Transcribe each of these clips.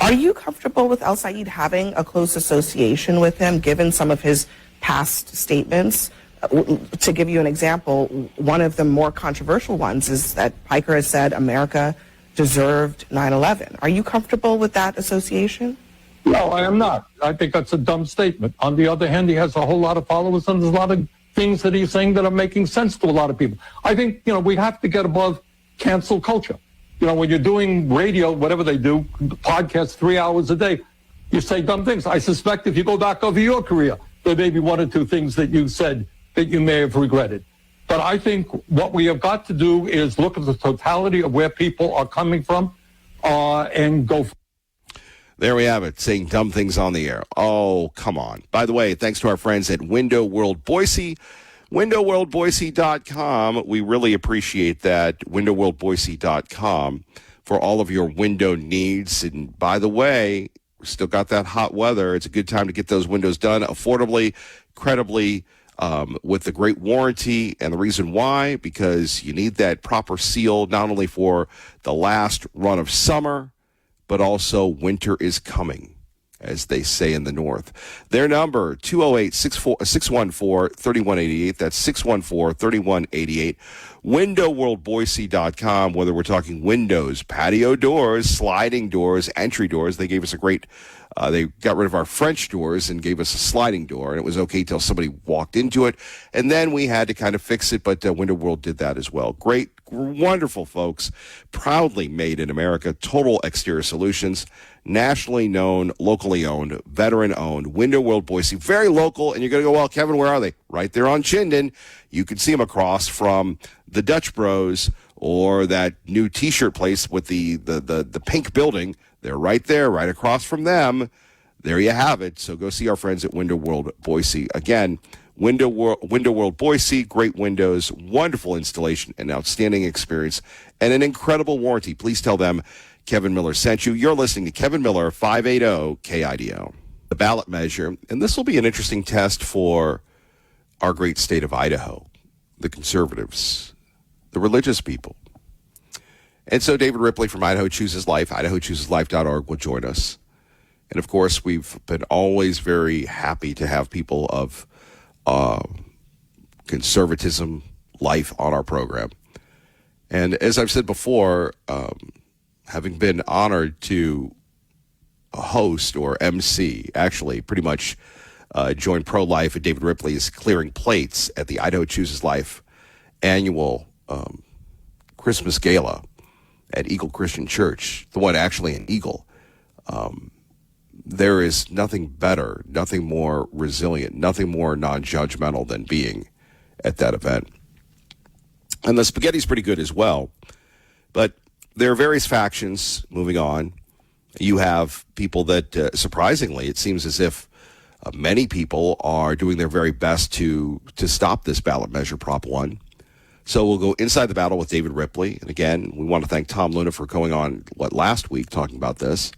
Are you comfortable with El Said having a close association with him, given some of his past statements? To give you an example, one of the more controversial ones is that Piker has said America deserved 9/11. Are you comfortable with that association? No, I am not. I think that's a dumb statement. On the other hand, he has a whole lot of followers, and there's a lot of things that he's saying that are making sense to a lot of people. I think, we have to get above cancel culture. When you're doing radio, whatever they do, podcasts 3 hours a day, you say dumb things. I suspect if you go back over your career, there may be one or two things that you said that you may have regretted. But I think what we have got to do is look at the totality of where people are coming from and go. There we have it, saying dumb things on the air. Oh, come on. By the way, thanks to our friends at Window World Boise, windowworldboise.com. We really appreciate that, windowworldboise.com, for all of your window needs. And by the way, we still got that hot weather. It's a good time to get those windows done affordably, credibly, with the great warranty. And the reason why, because you need that proper seal, not only for the last run of summer, but also winter is coming, as they say in the North. Their number, 208-614-3188. That's 614-3188. WindowWorldBoise.com, whether we're talking windows, patio doors, sliding doors, entry doors. They gave us a great, they got rid of our French doors and gave us a sliding door, and it was okay till somebody walked into it. And then we had to kind of fix it, but Window World did that as well. Great, wonderful folks, proudly made in America, Total Exterior Solutions, nationally known, locally owned, veteran-owned, Window World Boise, very local. And you're going to go, well, Kevin, where are they? Right there on Chinden. You can see them across from the Dutch Bros or that new T-shirt place with the pink building. They're right there, right across from them. There you have it. So go see our friends at Window World Boise. Again, Window World Boise, great windows, wonderful installation, an outstanding experience, and an incredible warranty. Please tell them Kevin Miller sent you. You're listening to Kevin Miller, 580 KIDO. The ballot measure, and this will be an interesting test for our great state of Idaho, the conservatives, the religious people. And so David Ripley from Idaho Chooses Life, idahochooseslife.org, will join us. And, of course, we've been always very happy to have people of conservatism, life on our program. And as I've said before, having been honored to host or MC, actually pretty much join pro-life, and David Ripley is clearing plates at the Idaho Chooses Life annual Christmas Gala at Eagle Christian Church, the one actually in Eagle. There is nothing better, nothing more resilient, nothing more non-judgmental than being at that event. And the spaghetti's pretty good as well. But there are various factions moving on. You have people that, surprisingly, it seems as if many people are doing their very best to stop this ballot measure, Prop 1. So we'll go inside the battle with David Ripley. And again, we want to thank Tom Luna for going on, last week talking about this.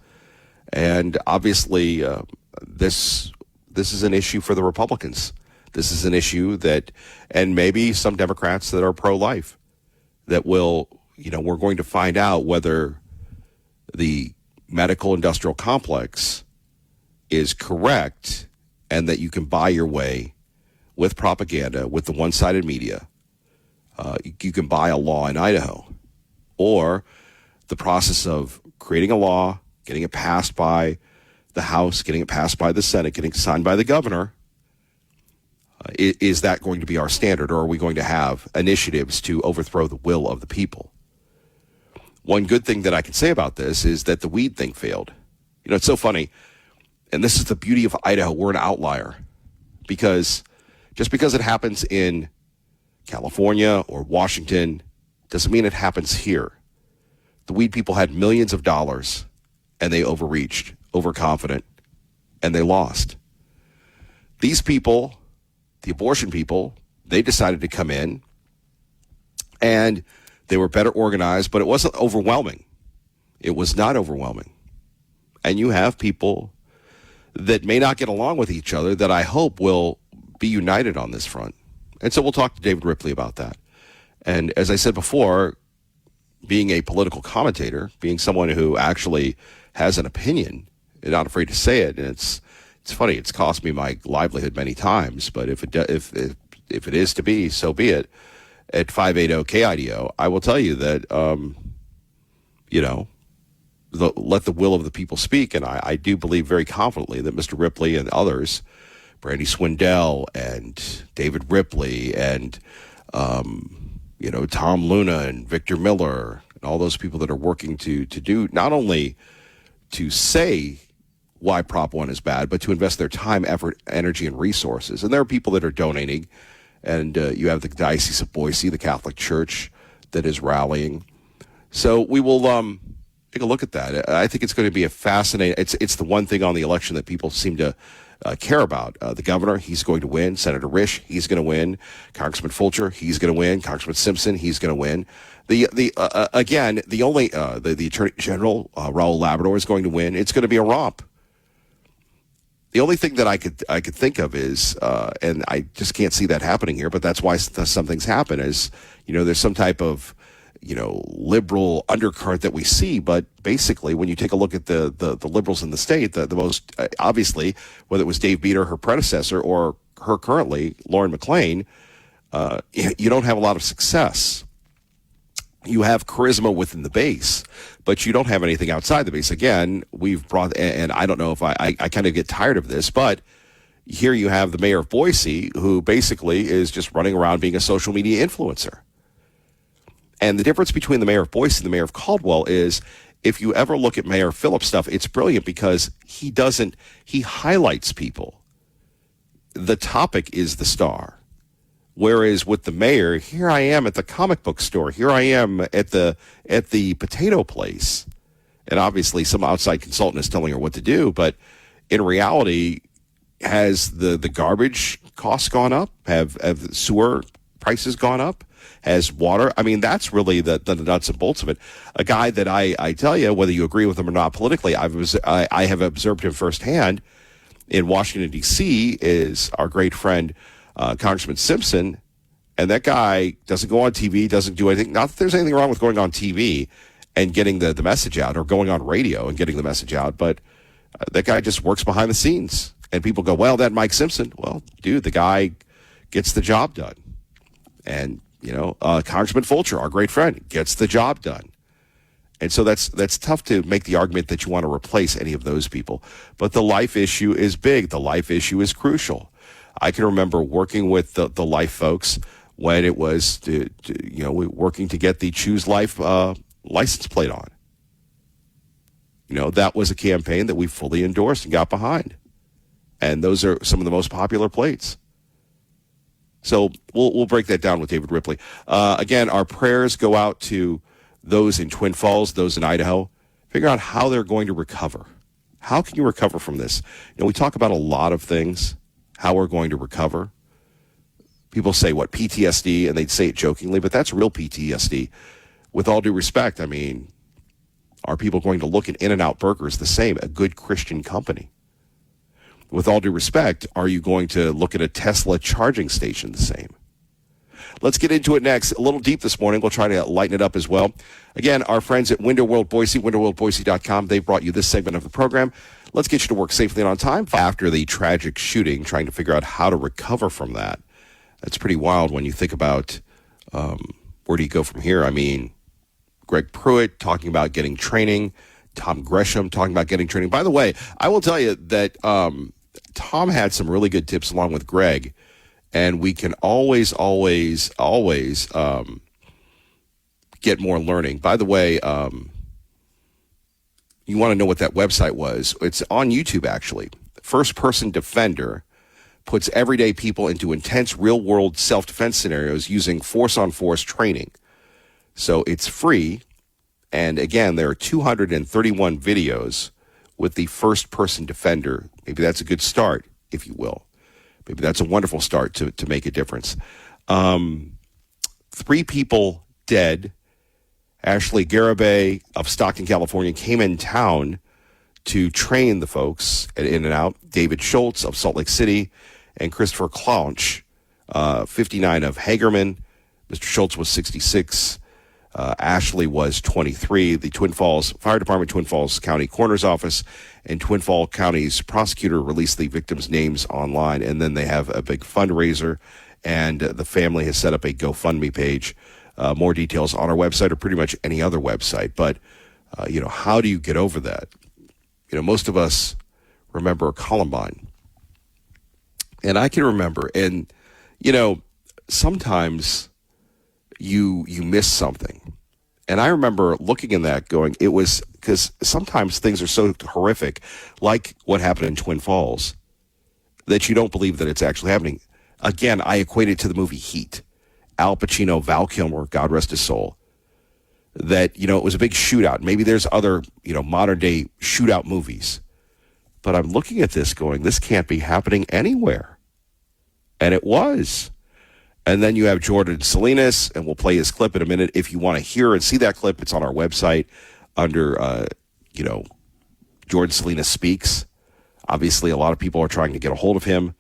And obviously, this is an issue for the Republicans. This is an issue that, and maybe some Democrats that are pro-life, that will, we're going to find out whether the medical industrial complex is correct and that you can buy your way with propaganda, with the one-sided media. You can buy a law in Idaho, or the process of creating a law, getting it passed by the House, getting it passed by the Senate, getting it signed by the governor. Is that going to be our standard, or are we going to have initiatives to overthrow the will of the people? One good thing that I can say about this is that the weed thing failed. It's so funny, and this is the beauty of Idaho. We're an outlier, because just because it happens in California or Washington doesn't mean it happens here. The weed people had millions of dollars, and they overreached, overconfident, and they lost. These people, the abortion people, they decided to come in, and they were better organized, but it wasn't overwhelming. It was not overwhelming. And you have people that may not get along with each other that I hope will be united on this front. And so we'll talk to David Ripley about that. And as I said before, being a political commentator, being someone who actually has an opinion and not afraid to say it. And it's funny. It's cost me my livelihood many times, but if it is to be, so be it. At 580 KIDO, I will tell you that, let the will of the people speak. And I do believe very confidently that Mr. Ripley and others, Brandy Swindell and David Ripley and, Tom Luna and Victor Miller and all those people that are working to do not only to say why Prop 1 is bad, but to invest their time, effort, energy, and resources. And there are people that are donating. And you have the Diocese of Boise, the Catholic Church, that is rallying. So we will take a look at that. I think it's going to be a fascinating. It's the one thing on the election that people seem to care about. The governor, he's going to win. Senator Risch, he's going to win. Congressman Fulcher, he's going to win. Congressman Simpson, he's going to win. The Attorney General Raul Labrador is going to win. It's going to be a romp. The only thing that I could think of is, and I just can't see that happening here, but that's why some things happen, is, there's some type of, liberal undercurrent that we see. But basically, when you take a look at the liberals in the state, the most, obviously, whether it was Dave Beater, her predecessor, or her currently, Lauren McLean, you don't have a lot of success. You have charisma within the base, but you don't have anything outside the base. Again, we've brought, and I don't know if I kind of get tired of this, but here you have the mayor of Boise, who basically is just running around being a social media influencer. And the difference between the mayor of Boise and the mayor of Caldwell is, if you ever look at Mayor Phillips' stuff, it's brilliant because he highlights people. The topic is the star. Whereas with the mayor, here I am at the comic book store. Here I am at the potato place. And obviously some outside consultant is telling her what to do. But in reality, has the garbage costs gone up? Have sewer prices gone up? Has water? I mean, that's really the nuts and bolts of it. A guy that I tell you, whether you agree with him or not politically, I have observed him firsthand in Washington, D.C., is our great friend, Congressman Simpson, and that guy doesn't go on TV, doesn't do anything. Not that there's anything wrong with going on TV and getting the message out, or going on radio and getting the message out, but that guy just works behind the scenes. And people go, well, that Mike Simpson. Well, dude, the guy gets the job done. And, Congressman Fulcher, our great friend, gets the job done. And so that's tough to make the argument that you want to replace any of those people. But the life issue is big. The life issue is crucial. I can remember working with the Life folks when it was, working to get the Choose Life license plate on. That was a campaign that we fully endorsed and got behind. And those are some of the most popular plates. So we'll break that down with David Ripley. Again, our prayers go out to those in Twin Falls, those in Idaho. Figure out how they're going to recover. How can you recover from this? We talk about a lot of things, how we're going to recover. People say, what, PTSD, and they'd say it jokingly, but that's real PTSD. With all due respect, I mean, are people going to look at In-N-Out Burgers the same, a good Christian company? With all due respect, are you going to look at a Tesla charging station the same? Let's get into it next. A little deep this morning. We'll try to lighten it up as well. Again, our friends at Window World Boise, windowworldboise.com, they've brought you this segment of the program. Let's get you to work safely and on time. After the tragic shooting, trying to figure out how to recover from that. That's pretty wild when you think about where do you go from here. I mean, Greg Pruitt talking about getting training. Tom Gresham talking about getting training. By the way, I will tell you that Tom had some really good tips along with Greg. And we can always get more learning. By the way, you want to know what that website was? It's on YouTube, actually. First Person Defender puts everyday people into intense real-world self-defense scenarios using force-on-force training. So it's free. And again, there are 231 videos with the First Person Defender. Maybe that's a good start, if you will. Maybe that's a wonderful start to make a difference. 3 people dead. Ashley Garibay of Stockton, California, came in town to train the folks at In-N-Out. David Schultz of Salt Lake City and Christopher Claunch, 59 of Hagerman. Mr. Schultz was 66. Ashley was 23. The Twin Falls Fire Department, Twin Falls County Coroner's Office, and Twin Falls County's prosecutor released the victims' names online, and then they have a big fundraiser, and the family has set up a GoFundMe page. More details on our website or pretty much any other website. But, how do you get over that? Most of us remember Columbine. And I can remember, and, sometimes you miss something. And I remember looking in that going, it was because sometimes things are so horrific, like what happened in Twin Falls, that you don't believe that it's actually happening. Again, I equate it to the movie Heat. Al Pacino, Val Kilmer, God rest his soul, that, it was a big shootout. Maybe there's other, modern day shootout movies. But I'm looking at this going, this can't be happening anywhere. And it was. And then you have Jordan Salinas, and we'll play his clip in a minute. If you want to hear and see that clip, it's on our website under, Jordan Salinas Speaks. Obviously, a lot of people are trying to get a hold of him.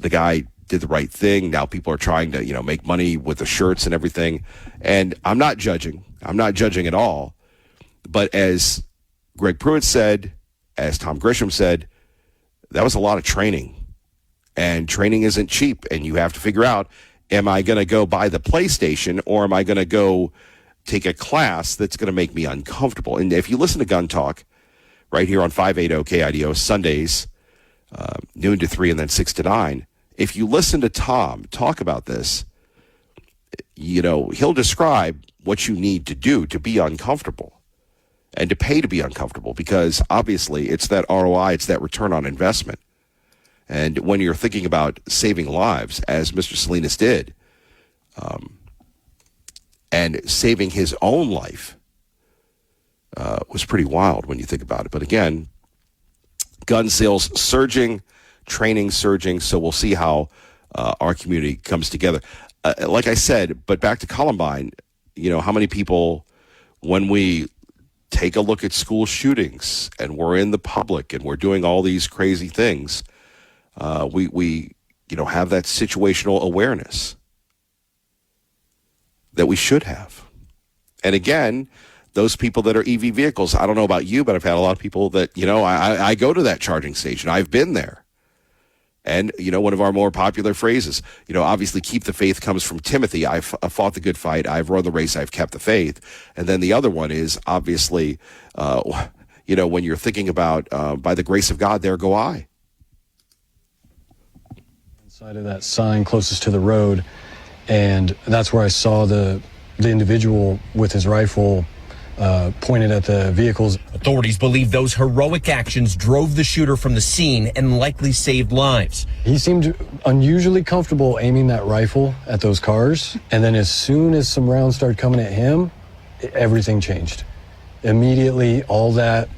The guy did the right thing. Now people are trying to, make money with the shirts and everything. And I'm not judging. I'm not judging at all. But as Greg Pruitt said, as Tom Grisham said, that was a lot of training. And training isn't cheap. And you have to figure out, am I going to go buy the PlayStation, or am I going to go take a class that's going to make me uncomfortable? And if you listen to Gun Talk right here on 580 KIDO, Sundays, noon to 3 and then 6 to 9, if you listen to Tom talk about this, he'll describe what you need to do to be uncomfortable and to pay to be uncomfortable, because obviously it's that ROI, it's that return on investment. And when you're thinking about saving lives, as Mr. Salinas did, and saving his own life was pretty wild when you think about it. But again, gun sales surging, training surging, so we'll see how our community comes together. Like I said, but back to Columbine, how many people, when we take a look at school shootings and we're in the public and we're doing all these crazy things, we have that situational awareness that we should have. And again, those people that are EV vehicles, I don't know about you, but I've had a lot of people that, I go to that charging station. I've been there. And, one of our more popular phrases, obviously keep the faith comes from Timothy. I've fought the good fight. I've run the race. I've kept the faith. And then the other one is obviously, when you're thinking about by the grace of God, there go I. Side of that sign closest to the road, and that's where I saw the individual with his rifle pointed at the vehicles. Authorities believe those heroic actions drove the shooter from the scene and likely saved lives. He seemed unusually comfortable aiming that rifle at those cars, and then as soon as some rounds started coming at him, everything changed. Immediately, all that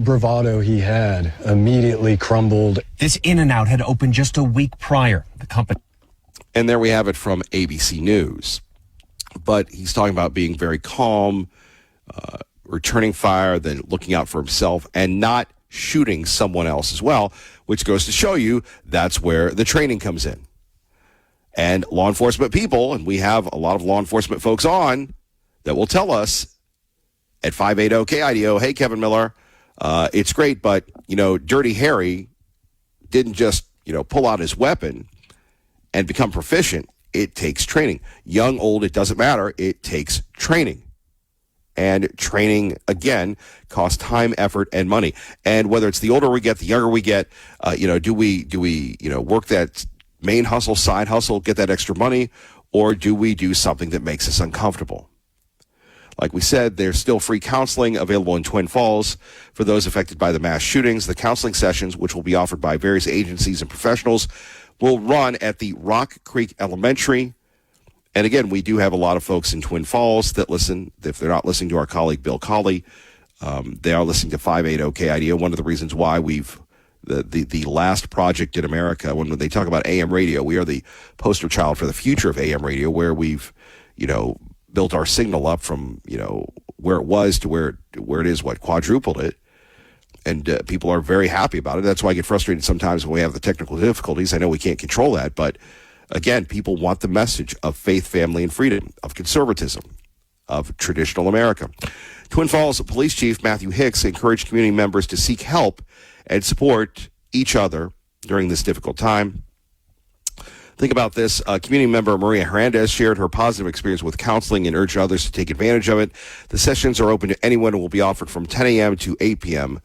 bravado he had immediately crumbled. This In-N-Out had opened just a week prior. The company. And there we have it from ABC News. But he's talking about being very calm, returning fire, then looking out for himself and not shooting someone else as well, which goes to show you that's where the training comes in. And law enforcement people, and we have a lot of law enforcement folks on that will tell us at 580 KIDO, hey, Kevin Miller, it's great, but, Dirty Harry didn't just, pull out his weapon and become proficient. It takes training. Young, old, it doesn't matter. It takes training. And training, again, costs time, effort, and money. And whether it's the older we get, the younger we get, do we work that main hustle, side hustle, get that extra money, or do we do something that makes us uncomfortable? Like we said, there's still free counseling available in Twin Falls for those affected by the mass shootings. The counseling sessions, which will be offered by various agencies and professionals, will run at the Rock Creek Elementary. And again, we do have a lot of folks in Twin Falls that listen. If they're not listening to our colleague Bill Colley, they are listening to 580 KIDO. One of the reasons why we've the last project in America, when they talk about AM radio, we are the poster child for the future of AM radio, where we've built our signal up from where it was to where it is, quadrupled it. And people are very happy about it. That's why I get frustrated sometimes when we have the technical difficulties. I know we can't control that, but Again, people want the message of faith, family, and freedom, of conservatism, of traditional America. Twin Falls Police Chief Matthew Hicks encouraged community members to seek help and support each other during this difficult time. Think about this. Community member Maria Hernandez shared her positive experience with counseling and urged others to take advantage of it. The sessions are open to anyone and will be offered from 10 a.m. to 8 p.m.,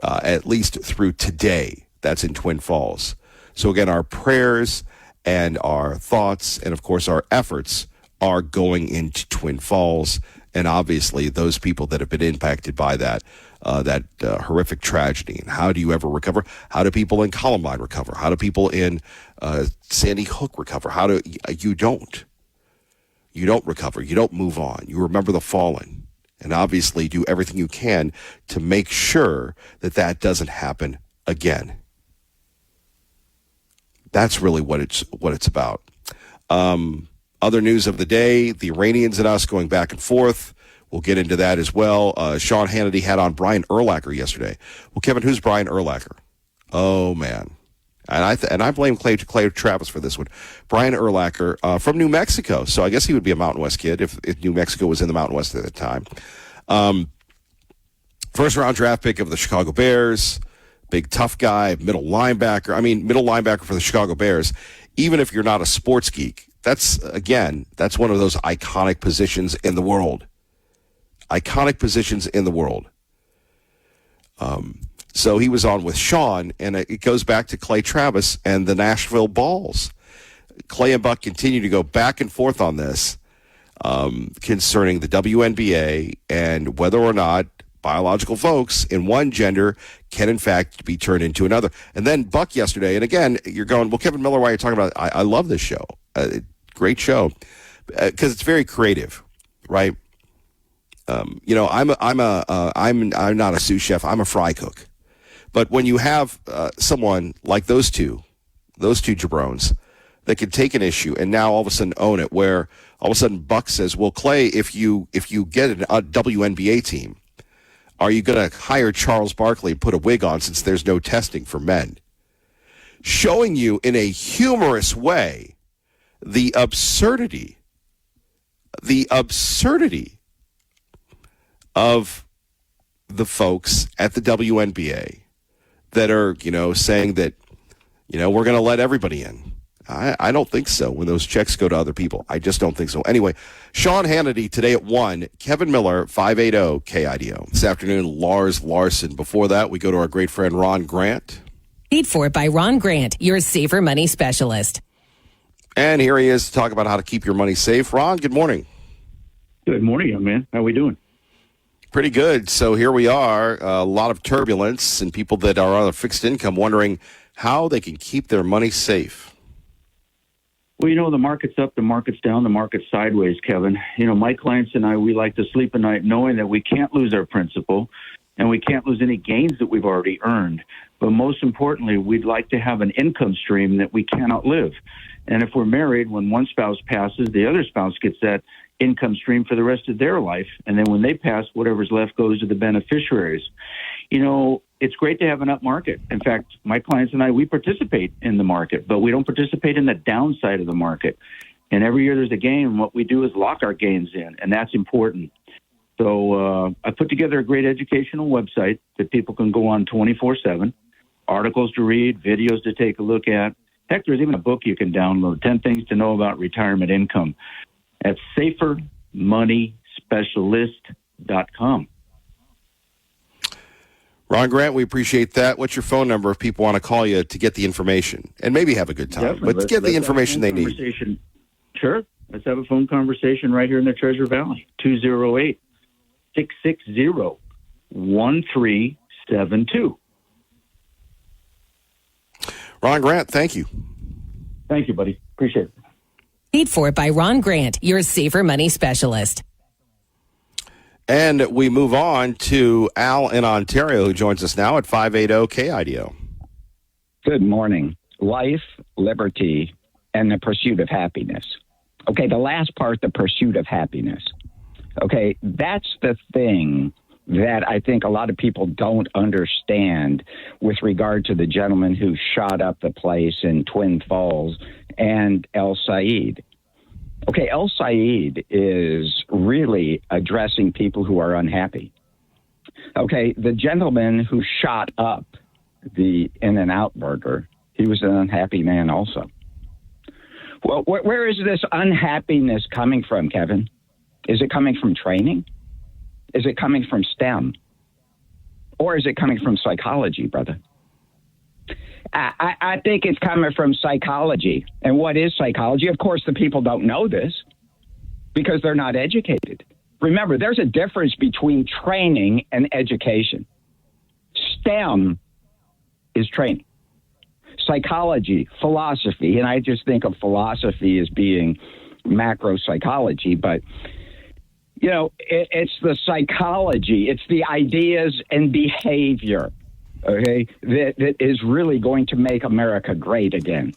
at least through today. That's in Twin Falls. So again, our prayers and our thoughts and, of course, our efforts are going into Twin Falls and obviously those people that have been impacted by that horrific tragedy. And how do you ever recover? How do people in Columbine recover? How do people in Sandy Hook recover? You don't recover. You don't move on. You remember the fallen, and obviously do everything you can to make sure that doesn't happen again. That's really what it's about. Other news of the day: the Iranians and us going back and forth. We'll get into that as well. Sean Hannity had on Brian Urlacher yesterday. Well, Kevin, who's Brian Urlacher? Oh, man. And I blame Clay Travis for this one. Brian Urlacher from New Mexico. So I guess he would be a Mountain West kid if New Mexico was in the Mountain West at the time. First round draft pick of the Chicago Bears. Big tough guy, middle linebacker for the Chicago Bears. Even if you're not a sports geek, that's one of those iconic positions in the world. So he was on with Sean, and it goes back to Clay Travis and the Nashville Balls. Clay and Buck continue to go back and forth on this concerning the WNBA and whether or not biological folks in one gender can, in fact, be turned into another. And then Buck yesterday, and again, you're going, well, Kevin Miller, why are you talking about it? I love this show. Great show because it's very creative, right? I'm not a sous chef. I'm a fry cook. But when you have someone like those two jabrones that can take an issue and now all of a sudden own it, where all of a sudden Buck says, well, Clay, if you get a WNBA team, are you going to hire Charles Barkley and put a wig on since there's no testing for men? Showing you in a humorous way the absurdity of the folks at the WNBA that are, saying that, we're going to let everybody in. I don't think so when those checks go to other people. I just don't think so. Anyway, Sean Hannity today at 1, Kevin Miller, 580 KIDO. This afternoon, Lars Larson. Before that, we go to our great friend Ron Grant. Paid for by Ron Grant, your safer money specialist. And here he is to talk about how to keep your money safe. Ron, good morning. Good morning, young man. How we doing? Pretty good. So here we are, a lot of turbulence and people that are on a fixed income wondering how they can keep their money safe. Well, the market's up, the market's down, the market's sideways, Kevin. My clients and I, we like to sleep at night knowing that we can't lose our principal and we can't lose any gains that we've already earned. But most importantly, we'd like to have an income stream that we cannot live. And if we're married, when one spouse passes, the other spouse gets that income stream for the rest of their life. And then when they pass, whatever's left goes to the beneficiaries. It's great to have an up market. In fact, my clients and I, we participate in the market, but we don't participate in the downside of the market. And every year there's a gain, and what we do is lock our gains in, and that's important. So I put together a great educational website that people can go on 24/7, articles to read, videos to take a look at. Heck, there's even a book you can download, 10 Things to Know About Retirement Income, at safermoneyspecialist.com. Ron Grant, we appreciate that. What's your phone number if people want to call you to get the information and maybe have a good time? Definitely. But get the information they need. Sure. Let's have a phone conversation right here in the Treasure Valley. 208-660-1372. Ron Grant, thank you. Thank you, buddy. Appreciate it. Paid for by Ron Grant, your safer money specialist. And we move on to Al in Ontario, who joins us now at 580 KIDO. Good morning. Life, liberty, and the pursuit of happiness. Okay, the last part, the pursuit of happiness. Okay, that's the thing that I think a lot of people don't understand with regard to the gentleman who shot up the place in Twin Falls and El Said. Okay, El Said is really addressing people who are unhappy. Okay, the gentleman who shot up the In-N-Out burger, he was an unhappy man also. Well, where is this unhappiness coming from, Kevin? Is it coming from training? Is it coming from STEM? Or is it coming from psychology, brother? I think it's coming from psychology. And what is psychology? Of course, the people don't know this because they're not educated. Remember, there's a difference between training and education. STEM is training. Psychology, philosophy, and I just think of philosophy as being macro psychology, but you know, it's the psychology, it's the ideas and behavior, okay, that is really going to make America great again.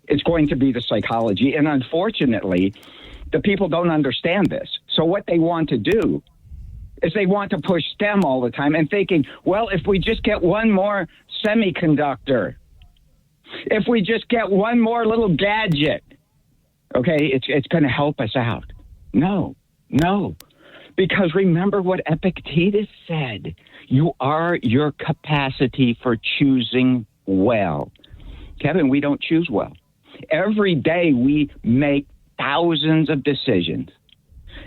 It's going to be the psychology. And unfortunately, the people don't understand this. So what they want to do is they want to push STEM all the time and thinking, well, if we just get one more semiconductor, if we just get one more little gadget, okay, it's going to help us out. No. Because remember what Epictetus said. You are your capacity for choosing well. Kevin, we don't choose well. Every day we make thousands of decisions.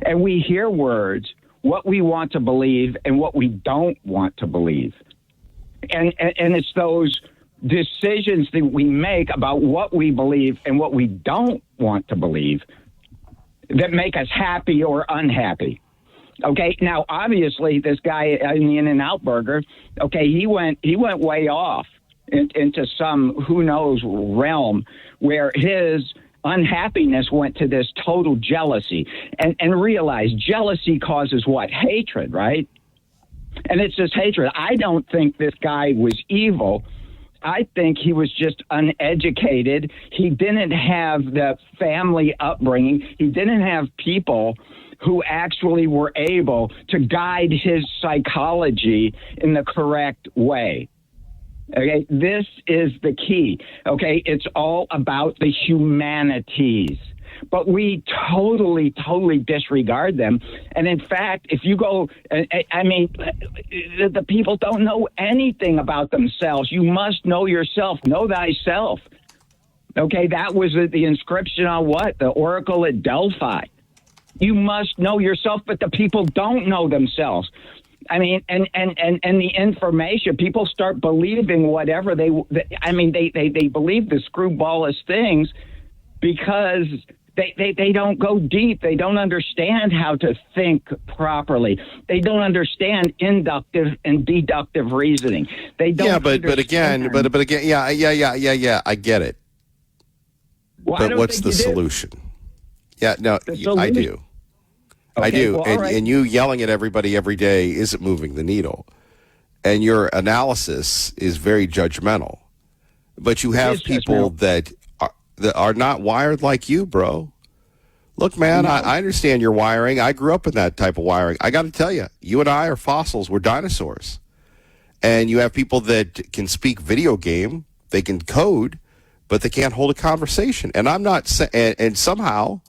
And we hear words, what we want to believe and what we don't want to believe. And it's those decisions that we make about what we believe and what we don't want to believe that make us happy or unhappy. Okay, now obviously this guy in the In-N-Out burger, okay, he went way off into some who knows realm where his unhappiness went to this total jealousy. And realize jealousy causes what? Hatred, right? And it's this hatred. I don't think this guy was evil. I think he was just uneducated. He didn't have the family upbringing. He didn't have people who actually were able to guide his psychology in the correct way. Okay, this is the key. Okay, it's all about the humanities. But we totally disregard them. And in fact, if you go, I mean, the people don't know anything about themselves. You must know yourself. Know thyself. Okay, that was the inscription on what? The Oracle at Delphi. You must know yourself, but the people don't know themselves. I mean, and the information, people start believing whatever they believe the screwballest things because they don't go deep. They don't understand how to think properly. They don't understand inductive and deductive reasoning. They don't. Yeah, but again, yeah. I get it. Well, but what's the solution? Yeah, no, I do. Okay, I do. Well, and you yelling at everybody every day isn't moving the needle. And your analysis is very judgmental. But you have people that are not wired like you, bro. Look, man, No. I understand your wiring. I grew up in that type of wiring. I got to tell you, you and I are fossils. We're dinosaurs. And you have people that can speak video game. They can code, but they can't hold a conversation. And I'm not saying, and somehow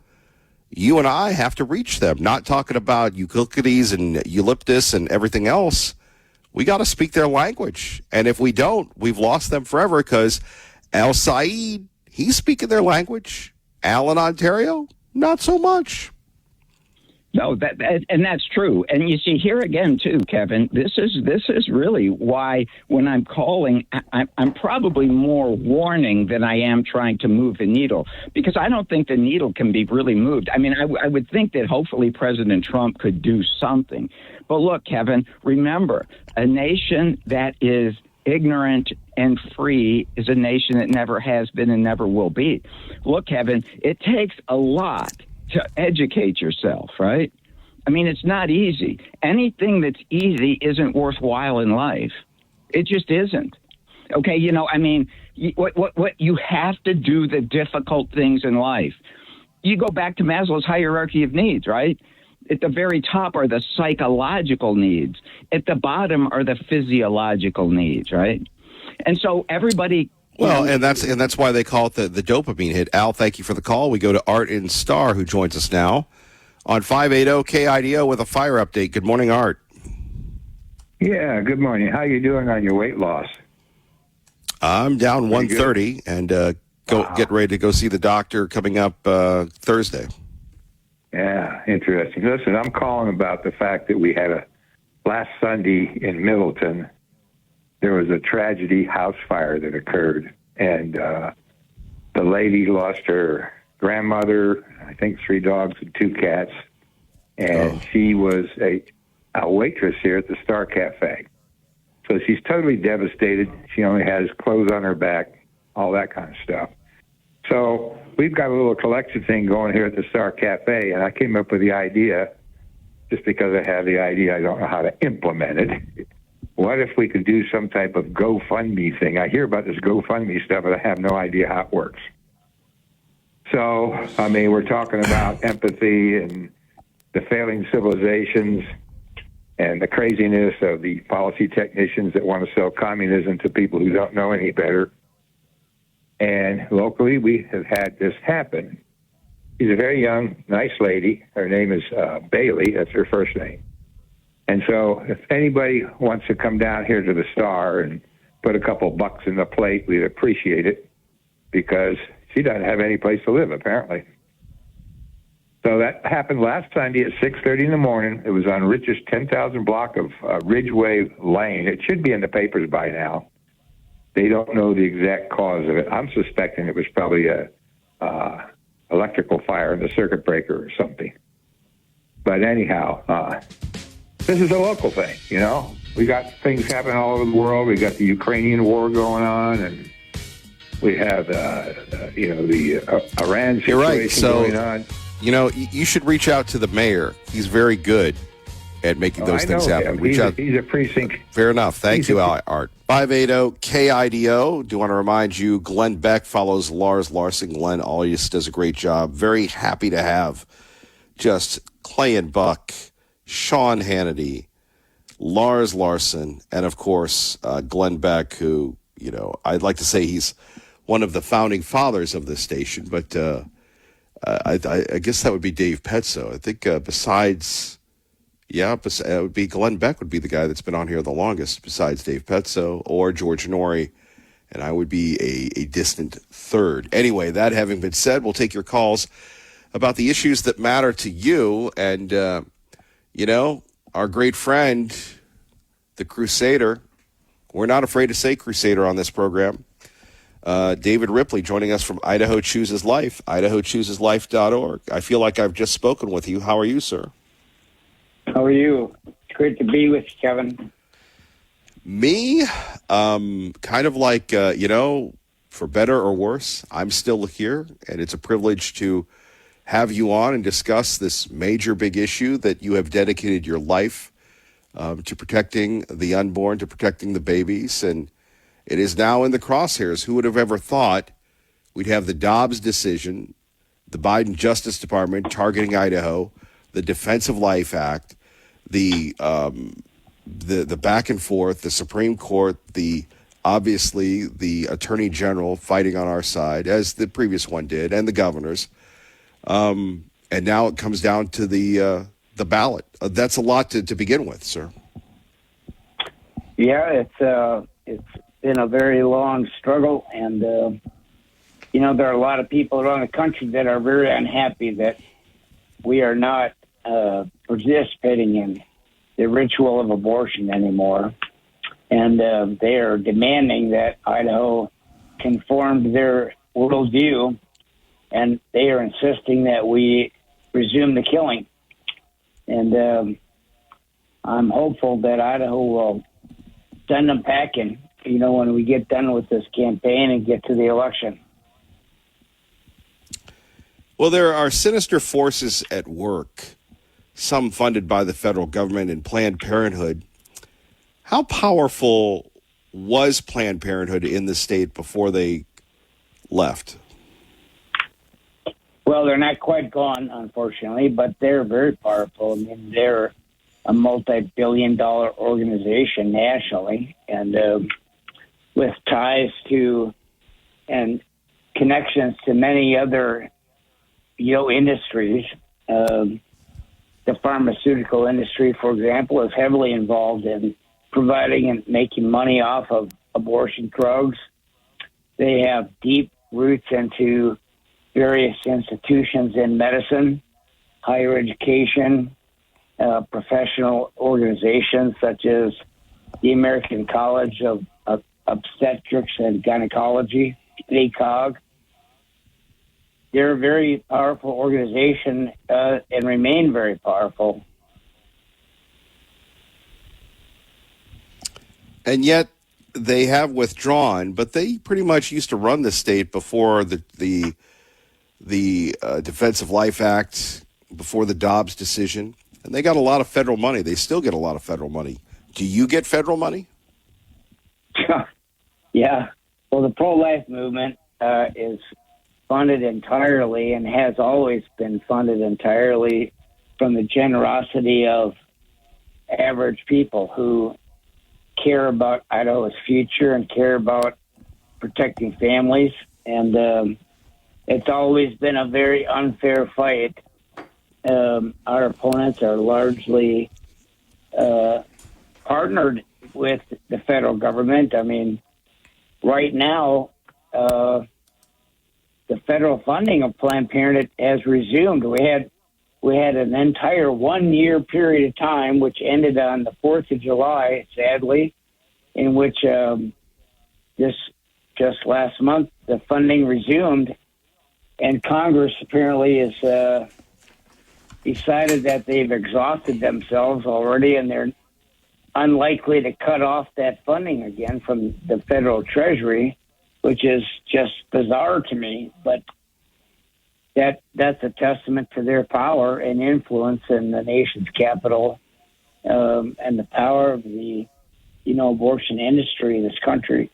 you and I have to reach them, not talking about Euclides and Eulyptus and everything else. We got to speak their language. And if we don't, we've lost them forever because El Said, he's speaking their language. Al in Ontario, not so much. No, and that's true. And you see here again, too, Kevin, this is really why when I'm calling, I'm probably more warning than I am trying to move the needle, because I don't think the needle can be really moved. I mean, I would think that hopefully President Trump could do something. But look, Kevin, remember, a nation that is ignorant and free is a nation that never has been and never will be. Look, Kevin, it takes a lot to educate yourself, right? I mean, it's not easy. Anything that's easy isn't worthwhile in life. It just isn't. Okay, you know, I mean, what you have to do the difficult things in life. You go back to Maslow's hierarchy of needs, right? At the very top are the psychological needs. At the bottom are the physiological needs, right? And so everybody. Well, and that's why they call it the dopamine hit. Al, thank you for the call. We go to Art in Star, who joins us now on 580 KIDO with a fire update. Good morning, Art. Yeah, good morning. How you doing on your weight loss? I'm down 130 and get ready to go see the doctor coming up Thursday. Yeah, interesting. Listen, I'm calling about the fact that we had last Sunday in Middleton, there was a tragedy house fire that occurred, and the lady lost her grandmother, I think 3 dogs and 2 cats, and she was a waitress here at the Star Cafe. So she's totally devastated. She only has clothes on her back, all that kind of stuff. So we've got a little collection thing going here at the Star Cafe, and I came up with the idea, just because I have the idea, I don't know how to implement it. What if we could do some type of GoFundMe thing? I hear about this GoFundMe stuff, but I have no idea how it works. So, I mean, we're talking about empathy and the failing civilizations and the craziness of the policy technicians that want to sell communism to people who don't know any better. And locally, we have had this happen. She's a very young, nice lady. Her name is Bailey. That's her first name. And so if anybody wants to come down here to the Star and put a couple bucks in the plate, we'd appreciate it, because she doesn't have any place to live, apparently. So that happened last Sunday at 6:30 in the morning. It was on Rich's 10,000 block of Ridgeway Lane. It should be in the papers by now. They don't know the exact cause of it. I'm suspecting it was probably a electrical fire in the circuit breaker or something. But anyhow, this is a local thing, you know. We got things happening all over the world. We got the Ukrainian war going on, and we have, the Iran situation going on. You know, you should reach out to the mayor. He's very good at making those things happen. He's a precinct. Fair enough. Thank you, Art. 580 KIDO. Do want to remind you, Glenn Beck follows Lars Larson. Glenn always does a great job. Very happy to have just Clay and Buck, Sean Hannity, Lars Larson, and of course, Glenn Beck, who, you know, I'd like to say he's one of the founding fathers of this station, but I guess that would be Dave Petso. I think it would be Glenn Beck would be the guy that's been on here the longest besides Dave Petso or George Norrie, and I would be a distant third. Anyway, that having been said, we'll take your calls about the issues that matter to you. And, our great friend, the Crusader, we're not afraid to say Crusader on this program, David Ripley, joining us from Idaho Chooses Life, idahochooseslife.org. I feel like I've just spoken with you. How are you, sir? How are you? It's great to be with you, Kevin. Me, kind of like, for better or worse, I'm still here, and it's a privilege to have you on and discuss this major big issue that you have dedicated your life to protecting the unborn, to protecting the babies, and it is now in the crosshairs. Who would have ever thought we'd have the Dobbs decision, the Biden Justice Department targeting Idaho, the Defense of Life Act, the back and forth, the Supreme Court, obviously the Attorney General fighting on our side, as the previous one did, and the governors. And now it comes down to the ballot. That's a lot to begin with, sir. Yeah, it's been a very long struggle, and there are a lot of people around the country that are very unhappy that we are not participating in the ritual of abortion anymore, and they are demanding that Idaho conform to their worldview, and they are insisting that we resume the killing. And I'm hopeful that Idaho will send them packing, when we get done with this campaign and get to the election. Well, there are sinister forces at work, some funded by the federal government and Planned Parenthood. How powerful was Planned Parenthood in the state before they left? Well, they're not quite gone, unfortunately, but they're very powerful. I mean, they're a multi-billion-dollar organization nationally, and with ties to and connections to many other, industries. The pharmaceutical industry, for example, is heavily involved in providing and making money off of abortion drugs. They have deep roots into various institutions in medicine, higher education, professional organizations such as the American College of Obstetrics and Gynecology, ACOG. They're a very powerful organization and remain very powerful. And yet they have withdrawn, but they pretty much used to run the state before the Defense of Life Act, before the Dobbs decision, and they got a lot of federal money. They still get a lot of federal money. Do you get federal money? Yeah. Well, the pro-life movement is funded entirely and has always been funded entirely from the generosity of average people who care about Idaho's future and care about protecting families. And it's always been a very unfair fight. Our opponents are largely partnered with the federal government. I mean, right now, the federal funding of Planned Parenthood has resumed. We had an entire 1 year period of time, which ended on the 4th of July, sadly, in which this just last month the funding resumed, and Congress apparently has decided that they've exhausted themselves already, and they're unlikely to cut off that funding again from the federal treasury, which is just bizarre to me. But that's a testament to their power and influence in the nation's capital, and the power of the abortion industry in this country.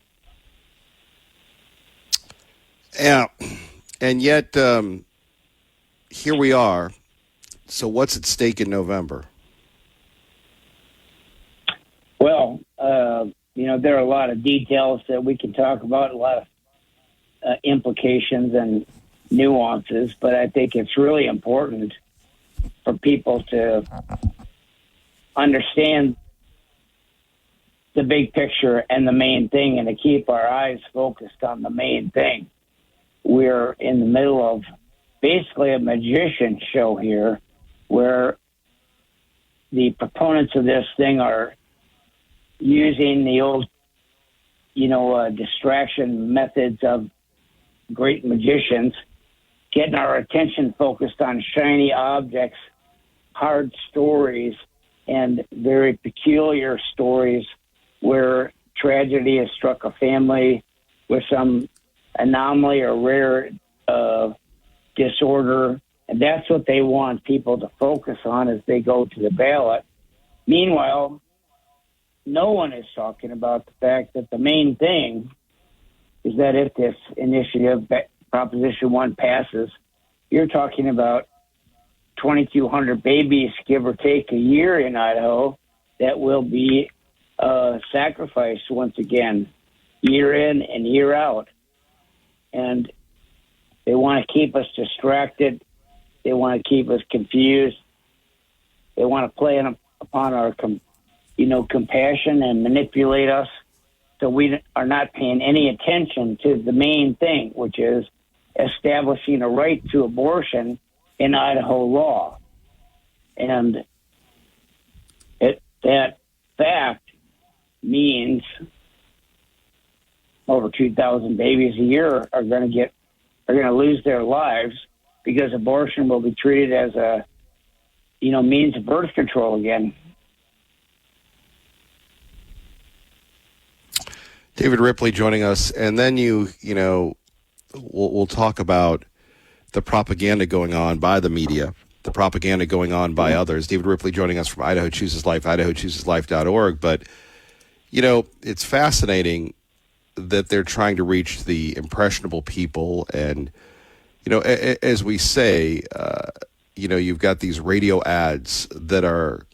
Yeah, and yet here we are. So what's at stake in November? Well, there are a lot of details that we can talk about, a lot of implications and nuances, but I think it's really important for people to understand the big picture and the main thing, and to keep our eyes focused on the main thing. We're in the middle of basically a magician show here, where the proponents of this thing are using the old, distraction methods of great magicians, getting our attention focused on shiny objects, hard stories, and very peculiar stories where tragedy has struck a family with some anomaly or rare disorder. And that's what they want people to focus on as they go to the ballot. Meanwhile, no one is talking about the fact that the main thing is that if this initiative, Proposition 1, passes, you're talking about 2,200 babies, give or take, a year in Idaho that will be sacrificed once again, year in and year out. And they want to keep us distracted. They want to keep us confused. They want to play upon our compassion and manipulate us, so we are not paying any attention to the main thing, which is establishing a right to abortion in Idaho law. And that fact means over 2,000 babies a year are going to lose their lives, because abortion will be treated as a means of birth control again. David Ripley joining us, and then we'll talk about the propaganda going on by the media, the propaganda going on by others. David Ripley joining us from Idaho Chooses Life, idahochooseslife.org. But, it's fascinating that they're trying to reach the impressionable people, and, as we say, you've got these radio ads that are,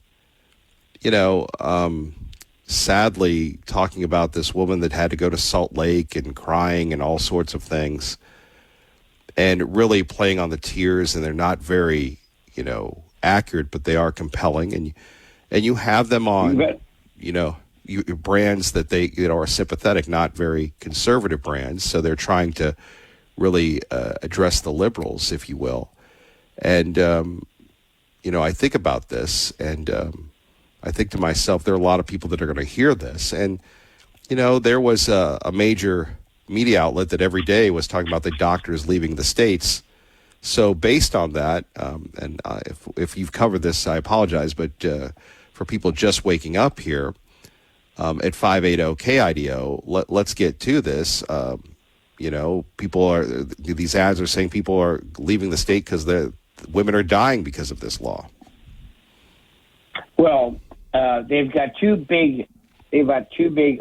sadly talking about this woman that had to go to Salt Lake and crying and all sorts of things, and really playing on the tears, and they're not very, accurate, but they are compelling, and you have them on, brands that they are sympathetic, not very conservative brands, so they're trying to really address the liberals, if you will. And I think about this, and I think to myself, there are a lot of people that are going to hear this. And, there was a major media outlet that every day was talking about the doctors leaving the states. So based on that, and if you've covered this, I apologize, but for people just waking up here at 580 KIDO, let's get to this. These ads are saying people are leaving the state because the women are dying because of this law. Well, they've got two big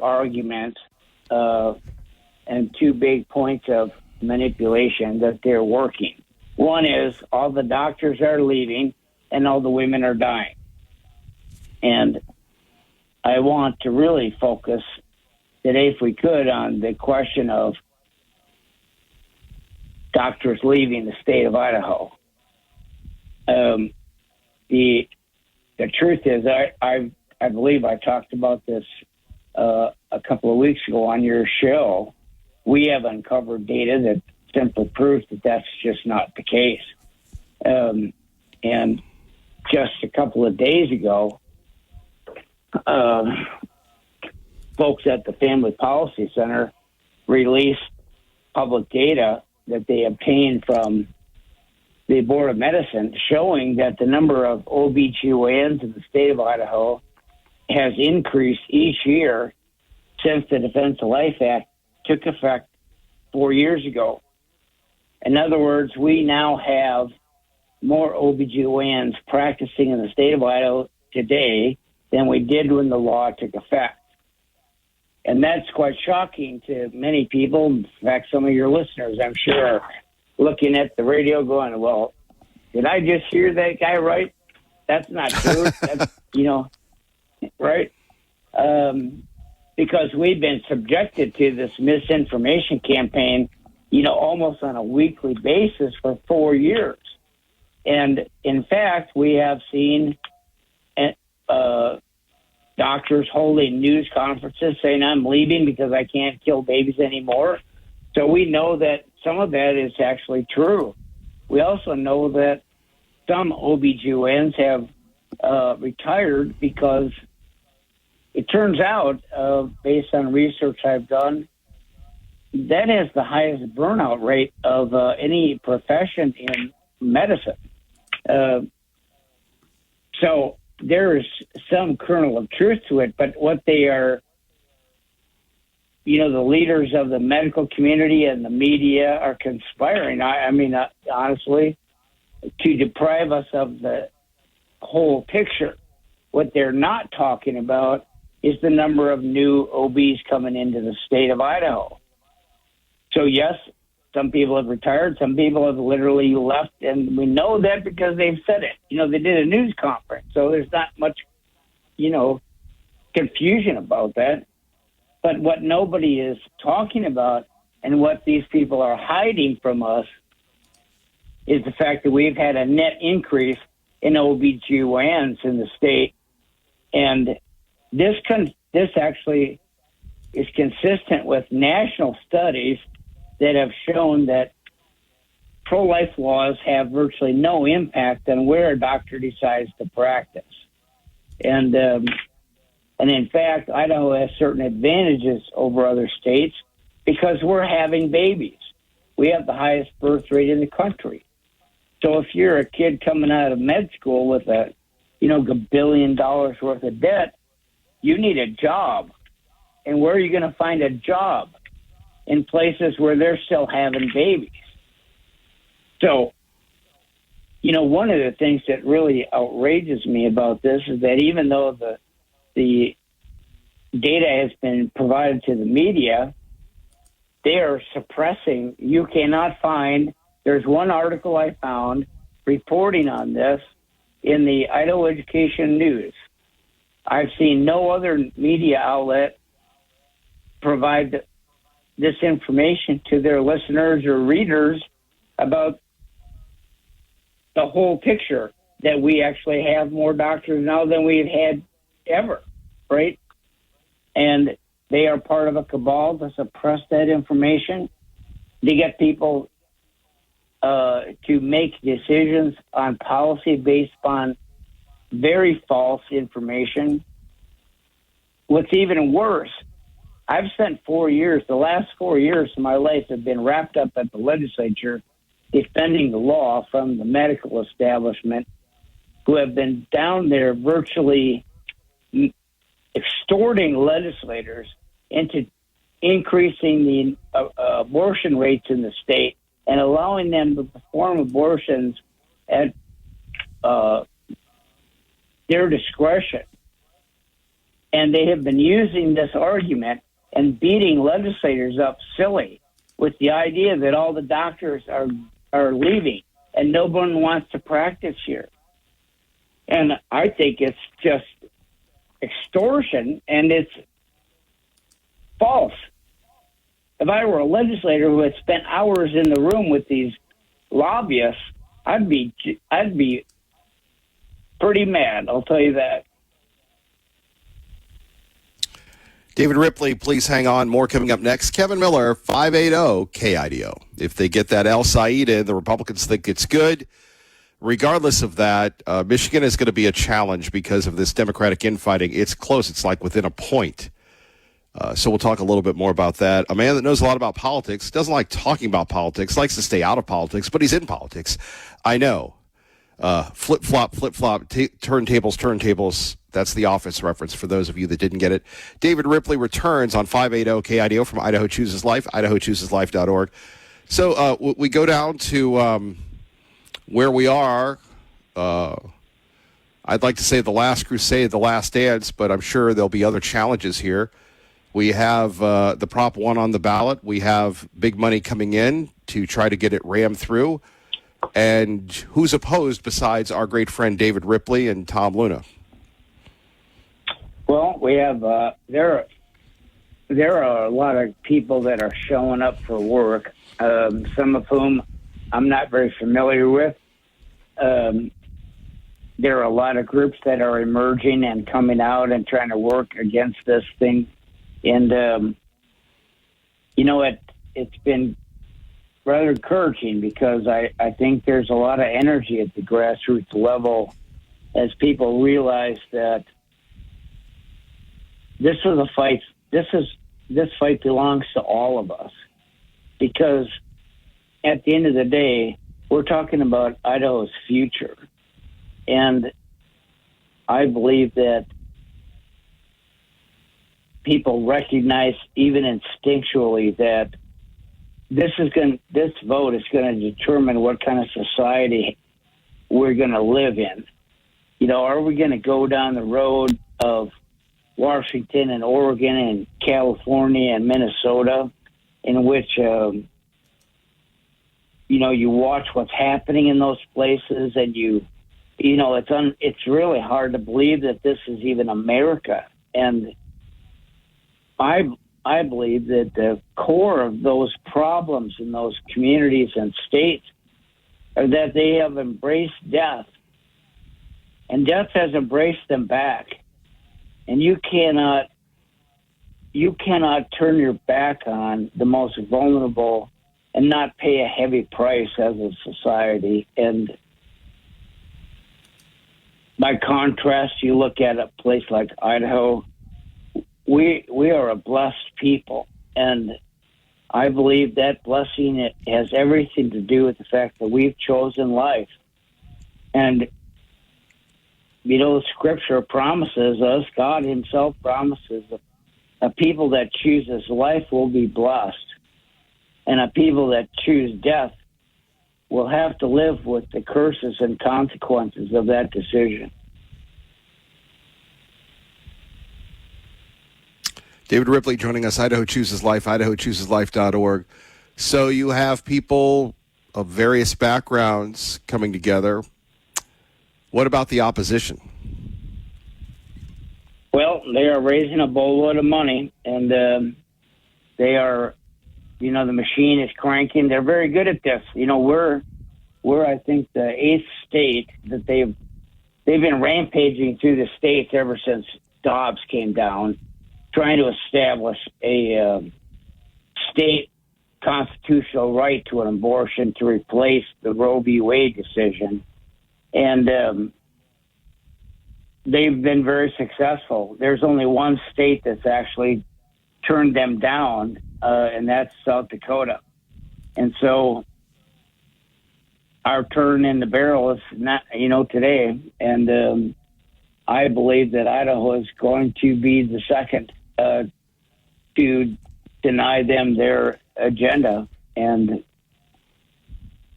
arguments and two big points of manipulation that they're working. One is all the doctors are leaving and all the women are dying. And I want to really focus today, if we could, on the question of doctors leaving the state of Idaho. The truth is, I believe I talked about this a couple of weeks ago on your show. We have uncovered data that simply proves that that's just not the case. And just a couple of days ago, folks at the Family Policy Center released public data that they obtained from the Board of Medicine showing that the number of OBGYNs in the state of Idaho has increased each year since the Defense of Life Act took effect 4 years ago. In other words, we now have more OBGYNs practicing in the state of Idaho today than we did when the law took effect. And that's quite shocking to many people. In fact, some of your listeners, I'm sure, are looking at the radio going, well, did I just hear that guy right? That's not true. That's, right? Because we've been subjected to this misinformation campaign, almost on a weekly basis for 4 years. And in fact, we have seen doctors holding news conferences saying, I'm leaving because I can't kill babies anymore. So we know that some of that is actually true. We also know that some OBGYNs have retired because it turns out, based on research I've done, that is the highest burnout rate of any profession in medicine. So there is some kernel of truth to it, but what they are, the leaders of the medical community and the media are conspiring, honestly, to deprive us of the whole picture. What they're not talking about is the number of new OBs coming into the state of Idaho. So yes, some people have retired, some people have literally left, and we know that because they've said it. They did a news conference, so there's not much, confusion about that. But what nobody is talking about and what these people are hiding from us is the fact that we've had a net increase in OBGYNs in the state. And this actually is consistent with national studies that have shown that pro-life laws have virtually no impact on where a doctor decides to practice. And in fact, Idaho has certain advantages over other states because we're having babies. We have the highest birth rate in the country. So if you're a kid coming out of med school with a $1 billion worth of debt, you need a job. And where are you going to find a job? In places where they're still having babies. So, one of the things that really outrages me about this is that even though the data has been provided to the media, they are suppressing. You cannot find There's one article I found reporting on this in the Idaho Education News. I've seen no other media outlet provide this information to their listeners or readers about the whole picture, that we actually have more doctors now than we've had ever, right? And they are part of a cabal to suppress that information, to get people to make decisions on policy based on very false information. What's even worse, I've spent 4 years, the last 4 years of my life have been wrapped up at the legislature defending the law from the medical establishment, who have been down there virtually extorting legislators into increasing the abortion rates in the state and allowing them to perform abortions at their discretion. And they have been using this argument and beating legislators up silly with the idea that all the doctors are leaving and no one wants to practice here. And I think it's just extortion, and it's false. If I were a legislator who had spent hours in the room with these lobbyists, I'd be pretty mad, I'll tell you that. David Ripley, please hang on. More coming up next. Kevin Miller, 580 KIDO. If they get that El Said in, the Republicans think it's good. Regardless of that, Michigan is going to be a challenge because of this Democratic infighting. It's close. It's like within a point. So we'll talk a little bit more about that. A man that knows a lot about politics, doesn't like talking about politics, likes to stay out of politics, but he's in politics. I know. Flip-flop, turntables. That's the Office reference for those of you that didn't get it. David Ripley returns on 580 KIDO from Idaho Chooses Life, idahochooseslife.org. So we go down to where we are. I'd like to say the last crusade, the last dance, but I'm sure there'll be other challenges here. We have the Prop 1 on the ballot. We have big money coming in to try to get it rammed through. And who's opposed besides our great friend David Ripley and Tom Luna? Well, we have there are a lot of people that are showing up for work, some of whom I'm not very familiar with. There are a lot of groups that are emerging and coming out and trying to work against this thing. And, it's been rather encouraging because I think there's a lot of energy at the grassroots level as people realize that this is a fight. This fight belongs to all of us, because at the end of the day, we're talking about Idaho's future. And I believe that people recognize, even instinctually, that this vote is going to determine what kind of society we're going to live in. Are we going to go down the road of Washington and Oregon and California and Minnesota, in which you watch what's happening in those places, and it's really hard to believe that this is even America. And I believe that the core of those problems in those communities and states are that they have embraced death, and death has embraced them back. And you cannot turn your back on the most vulnerable and not pay a heavy price as a society. And by contrast, you look at a place like Idaho, we are a blessed people, and I believe that blessing, it has everything to do with the fact that we've chosen life. And Scripture promises us, God himself promises, a people that chooses life will be blessed, and a people that choose death will have to live with the curses and consequences of that decision. David Ripley joining us, Idaho Chooses Life, idahochooseslife.org. So you have people of various backgrounds coming together. What about the opposition? Well, they are raising a boatload of money, and they are, the machine is cranking. They're very good at this. We're I think the 8th state that they've been rampaging through the states ever since Dobbs came down, trying to establish a state constitutional right to an abortion to replace the Roe v. Wade decision. And they've been very successful. There's only one state that's actually turned them down, and that's South Dakota. And so our turn in the barrel is not, today. And I believe that Idaho is going to be the second to deny them their agenda. And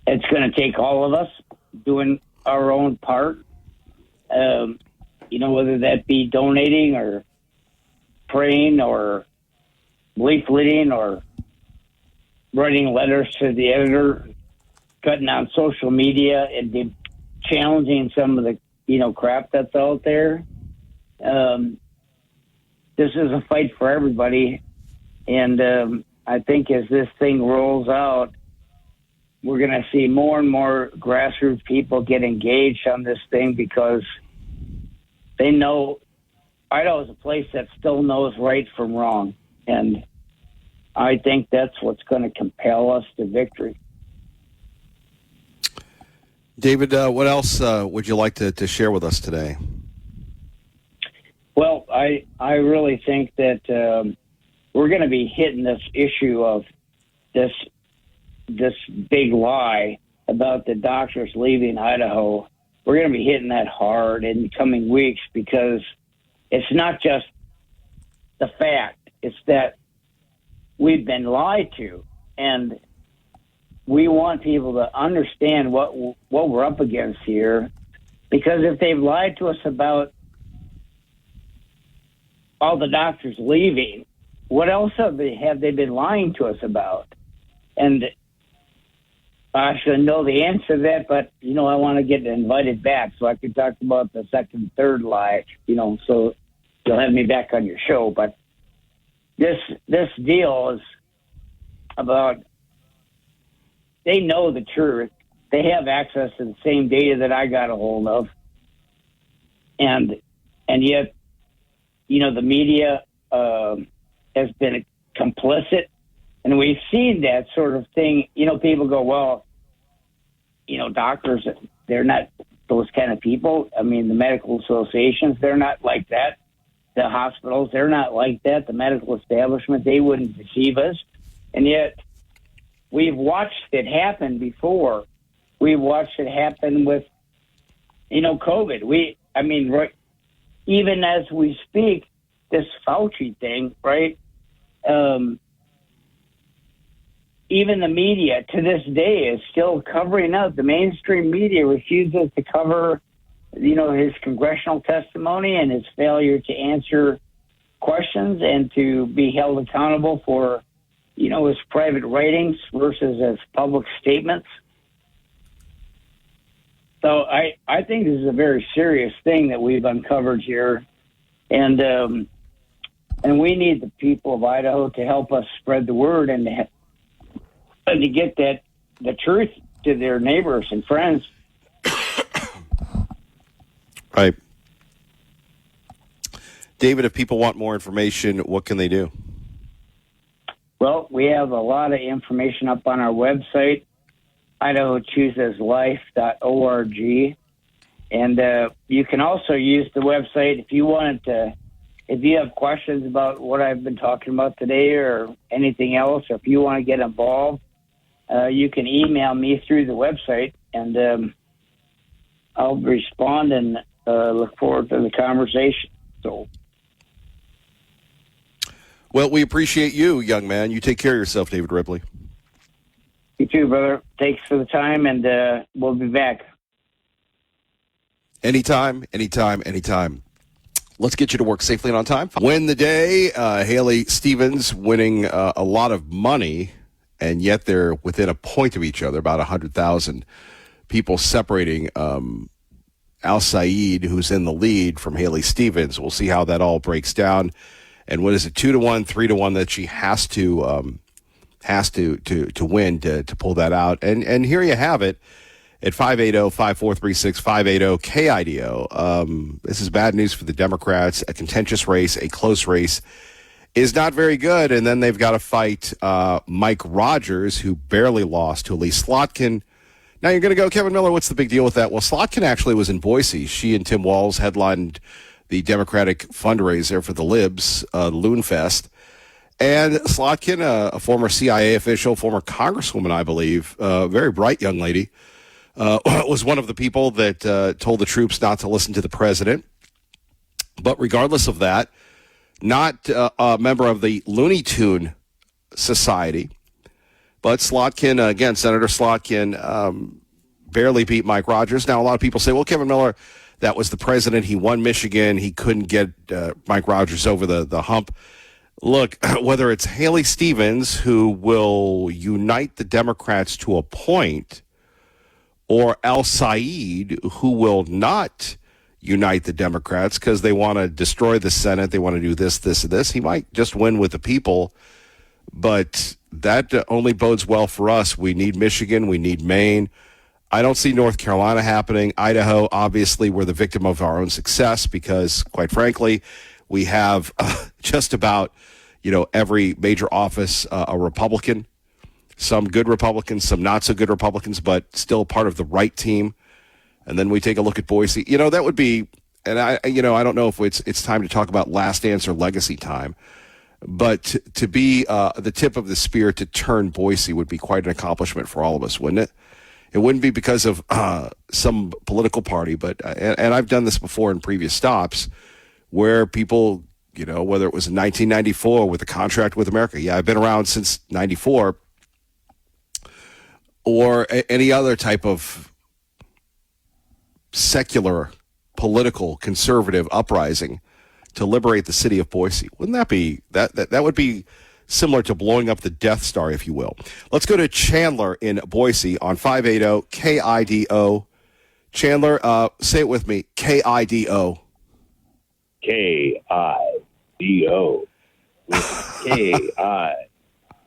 it's going to take all of us doing our own part, whether that be donating or praying or leafleting or writing letters to the editor, cutting on social media and challenging some of the, crap that's out there. This is a fight for everybody. And I think as this thing rolls out, we're going to see more and more grassroots people get engaged on this thing because they know Idaho is a place that still knows right from wrong. And I think that's what's going to compel us to victory. David, what else would you like to share with us today? Well, I really think that we're going to be hitting this issue of this big lie about the doctors leaving Idaho. We're going to be hitting that hard in the coming weeks because it's not just the fact, it's that we've been lied to, and we want people to understand what we're up against here, because if they've lied to us about all the doctors leaving, what else have they been lying to us about? And I should know the answer to that, but, I want to get invited back so I can talk about the second, third lie, so you'll have me back on your show. But this deal is about, they know the truth. They have access to the same data that I got a hold of. And yet, the media has been complicit. And we've seen that sort of thing. People go, well, doctors, they're not those kind of people. I mean, the medical associations, they're not like that. The hospitals, they're not like that. The medical establishment, they wouldn't deceive us. And yet, we've watched it happen before. We've watched it happen with, COVID. Right, even as we speak, this Fauci thing, right? Even the media to this day is still covering up. The mainstream media refuses to cover, his congressional testimony and his failure to answer questions and to be held accountable for, his private writings versus his public statements. So I think this is a very serious thing that we've uncovered here. And we need the people of Idaho to help us spread the word and to get the truth to their neighbors and friends. Right. David, if people want more information, what can they do? Well, we have a lot of information up on our website, idahochooseslife.org. And you can also use the website if you have questions about what I've been talking about today or anything else, or if you want to get involved, you can email me through the website, and I'll respond and look forward to the conversation. So, well, we appreciate you, young man. You take care of yourself, David Ripley. You too, brother. Thanks for the time, and we'll be back. Anytime. Let's get you to work safely and on time. Win the day. Haley Stevens winning a lot of money and yet they're within a point of each other, about 100,000 people separating Al Said, who's in the lead, from Haley Stevens. We'll see how that all breaks down. And what is it, 2-1, 3-1 that she has to win to pull that out. And here you have it at 580-5436, 580-KIDO. This is bad news for the Democrats. A contentious race, a close race is not very good. And then they've got to fight Mike Rogers, who barely lost to Elise Slotkin. Now you're going to go, Kevin Miller, what's the big deal with that? Well, Slotkin actually was in Boise. She and Tim Walz headlined the Democratic fundraiser for the Libs, Loon Fest. And Slotkin, a former CIA official, former congresswoman, I believe, very bright young lady, was one of the people that told the troops not to listen to the president. But regardless of that, not a member of the Looney Tune Society, but Slotkin, again, Senator Slotkin, barely beat Mike Rogers. Now, a lot of people say, well, Kevin Miller, that was the president. He won Michigan. He couldn't get Mike Rogers over the hump. Look, whether it's Haley Stevens, who will unite the Democrats to a point, or Al Said, who will not unite the Democrats because they want to destroy the Senate, they want to do this, this, and this, he might just win with the people. But that only bodes well for us. We need Michigan. We need Maine. I don't see North Carolina happening. Idaho, obviously, we're the victim of our own success because, quite frankly, we have just about, every major office a Republican. Some good Republicans, some not so good Republicans, but still part of the right team. And then we take a look at Boise. That would be, and I don't know if it's time to talk about last dance or legacy time. But to be the tip of the spear to turn Boise would be quite an accomplishment for all of us, wouldn't it? It wouldn't be because of some political party, but and I've done this before in previous stops where people, whether it was in 1994 with a contract with America. Yeah, I've been around since 94, or any other type of secular, political, conservative uprising to liberate the city of Boise. Wouldn't that be, that would be similar to blowing up the Death Star, if you will. Let's go to Chandler in Boise on 580-KIDO. Chandler, say it with me, KIDO. KIDO.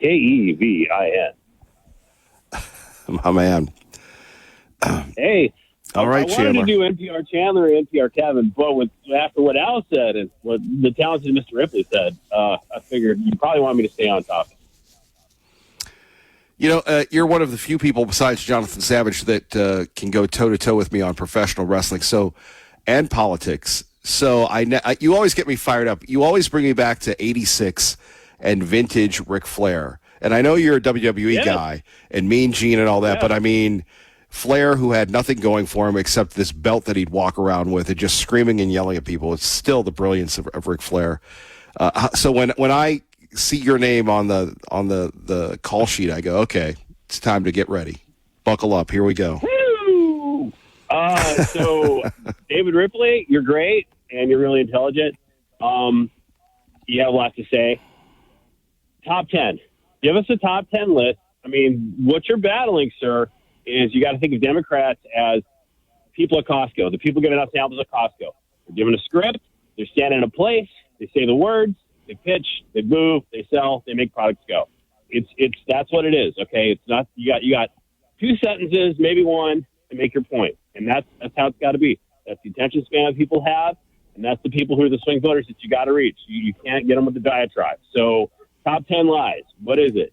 KEVIN. My man. Hey. All right, I wanted Chandler. to do NPR Chandler and NPR Kevin, but after what Al said and what the talented Mr. Ripley said, I figured you probably want me to stay on topic. You're one of the few people besides Jonathan Savage that can go toe-to-toe with me on professional wrestling and politics. So you always get me fired up. You always bring me back to 86 and vintage Ric Flair. And I know you're a WWE guy and Mean Gene and all that, but I mean, Flair, who had nothing going for him except this belt that he'd walk around with and just screaming and yelling at people. It's still the brilliance of Ric Flair. So when I see your name on the call sheet, I go, okay, it's time to get ready. Buckle up. Here we go. Woo! So David Ripley, you're great and you're really intelligent. You have a lot to say. Top 10. Give us a top 10 list. I mean, what you're battling, sir, is you got to think of Democrats as people at Costco, the people giving out samples at Costco. They're given a script, they're standing in a place, they say the words, they pitch, they move, they sell, they make products go. It's that's what it is. Okay, it's not you got two sentences, maybe one, to make your point, and that's how it's got to be. That's the attention span people have, and that's the people who are the swing voters that you got to reach. You can't get them with the diatribe. So, top 10 lies. What is it?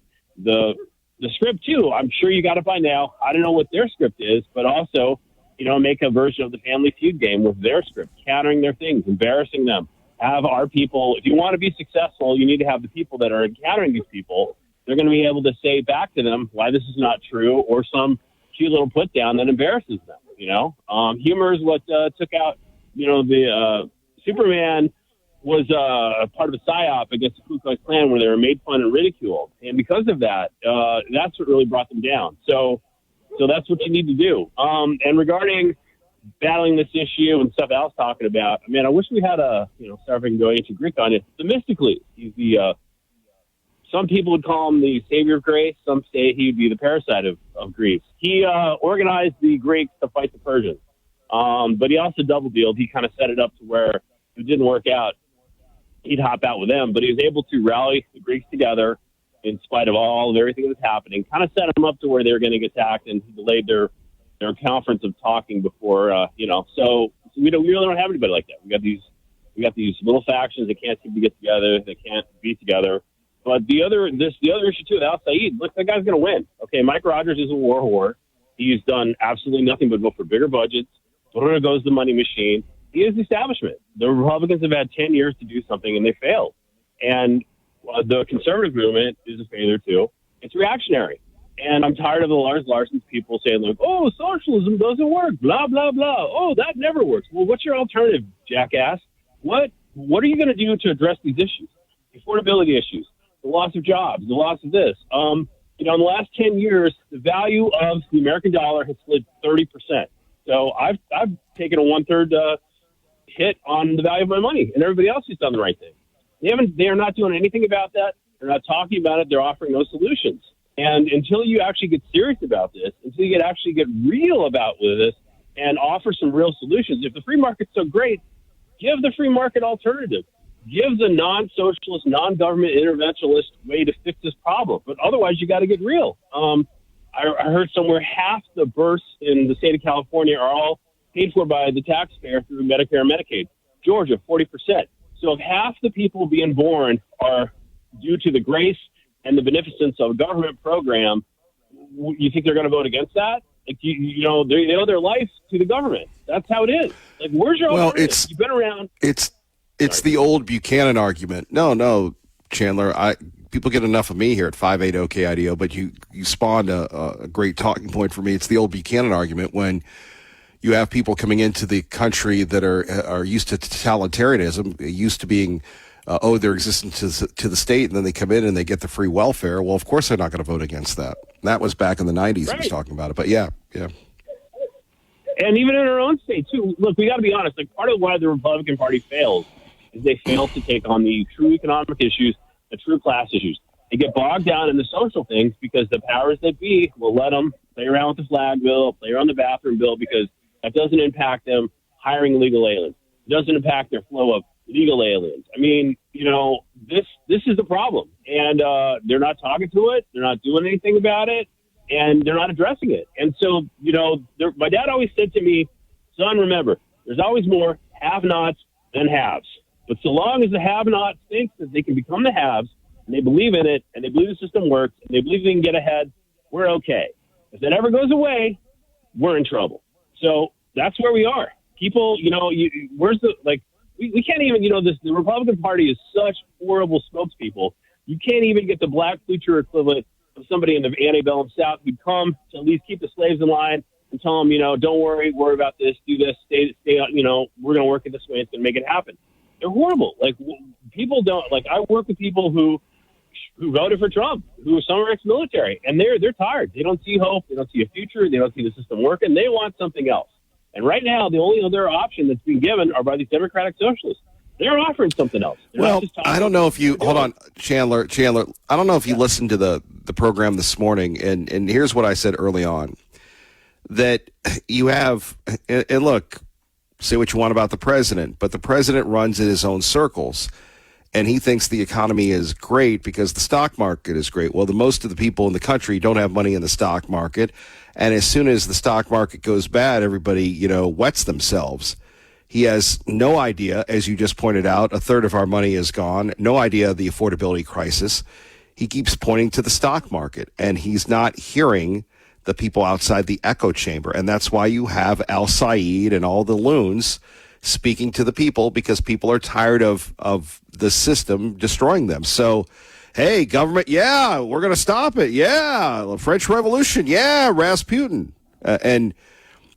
The script, too, I'm sure you got it by now. I don't know what their script is, but also, make a version of the Family Feud game with their script, countering their things, embarrassing them. Have our people, if you want to be successful, you need to have the people that are encountering these people. They're going to be able to say back to them why this is not true or some cute little put down that embarrasses them. Humor is what took out, the Superman was part of a psyop against the Ku Klux Klan where they were made fun and ridiculed. And because of that, that's what really brought them down. So that's what you need to do. And regarding battling this issue and stuff Al's talking about, I wish we had sorry if I can go ancient Greek on it, Themistocles. He's the some people would call him the savior of grace. Some say he would be the parasite of Greece. He organized the Greeks to fight the Persians, but he also double-dealed. He kind of set it up to where if it didn't work out, he'd hop out with them. But he was able to rally the Greeks together in spite of everything that was happening, kind of set them up to where they were going to get attacked, and he delayed their conference of talking before, So we really don't have anybody like that. We got these little factions that can't seem to get together. They can't be together. But the other issue too with Al Said, look, that guy's going to win. Okay, Mike Rogers is a war whore. He's done absolutely nothing but go for bigger budgets. Where goes the money machine? He is the establishment. The Republicans have had 10 years to do something, and they failed. And the conservative movement is a failure too. It's reactionary. And I'm tired of the Lars Larson's people saying, like, oh, socialism doesn't work, blah, blah, blah. Oh, that never works. Well, what's your alternative, jackass? What are you going to do to address these issues? Affordability issues, the loss of jobs, the loss of this. In the last 10 years, the value of the American dollar has slid 30%. So I've taken a 1/3 hit on the value of my money, and everybody else has done the right thing. They are not doing anything about that. They're not talking about it. They're offering no solutions. And until you actually get serious about this, until you actually get real about with this and offer some real solutions, if the free market's so great, give the free market alternative. Give the non-socialist, non-government interventionist way to fix this problem. But otherwise, you got to get real. I heard somewhere half the births in the state of California are all paid for by the taxpayer through Medicare and Medicaid. Georgia, 40%. So if half the people being born are due to the grace and the beneficence of a government program, you think they're going to vote against that? Like, they owe their life to the government. That's how it is. Like, where's your alternative? You've been around. It's the old Buchanan argument. No, Chandler. People get enough of me here at 580 KIDO, but you spawned a great talking point for me. It's the old Buchanan argument when you have people coming into the country that are used to totalitarianism, used to being owe their existence to the state, and then they come in and they get the free welfare. Well, of course they're not going to vote against that. That was back in the 90s. Right. He was talking about it. But yeah. And even in our own state, too. Look, we got to be honest. Like, part of why the Republican Party fails is they fail to take on the true economic issues, the true class issues. They get bogged down in the social things because the powers that be will let them play around with the flag bill, play around the bathroom bill, because that doesn't impact them hiring illegal aliens. It doesn't impact their flow of legal aliens. I mean, this is the problem. And they're not talking to it. They're not doing anything about it. And they're not addressing it. And so, my dad always said to me, son, remember, there's always more have-nots than haves. But so long as the have-not thinks that they can become the haves, and they believe in it, and they believe the system works, and they believe they can get ahead, we're okay. If that ever goes away, we're in trouble. So that's where we are. People, where's the, we can't even, the Republican Party is such horrible spokespeople. You can't even get the Black Fletcher equivalent of somebody in the antebellum South who'd come to at least keep the slaves in line and tell them, don't worry about this, do this, stay, we're going to work it this way. It's going to make it happen. They're horrible. Like, people don't, I work with people who voted for Trump, who some are ex-military, and they're tired. They don't see hope. They don't see a future. They don't see the system working. They want something else. And right now, the only other option that's being given are by these Democratic socialists. They're offering something else. They're I don't know if you hold on, Chandler. I don't know if you listened to the program this morning, and here's what I said early on: that you have, and look, say what you want about the president, but the president runs in his own circles, and he thinks the economy is great because the stock market is great. Well, most of the people in the country don't have money in the stock market, and as soon as the stock market goes bad, everybody wets themselves. He has no idea, as you just pointed out, 1/3 of our money is gone. No idea of the affordability crisis. He keeps pointing to the stock market, and he's not hearing the people outside the echo chamber. And that's why you have Al Said and all the loons speaking to the people, because people are tired of the system destroying them. So, hey, government, yeah, we're going to stop it. Yeah, the French Revolution. Yeah, Rasputin. And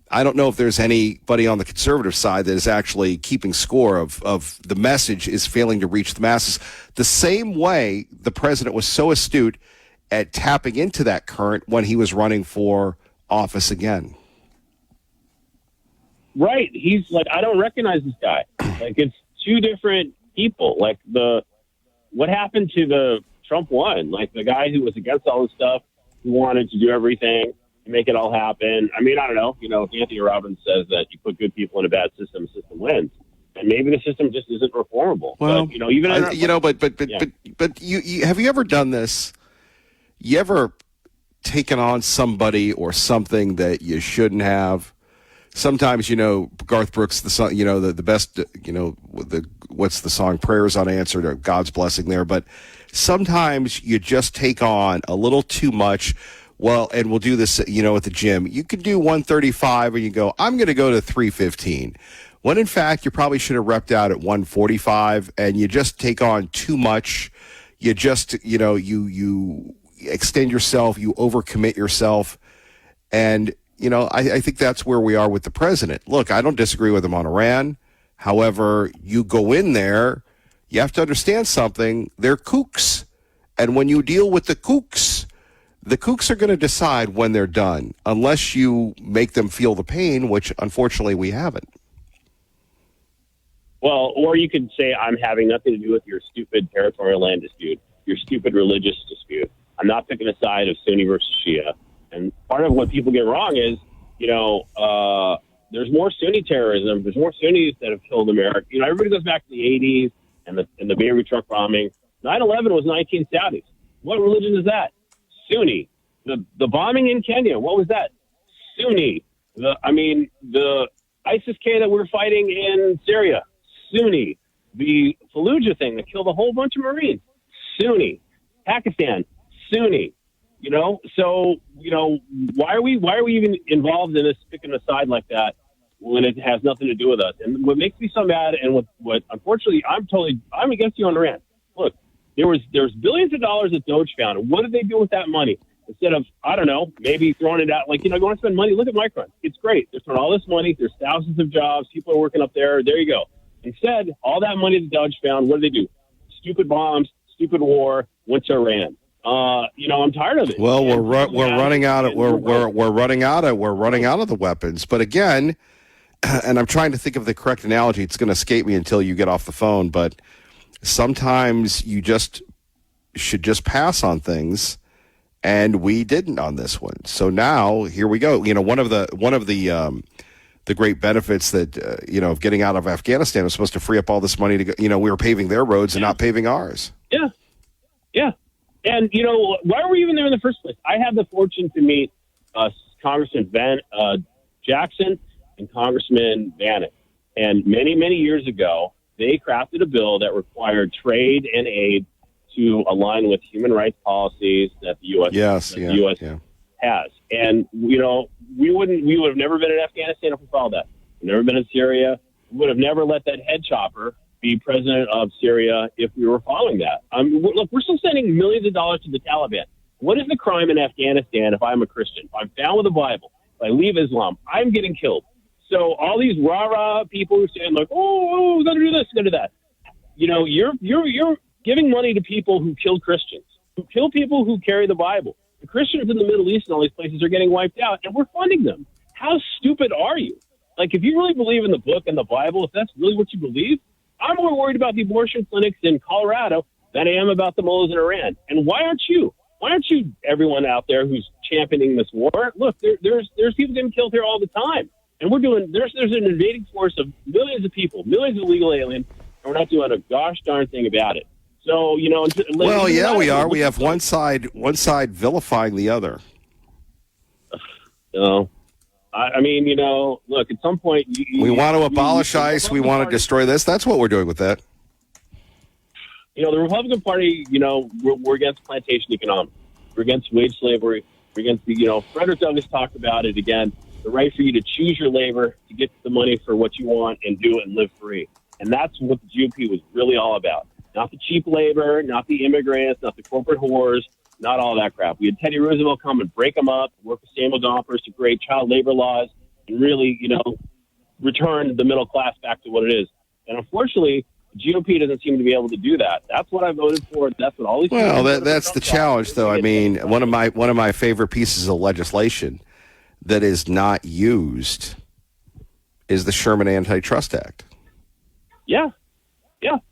I don't know if there's anybody on the conservative side that is actually keeping score of the message is failing to reach the masses. The same way the president was so astute at tapping into that current when he was running for office again. Right. He's like, I don't recognize this guy. Like, it's two different people. Like, what happened to the Trump won. Like the guy who was against all this stuff, who wanted to do everything to make it all happen. I mean, I don't know. If Anthony Robbins says that you put good people in a bad system, the system wins. And maybe the system just isn't reformable. Well, but, even but you have you ever done this? You ever taken on somebody or something that you shouldn't have? Sometimes, Garth Brooks, the song, the best, what's the song? Prayers Unanswered, or God's blessing there. But sometimes you just take on a little too much. Well, and we'll do this, at the gym. You could do 135 and you go, I'm going to go to 315. When in fact, you probably should have repped out at 145, and you just take on too much. You just, you extend yourself, you overcommit yourself. And, I think that's where we are with the president. Look, I don't disagree with him on Iran. However, you go in there, you have to understand something. They're kooks. And when you deal with the kooks are going to decide when they're done, unless you make them feel the pain, which unfortunately we haven't. Well, or you could say, I'm having nothing to do with your stupid territorial land dispute, your stupid religious dispute. I'm not picking a side of Sunni versus Shia. And part of what people get wrong is, there's more Sunni terrorism. There's more Sunnis that have killed America. Everybody goes back to the 80s and the Beirut truck bombing. 9/11 was 19 Saudis. What religion is that? Sunni. The bombing in Kenya, what was that? Sunni. The ISIS-K that we're fighting in Syria, Sunni. The Fallujah thing that killed a whole bunch of Marines, Sunni. Pakistan, Sunni. Why are we even involved in this picking a side like that when it has nothing to do with us? And what makes me so mad, and what unfortunately I'm against you on Iran. Look, there's billions of dollars that Doge found. What did they do with that money? Instead of, I don't know, maybe throwing it out, you want to spend money, look at Micron. It's great. They're throwing all this money. There's thousands of jobs. People are working up there. There you go. Instead, all that money that Doge found, what did they do? Stupid bombs, stupid war, went to Iran. I'm tired of it. Well, we're running out of the weapons. But again, and I'm trying to think of the correct analogy. It's going to escape me until you get off the phone. But sometimes you just should just pass on things, and we didn't on this one. So now here we go. One of the great benefits that of getting out of Afghanistan was supposed to free up all this money to go. We were paving their roads and not paving ours. Yeah. And, why were we even there in the first place? I had the fortune to meet Congressman Van Jackson and Congressman Bannock. And many, many years ago, they crafted a bill that required trade and aid to align with human rights policies that the U.S. has. And, we would have never been in Afghanistan if we followed that. We've never been in Syria. We would have never let that head chopper be president of Syria if we were following that. Look, we're still sending millions of dollars to the Taliban. What is the crime in Afghanistan if I'm a Christian? If I'm found with the Bible, if I leave Islam, I'm getting killed. So all these rah-rah people who are saying, we're going to do this, we're going to do that. You're giving money to people who kill Christians, who kill people who carry the Bible. The Christians in the Middle East and all these places are getting wiped out, and we're funding them. How stupid are you? If you really believe in the book and the Bible, if that's really what you believe, I'm more worried about the abortion clinics in Colorado than I am about the mullahs in Iran. And why aren't you? Why aren't you, everyone out there who's championing this war? Look, there's people getting killed here all the time. And there's an invading force of millions of people, millions of illegal aliens, and we're not doing a gosh darn thing about it. So, well, yeah, we are. We have one side vilifying the other. No. Look, at some point... we want to abolish ICE. We want to destroy this. That's what we're doing with that. The Republican Party, we're against plantation economics. We're against wage slavery. We're against Frederick Douglass talked about it again, the right for you to choose your labor, to get the money for what you want and do it and live free. And that's what the GOP was really all about. Not the cheap labor, not the immigrants, not the corporate whores, not all that crap. We had Teddy Roosevelt come and break them up, work with Samuel Gompers to create child labor laws, and really, return the middle class back to what it is. And unfortunately, the GOP doesn't seem to be able to do that. That's what I voted for. That's what all these. Well, that's the challenge, though. I mean, one of my favorite pieces of legislation that is not used is the Sherman Antitrust Act. Yeah.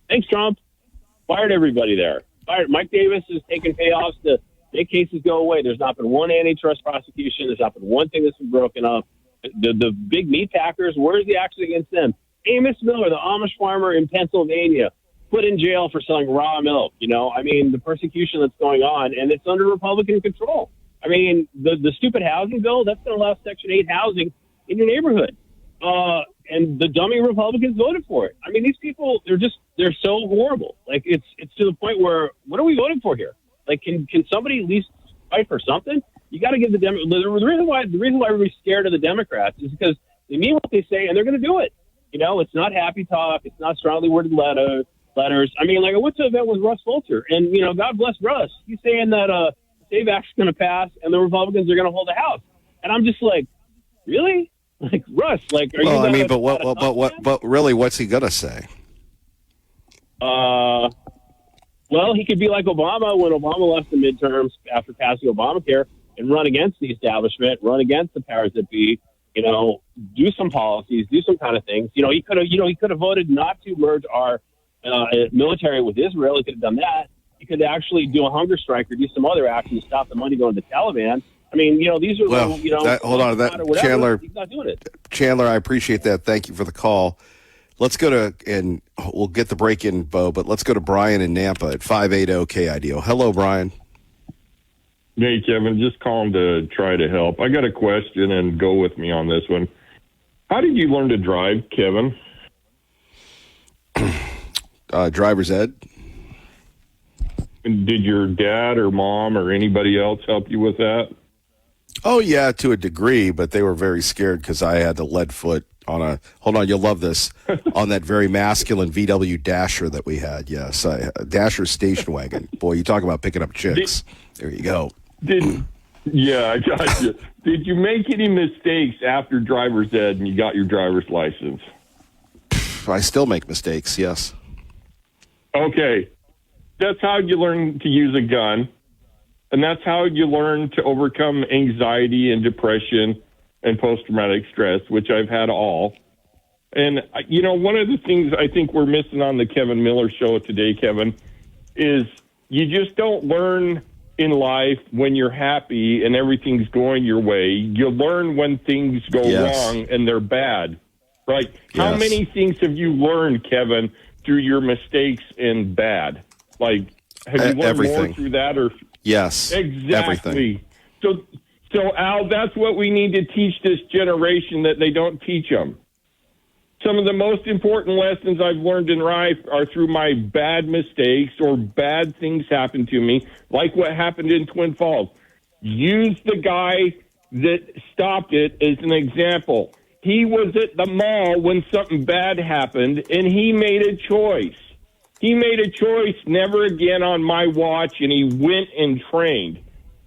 Thanks, Trump. Fired everybody there. Mike Davis is taking payoffs to make cases go away. There's not been one antitrust prosecution. There's not been one thing that's been broken up. The big meat packers, where's the action against them? Amos Miller, the Amish farmer in Pennsylvania, put in jail for selling raw milk. I mean, the persecution that's going on, and it's under Republican control. I mean, the stupid housing bill, that's going to allow Section 8 housing in your neighborhood. And the dummy Republicans voted for it. I mean, these people, they're so horrible. Like, it's to the point where, what are we voting for here? Like, can somebody at least fight for something? You got to give the reason why everybody's scared of the Democrats is because they mean what they say and they're going to do it. It's not happy talk. It's not strongly worded letters. I mean, like, I went to an event with Russ Fulcher, and, God bless Russ. He's saying that SAVE Act's going to pass and the Republicans are going to hold the House. And I'm just like, really? Like, Russ, like, are you? Well, I mean, but really, what's he gonna say? Well, he could be like Obama when Obama left the midterms after passing Obamacare and run against the establishment, run against the powers that be. Do some policies, do some kind of things. He could have voted not to merge our military with Israel. He could have done that. He could actually do a hunger strike or do some other action to stop the money going to the Taliban. I mean, these are hold on, Chandler. He's not doing it. Chandler, I appreciate that. Thank you for the call. Let's go to, and we'll get the break in, Bo, but let's go to Brian in Nampa at 580 KIDO. Hello, Brian. Hey, Kevin, just calling to try to help. I got a question, and go with me on this one. How did you learn to drive, Kevin? Driver's ed. And did your dad or mom or anybody else help you with that? Oh, yeah, to a degree, but they were very scared because I had the lead foot on hold on, you'll love this, on that very masculine VW Dasher that we had. Yes, Dasher station wagon. Boy, you talk about picking up chicks. There you go. Yeah, I got you. Did you make any mistakes after driver's ed and you got your driver's license? I still make mistakes, yes. Okay. That's how you learn to use a gun. And that's how you learn to overcome anxiety and depression and post-traumatic stress, which I've had all. And, one of the things I think we're missing on the Kevin Miller show today, Kevin, is you just don't learn in life when you're happy and everything's going your way. You learn when things go wrong and they're bad, right? Yes. How many things have you learned, Kevin, through your mistakes and bad? Like, have you learned everything. More through that? Or yes, exactly. Everything. So, Al, that's what we need to teach this generation that they don't teach them. Some of the most important lessons I've learned in life are through my bad mistakes or bad things happen to me, like what happened in Twin Falls. Use the guy that stopped it as an example. He was at the mall when something bad happened, and he made a choice. He made a choice, never again on my watch, and he went and trained.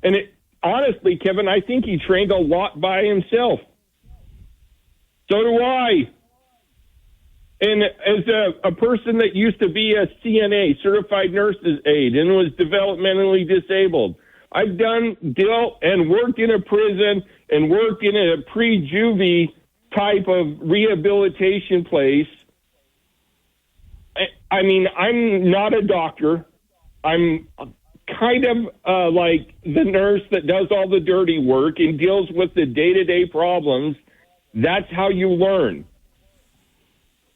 And honestly, Kevin, I think he trained a lot by himself. So do I. And as a person that used to be a CNA, certified nurse's aide, and was developmentally disabled, I've dealt and worked in a prison and worked in a pre-juvie type of rehabilitation place. I mean, I'm not a doctor. I'm kind of like the nurse that does all the dirty work and deals with the day-to-day problems. That's how you learn.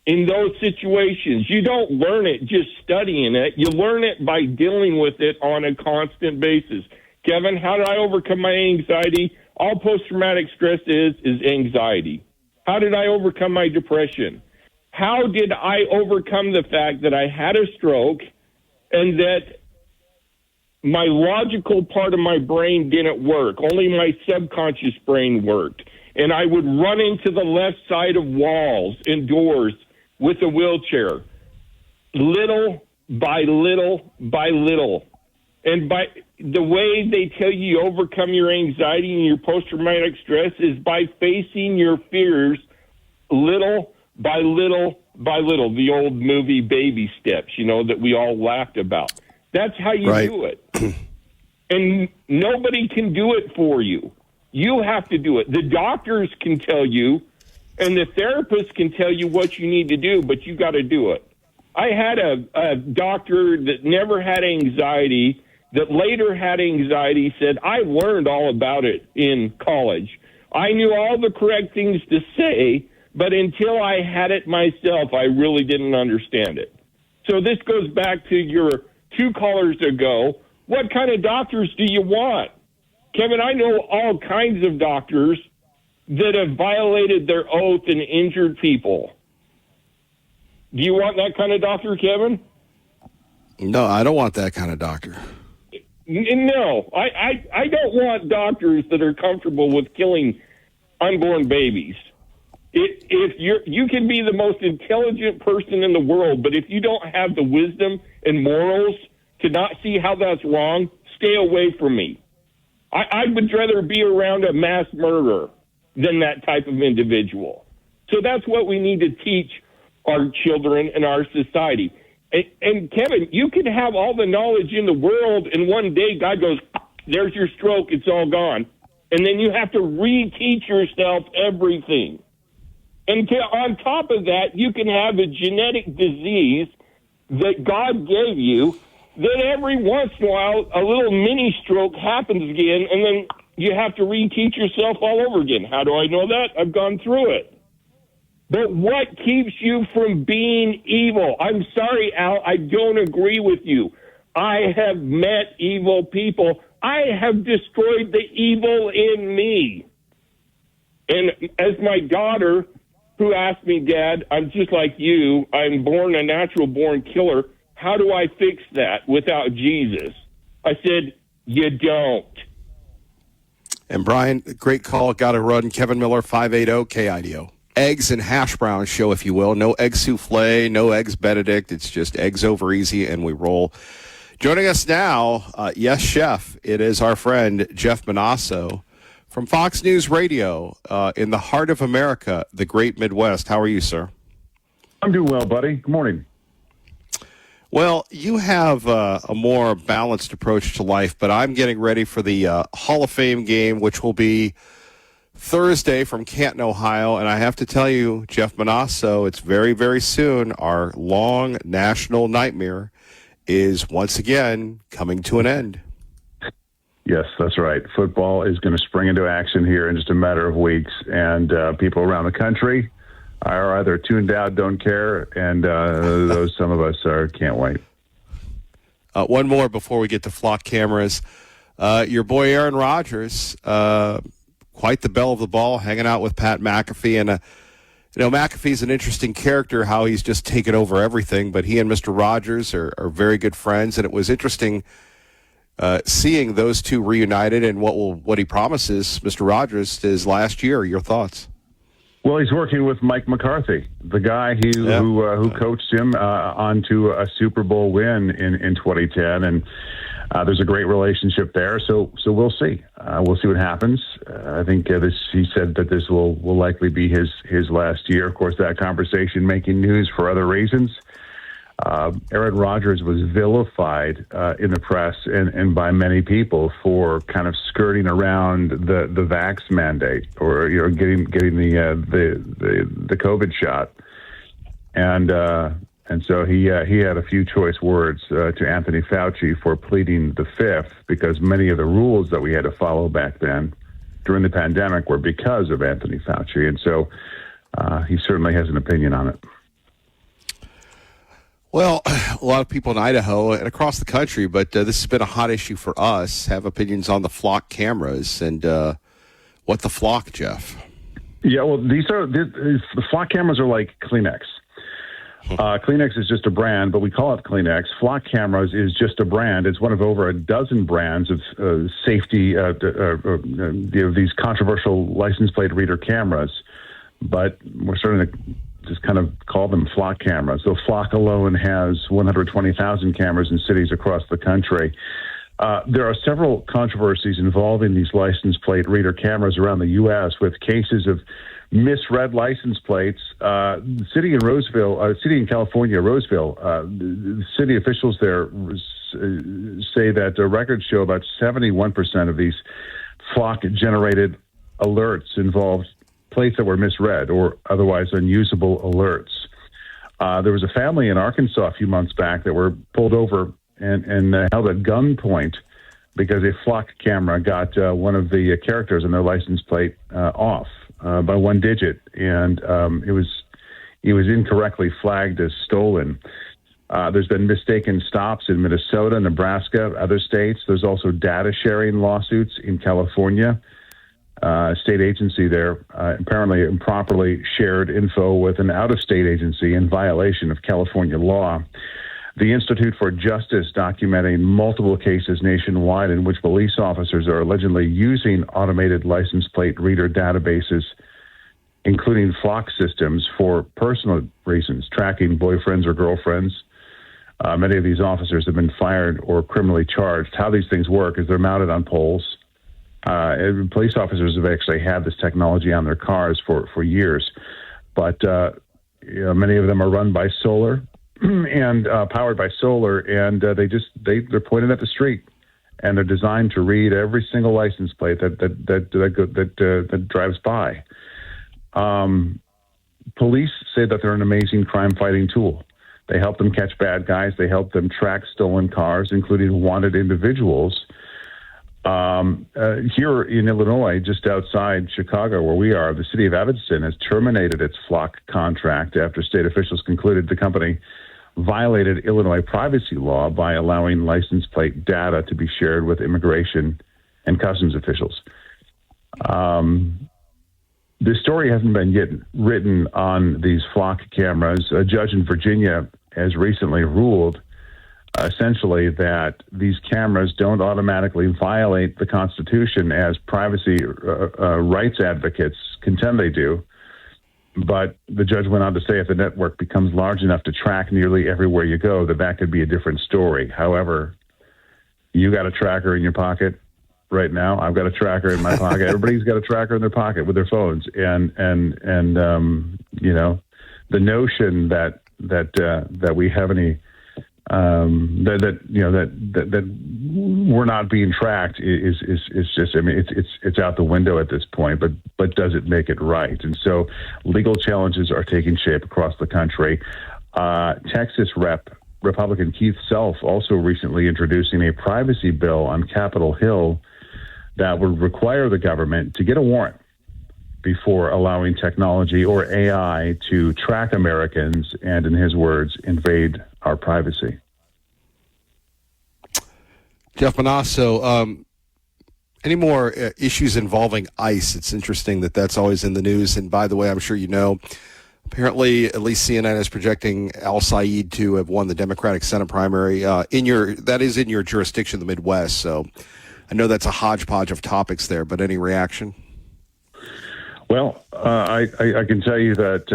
In those situations, you don't learn it just studying it. You learn it by dealing with it on a constant basis. Kevin, how did I overcome my anxiety? All post-traumatic stress is anxiety. How did I overcome my depression? How did I overcome the fact that I had a stroke and that my logical part of my brain didn't work? Only my subconscious brain worked. And I would run into the left side of walls and doors with a wheelchair, little by little by little. And by the way they tell you overcome your anxiety and your post-traumatic stress is by facing your fears little by little by little. The old movie Baby Steps, that we all laughed about. That's how you do it. And nobody can do it for you. You have to do it. The doctors can tell you, and the therapists can tell you what you need to do, but you got to do it. I had a doctor that never had anxiety, that later had anxiety, said, I learned all about it in college. I knew all the correct things to say, but until I had it myself, I really didn't understand it. So this goes back to your 2 callers ago. What kind of doctors do you want? Kevin, I know all kinds of doctors that have violated their oath and injured people. Do you want that kind of doctor, Kevin? No, I don't want that kind of doctor. No, I don't want doctors that are comfortable with killing unborn babies. If you can be the most intelligent person in the world, but if you don't have the wisdom and morals to not see how that's wrong, stay away from me. I would rather be around a mass murderer than that type of individual. So that's what we need to teach our children and our society. And Kevin, you can have all the knowledge in the world, and one day God goes, there's your stroke, it's all gone. And then you have to reteach yourself everything. And on top of that, you can have a genetic disease that God gave you that every once in a while a little mini stroke happens again, and then you have to reteach yourself all over again. How do I know that? I've gone through it. But what keeps you from being evil? I'm sorry, Al, I don't agree with you. I have met evil people. I have destroyed the evil in me. And as my daughter, who asked me, Dad, I'm just like you. I'm born a natural-born killer. How do I fix that without Jesus? I said, you don't. And Brian, great call. Got to run. Kevin Miller, 580 KIDO. Eggs and hash brown show, if you will. No egg souffle, no eggs Benedict. It's just eggs over easy, and we roll. Joining us now, yes, chef, it is our friend Jeff Manasso from Fox News Radio in the heart of America, the great Midwest. How are you, sir? I'm doing well, buddy. Good morning. Well, you have a more balanced approach to life, but I'm getting ready for the Hall of Fame game, which will be Thursday from Canton, Ohio. And I have to tell you, Jeff Manasso, it's very, very soon. Our long national nightmare is once again coming to an end. Yes, that's right. Football is going to spring into action here in just a matter of weeks. And people around the country are either tuned out, don't care, and those some of us can't wait. One more before we get to flock cameras. Your boy Aaron Rodgers, quite the belle of the ball, hanging out with Pat McAfee. And, McAfee's an interesting character, how he's just taken over everything. But he and Mr. Rodgers are very good friends. And it was interesting seeing those two reunited and what he promises, Mr. Rodgers, is last year. Your thoughts? Well, he's working with Mike McCarthy, the guy who coached him onto a Super Bowl win in 2010, and there's a great relationship there. So we'll see. We'll see what happens. I think he said that this will likely be his last year. Of course, that conversation making news for other reasons. Aaron Rodgers was vilified in the press and by many people for kind of skirting around the vax mandate, or getting the COVID shot, and so he had a few choice words to Anthony Fauci for pleading the fifth, because many of the rules that we had to follow back then during the pandemic were because of Anthony Fauci, and so he certainly has an opinion on it. Well, a lot of people in Idaho and across the country, but this has been a hot issue for us, have opinions on the flock cameras. And what the flock, Jeff? Yeah, well, the flock cameras are like Kleenex. Kleenex is just a brand, but we call it Kleenex. Flock cameras is just a brand. It's one of over a dozen brands of safety, these controversial license plate reader cameras. But we're starting to just kind of call them flock cameras. So Flock alone has 120,000 cameras in cities across the country. There are several controversies involving these license plate reader cameras around the U.S. with cases of misread license plates. The city in California, Roseville, the city officials there say that records show about 71% of these Flock-generated alerts involved plates that were misread or otherwise unusable alerts. There was a family in Arkansas a few months back that were pulled over and held at gunpoint because a flock camera got one of the characters on their license plate off by one digit, and it was incorrectly flagged as stolen. There's been mistaken stops in Minnesota, Nebraska, other states. There's also data sharing lawsuits in California. A state agency there apparently improperly shared info with an out-of-state agency in violation of California law. The Institute for Justice documenting multiple cases nationwide in which police officers are allegedly using automated license plate reader databases, including flock systems, for personal reasons, tracking boyfriends or girlfriends. Many of these officers have been fired or criminally charged. How these things work is they're mounted on poles. Police officers have actually had this technology on their cars for years, but many of them are run by solar and powered by solar, and they're pointed at the street, and they're designed to read every single license plate that drives by. Police say that they're an amazing crime-fighting tool. They help them catch bad guys. They help them track stolen cars, including wanted individuals. Here in Illinois, just outside Chicago, where we are, the city of Evanston has terminated its flock contract after state officials concluded the company violated Illinois privacy law by allowing license plate data to be shared with immigration and customs officials. This story hasn't been yet written on these flock cameras. A judge in Virginia has recently ruled essentially that these cameras don't automatically violate the Constitution as privacy rights advocates contend they do. But the judge went on to say if the network becomes large enough to track nearly everywhere you go, that could be a different story. However, you got a tracker in your pocket right now. I've got a tracker in my pocket. Everybody's got a tracker in their pocket with their phones. And you know, the notion that we have any that we're not being tracked is just, I mean, it's out the window at this point, but does it make it right? And so legal challenges are taking shape across the country. Texas Republican Keith Self also recently introducing a privacy bill on Capitol Hill that would require the government to get a warrant before allowing technology or AI to track Americans and, in his words, invade our privacy. Jeff Manasso, any more issues involving ICE? It's interesting that that's always in the news. And by the way, I'm sure you know, apparently at least CNN is projecting al-Said to have won the Democratic Senate primary. That is in your jurisdiction, the Midwest. So I know that's a hodgepodge of topics there, but any reaction? Well, I can tell you that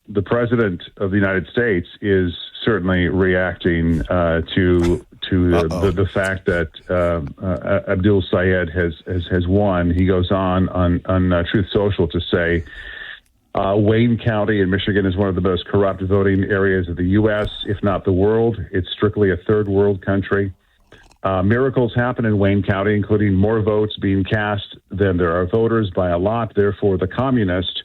the President of the United States is certainly reacting to the fact that Abdul Sayed has won. He goes on Truth Social to say Wayne County in Michigan is one of the most corrupt voting areas of the U.S., if not the world. It's strictly a third world country. Miracles happen in Wayne County, including more votes being cast than there are voters by a lot. Therefore, the communist,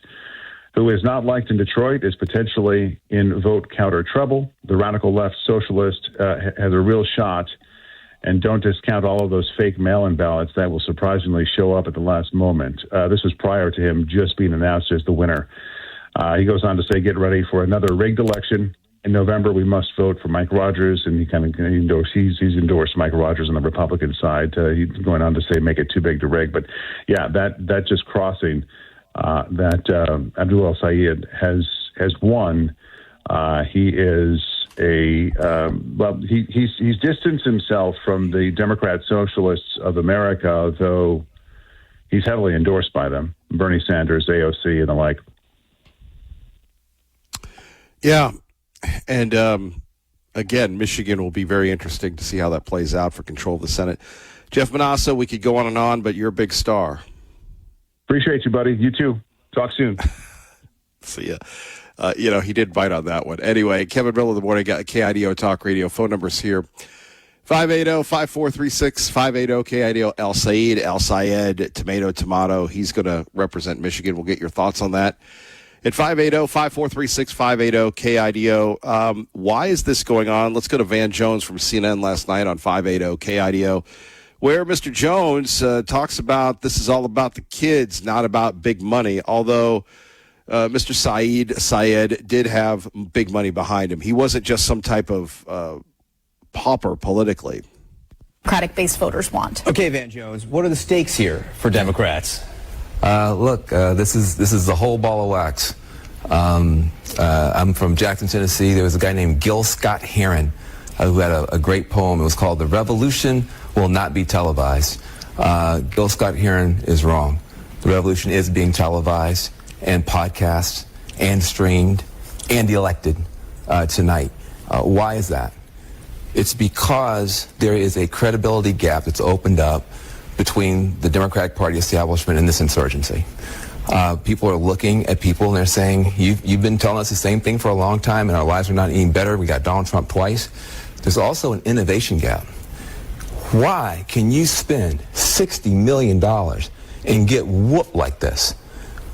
who is not liked in Detroit, is potentially in vote counter trouble. The radical left socialist has a real shot, and don't discount all of those fake mail-in ballots that will surprisingly show up at the last moment. This was prior to him just being announced as the winner. He goes on to say, get ready for another rigged election. In November, we must vote for Mike Rogers, and he kind of he's endorsed Mike Rogers on the Republican side. He's going on to say, make it too big to rig. But yeah, that just crossing that Abdul al-Sayed has won. He is he's distanced himself from the Democrat Socialists of America, though he's heavily endorsed by them, Bernie Sanders, AOC, and the like. Yeah. And again, Michigan will be very interesting to see how that plays out for control of the Senate. Jeff Manasso, we could go on and on, but you're a big star. Appreciate you, buddy. You too. Talk soon. See ya. He did bite on that one. Anyway, Kevin Miller in the morning, got KIDO Talk Radio. Phone numbers here. 580-5436, 580-KIDO, al-Sayed, tomato. He's going to represent Michigan. We'll get your thoughts on that. At 580-5436-580 KIDO. Why is this going on? Let's go to Van Jones from CNN last night on 580 KIDO, where Mr. Jones talks about this is all about the kids, not about big money, although Mr. Syed did have big money behind him. He wasn't just some type of pauper politically. Democratic-based voters want. Okay, Van Jones, what are the stakes here for Democrats? Look, this is the whole ball of wax. I'm from Jackson, Tennessee. There was a guy named Gil Scott Heron who had a great poem. It was called "The Revolution Will Not Be Televised." Gil Scott Heron is wrong. The revolution is being televised and podcast and streamed and elected tonight. Why is that? It's because there is a credibility gap that's opened up between the Democratic Party establishment and this insurgency. People are looking at people and they're saying, you've been telling us the same thing for a long time and our lives are not any better. We got Donald Trump twice. There's also an innovation gap. Why can you spend $60 million and get whooped like this?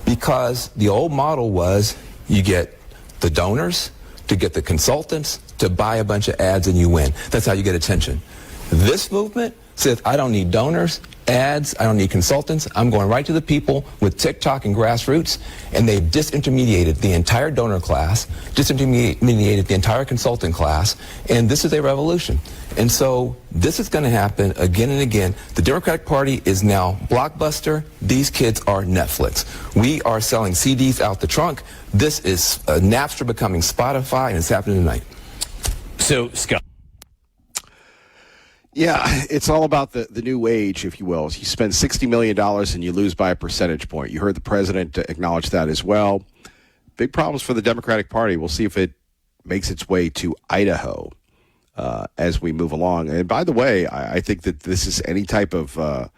Because the old model was you get the donors to get the consultants to buy a bunch of ads and you win. That's how you get attention. This movement says, I don't need donors, ads, I don't need consultants. I'm going right to the people with TikTok and grassroots, and they've disintermediated the entire donor class, disintermediated the entire consultant class, and this is a revolution. And so this is going to happen again and again. The Democratic Party is now Blockbuster. These kids are Netflix. We are selling CDs out the trunk. This is Napster becoming Spotify, and it's happening tonight. So, Scott. Yeah, it's all about the new age, if you will. You spend $60 million and you lose by a percentage point. You heard the president acknowledge that as well. Big problems for the Democratic Party. We'll see if it makes its way to Idaho as we move along. And by the way, I think that this is any type of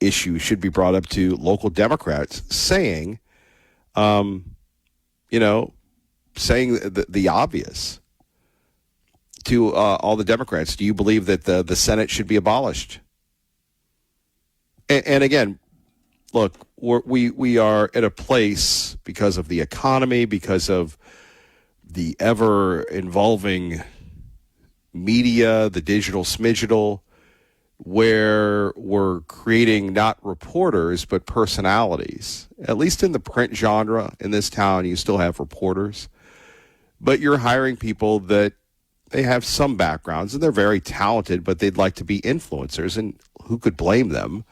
issue should be brought up to local Democrats saying, saying the obvious. To all the Democrats, do you believe that the Senate should be abolished? And again, look, we are at a place because of the economy, because of the ever-involving media, the digital smidgital, where we're creating not reporters, but personalities. At least in the print genre in this town, you still have reporters. But you're hiring people that they have some backgrounds, and they're very talented, but they'd like to be influencers, and who could blame them?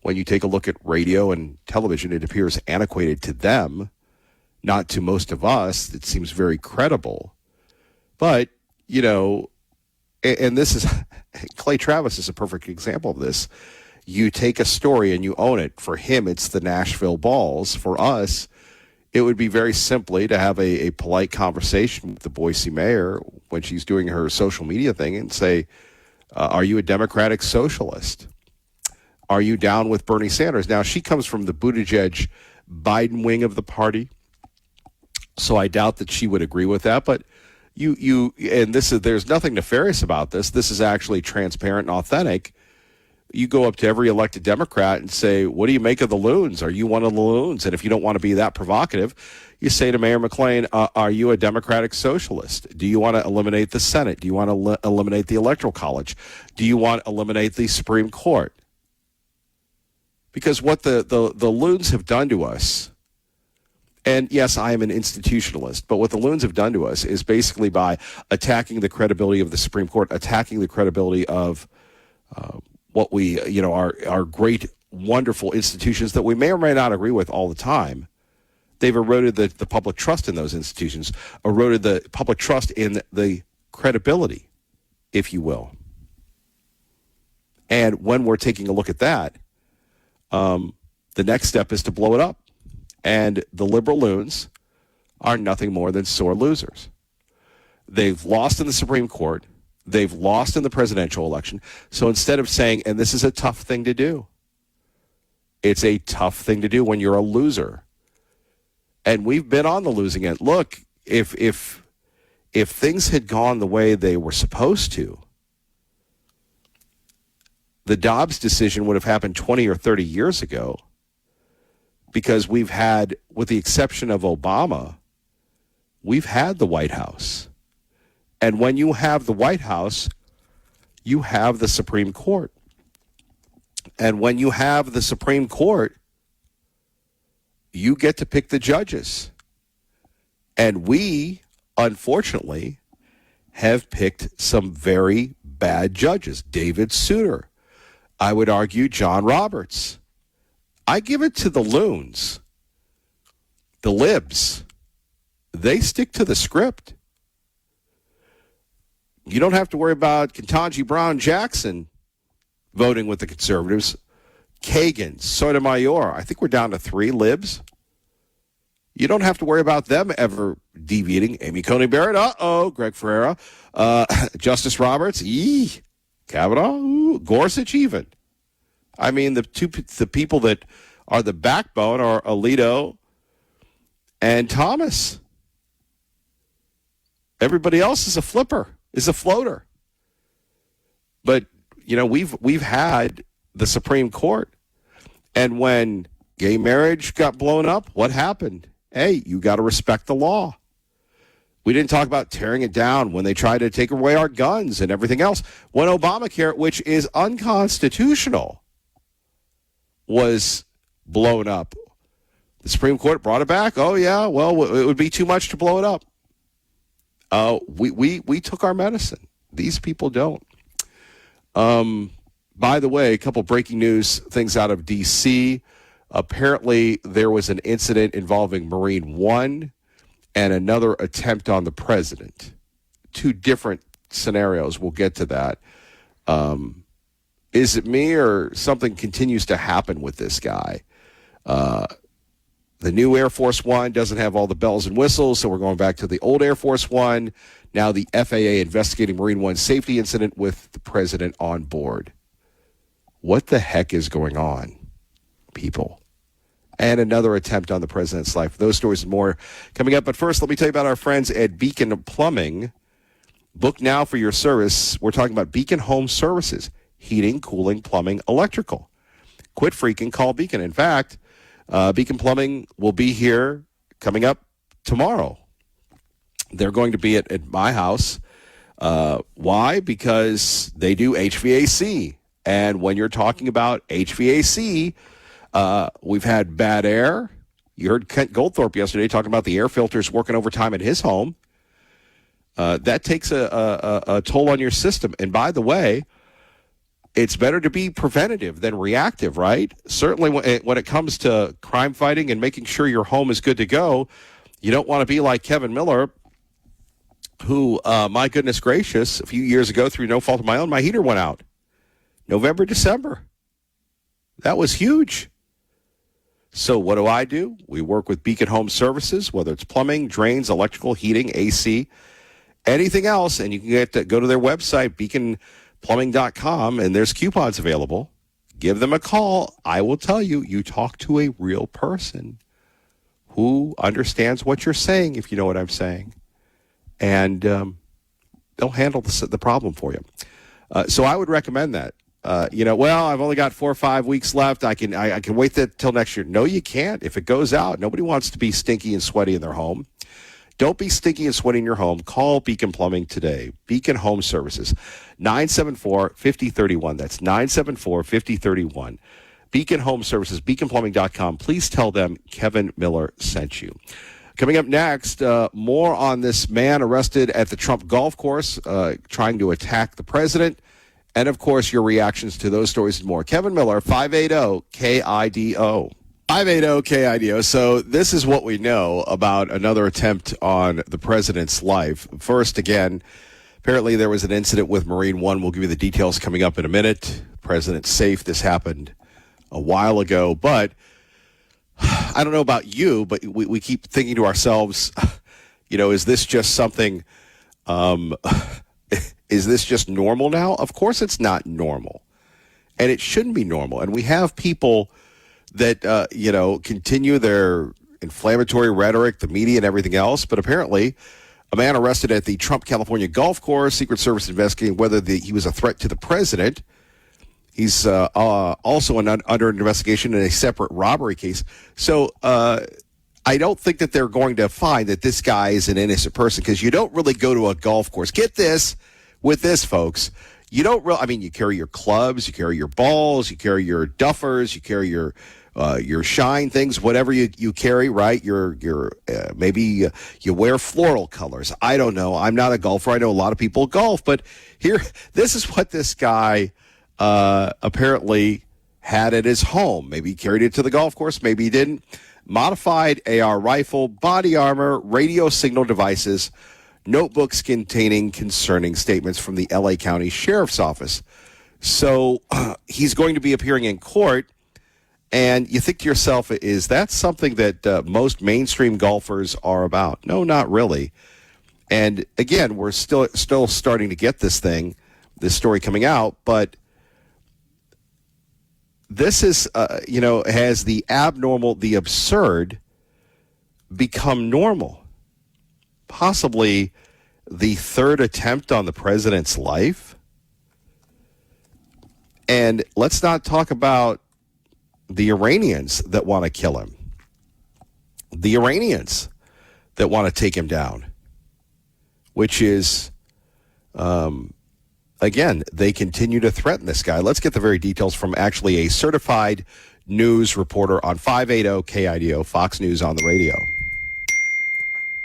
When you take a look at radio and television, it appears antiquated to them, not to most of us. It seems very credible. But, and this is, Clay Travis is a perfect example of this. You take a story and you own it. For him, it's the Nashville Balls. For us, it would be very simply to have a polite conversation with the Boise mayor when she's doing her social media thing and say, are you a Democratic socialist? Are you down with Bernie Sanders? Now, she comes from the Buttigieg-Biden wing of the party, so I doubt that she would agree with that. But there's nothing nefarious about this. This is actually transparent and authentic. You go up to every elected Democrat and say, what do you make of the loons? Are you one of the loons? And if you don't want to be that provocative, you say to Mayor McClain, are you a Democratic socialist? Do you want to eliminate the Senate? Do you want to eliminate the Electoral College? Do you want to eliminate the Supreme Court? Because what the loons have done to us, and yes, I am an institutionalist, but what the loons have done to us is basically by attacking the credibility of the Supreme Court, attacking the credibility of what we, our great, wonderful institutions that we may or may not agree with all the time. They've eroded the public trust in those institutions, eroded the public trust in the credibility, if you will. And when we're taking a look at that, the next step is to blow it up. And the liberal loons are nothing more than sore losers. They've lost in the Supreme Court. They've lost in the presidential election. So instead of saying, and this is a tough thing to do, it's a tough thing to do when you're a loser. And we've been on the losing end. Look, if things had gone the way they were supposed to, the Dobbs decision would have happened 20 or 30 years ago. because we've had, with the exception of Obama, we've had the White House. And when you have the White House, you have the Supreme Court. And when you have the Supreme Court, you get to pick the judges. And we, unfortunately, have picked some very bad judges. David Souter. I would argue John Roberts. I give it to the loons, the libs. They stick to the script. You don't have to worry about Ketanji Brown Jackson voting with the conservatives. Kagan, Sotomayor. I think we're down to 3 libs. You don't have to worry about them ever deviating. Amy Coney Barrett, Greg Ferreira, Justice Roberts, Kavanaugh, Gorsuch even. I mean, the people that are the backbone are Alito and Thomas. Everybody else is a flipper, is a floater. But, you know, we've had the Supreme Court. And when gay marriage got blown up, what happened? Hey, you got to respect the law. We didn't talk about tearing it down when they tried to take away our guns and everything else. When Obamacare, which is unconstitutional, was blown up, the Supreme Court brought it back. Oh, yeah, well, it would be too much to blow it up. We took our medicine. These people don't. By the way, a couple breaking news things out of D.C. Apparently, there was an incident involving Marine One and another attempt on the president. 2 different scenarios. We'll get to that. Is it me or something continues to happen with this guy? The new Air Force One doesn't have all the bells and whistles, so we're going back to the old Air Force One. Now the FAA investigating Marine One safety incident with the president on board. What the heck is going on, people? And another attempt on the president's life. Those stories and more coming up. But first, let me tell you about our friends at Beacon Plumbing. Book now for your service. We're talking about Beacon Home Services. Heating, cooling, plumbing, electrical. Quit freaking, call Beacon. In fact, Beacon Plumbing will be here coming up tomorrow. They're going to be at my house. Why? Because they do HVAC. And when you're talking about HVAC, we've had bad air. You heard Kent Goldthorpe yesterday talking about the air filters working overtime at his home. That takes a toll on your system. And by the way, it's better to be preventative than reactive, right? Certainly when it comes to crime fighting and making sure your home is good to go, you don't want to be like Kevin Miller, who, my goodness gracious, a few years ago, through no fault of my own, my heater went out. November, December. That was huge. So what do? We work with Beacon Home Services, whether it's plumbing, drains, electrical, heating, AC, anything else. And you can go to their website, beaconplumbing.com, and there's coupons available. Give them a call. I will tell you, you talk to a real person who understands what you're saying, if you know what I'm saying. And they'll handle the problem for you. So I would recommend that. I've only got 4 or 5 weeks left. I can wait till next year. No, you can't. If it goes out, nobody wants to be stinky and sweaty in their home. Don't be stinky and sweaty in your home. Call Beacon Plumbing today. Beacon Home Services, 974-5031. That's 974-5031. Beacon Home Services, beaconplumbing.com. Please tell them Kevin Miller sent you. Coming up next, more on this man arrested at the Trump golf course trying to attack the president. And, of course, your reactions to those stories and more. Kevin Miller, 580-KIDO. 580-KIDO. So this is what we know about another attempt on the president's life. First, again, apparently there was an incident with Marine One. We'll give you the details coming up in a minute. President's safe. This happened a while ago. But I don't know about you, but we keep thinking to ourselves, is this just something... Is this just normal now? Of course it's not normal. And it shouldn't be normal. And we have people that, continue their inflammatory rhetoric, the media and everything else. But apparently a man arrested at the Trump California golf course, Secret Service investigating whether he was a threat to the president. He's also under investigation in a separate robbery case. So I don't think that they're going to find that this guy is an innocent person, because you don't really go to a golf course. Get this with this, folks. You don't really, I mean, you carry your clubs, you carry your balls, you carry your duffers, you carry your shine things, whatever you carry, right? Maybe you wear floral colors. I don't know. I'm not a golfer. I know a lot of people golf, but here, this is what this guy apparently had at his home. Maybe he carried it to the golf course. Maybe he didn't. Modified AR rifle, body armor, radio signal devices, notebooks containing concerning statements from the LA County Sheriff's Office. So he's going to be appearing in court, and you think to yourself, is that something that most mainstream golfers are about? No, not really. And again, we're still starting to get this story coming out, but this is, has the abnormal, the absurd become normal? Possibly the third attempt on the president's life. And let's not talk about the Iranians that want to kill him. The Iranians that want to take him down. Which is, again, they continue to threaten this guy. Let's get the very details from actually a certified news reporter on 580 KIDO, Fox News on the radio.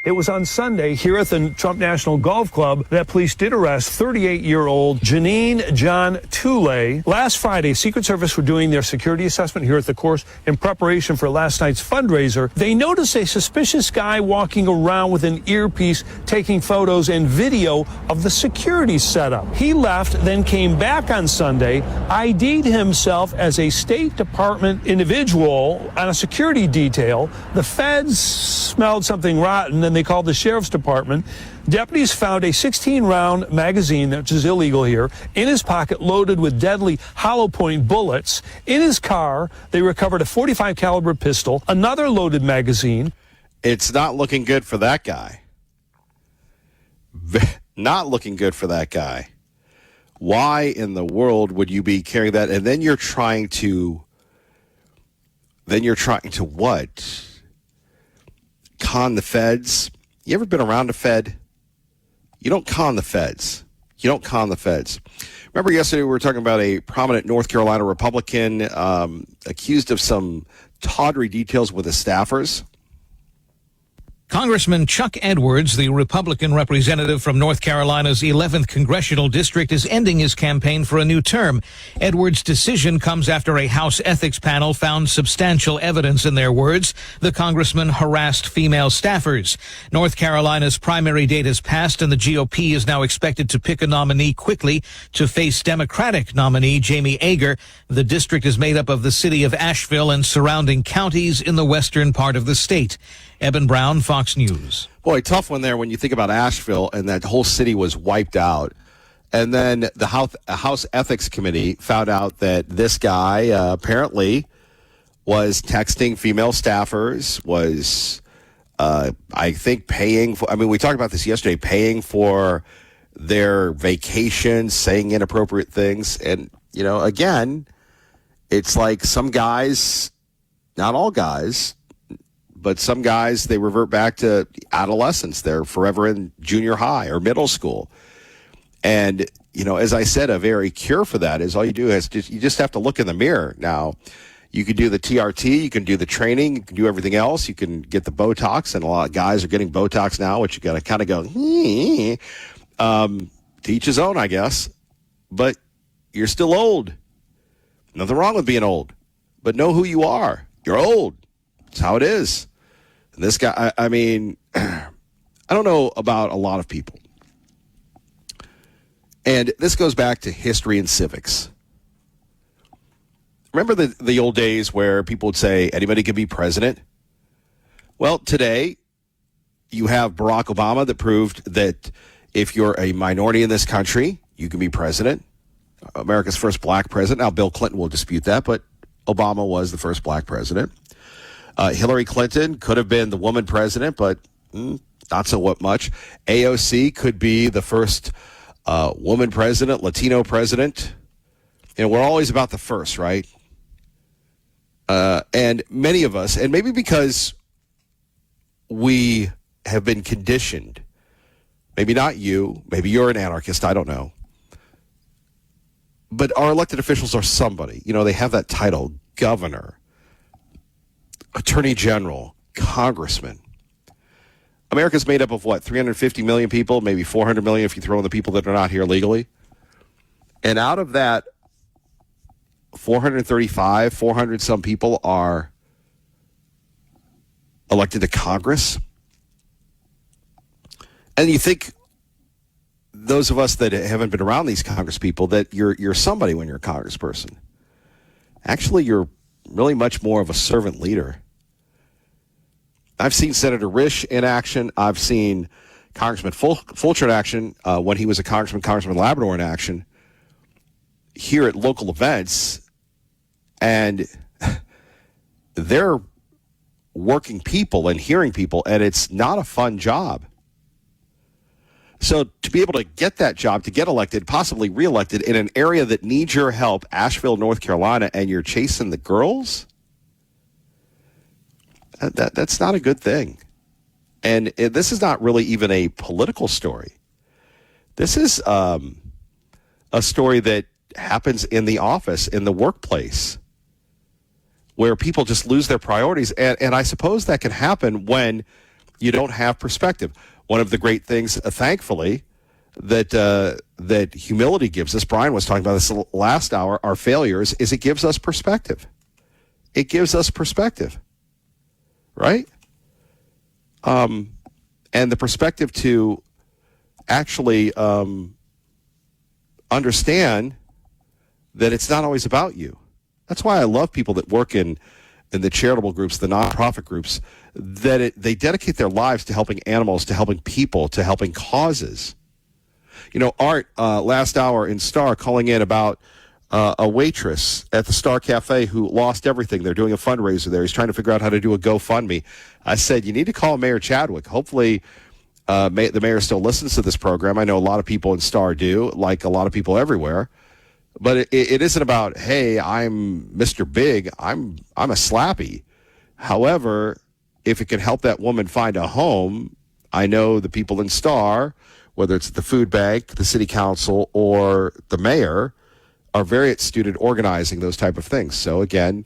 It was on Sunday here at the Trump National Golf Club that police did arrest 38-year-old Janine John Tooley. Last Friday, Secret Service were doing their security assessment here at the course in preparation for last night's fundraiser. They noticed a suspicious guy walking around with an earpiece, taking photos and video of the security setup. He left, then came back on Sunday, ID'd himself as a State Department individual on a security detail. The feds smelled something rotten, and they called the sheriff's department. Deputies found a 16-round magazine, which is illegal here, in his pocket loaded with deadly hollow point bullets. In his car, they recovered a .45 caliber pistol, another loaded magazine. It's not looking good for that guy. Not looking good for that guy. Why in the world would you be carrying that? And then you're trying to what? Con the feds. You ever been around a fed? You don't con the feds. You don't con the feds. Remember yesterday we were talking about a prominent North Carolina Republican accused of some tawdry details with his staffers? Congressman Chuck Edwards, the Republican representative from North Carolina's 11th congressional district, is ending his campaign for a new term. Edwards' decision comes after a House ethics panel found substantial evidence, in their words, the congressman harassed female staffers. North Carolina's primary date has passed, and the GOP is now expected to pick a nominee quickly to face Democratic nominee Jamie Ager. The district is made up of the city of Asheville and surrounding counties in the western part of the state. Eben Brown, Fox News. Boy, tough one there when you think about Asheville and that whole city was wiped out. And then the House Ethics Committee found out that this guy apparently was texting female staffers, was, I think, paying for, we talked about this yesterday, paying for their vacations, saying inappropriate things. And, again, it's like some guys, not all guys, but some guys, they revert back to adolescence. They're forever in junior high or middle school. And, as I said, a very cure for that is all you do is you just have to look in the mirror. Now, you can do the TRT, you can do the training, you can do everything else. You can get the Botox, and a lot of guys are getting Botox now, which you got to kind of go, to each his own, I guess. But you're still old. Nothing wrong with being old. But know who you are. You're old. That's how it is. And this guy, I don't know about a lot of people. And this goes back to history and civics. Remember the old days where people would say anybody could be president? Well, today you have Barack Obama that proved that if you're a minority in this country, you can be president. America's first black president. Now, Bill Clinton will dispute that, but Obama was the first black president. Hillary Clinton could have been the woman president, but not so much. AOC could be the first woman president, Latino president. And we're always about the first, right? And many of us, and maybe because we have been conditioned, maybe not you, maybe you're an anarchist, I don't know. But our elected officials are somebody. You know, they have that title, governor, attorney general, congressman. America's made up of what, 350 million people, maybe 400 million if you throw in the people that are not here legally. And out of that, 400 some people are elected to Congress. And you think those of us that haven't been around these Congress people that you're somebody when you're a congressperson. Actually, you're really much more of a servant leader. I've seen Senator Risch in action. I've seen Congressman Fulcher in action when he was a Congressman Labrador in action here at local events. And they're working people and hearing people, and it's not a fun job. So to be able to get that job, to get elected, possibly reelected in an area that needs your help, Asheville, North Carolina, and you're chasing the girls, that's not a good thing. And this is not really even a political story. This is a story that happens in the office, in the workplace, where people just lose their priorities. And I suppose that can happen when you don't have perspective. One of the great things, thankfully, that humility gives us, Brian was talking about this last hour, our failures, is it gives us perspective. It gives us perspective, right? And the perspective to actually understand that it's not always about you. That's why I love people that work in the charitable groups, the nonprofit groups, that they dedicate their lives to helping animals, to helping people, to helping causes. You know, Art, last hour in Star, calling in about a waitress at the Star Cafe who lost everything. They're doing a fundraiser there. He's trying to figure out how to do a GoFundMe. I said, you need to call Mayor Chadwick. Hopefully the mayor still listens to this program. I know a lot of people in Star do, like a lot of people everywhere. But it isn't about, hey, I'm Mr. Big, I'm a slappy. However, if it can help that woman find a home, I know the people in Star, whether it's the food bank, the city council, or the mayor, are very astute at organizing those type of things. So again,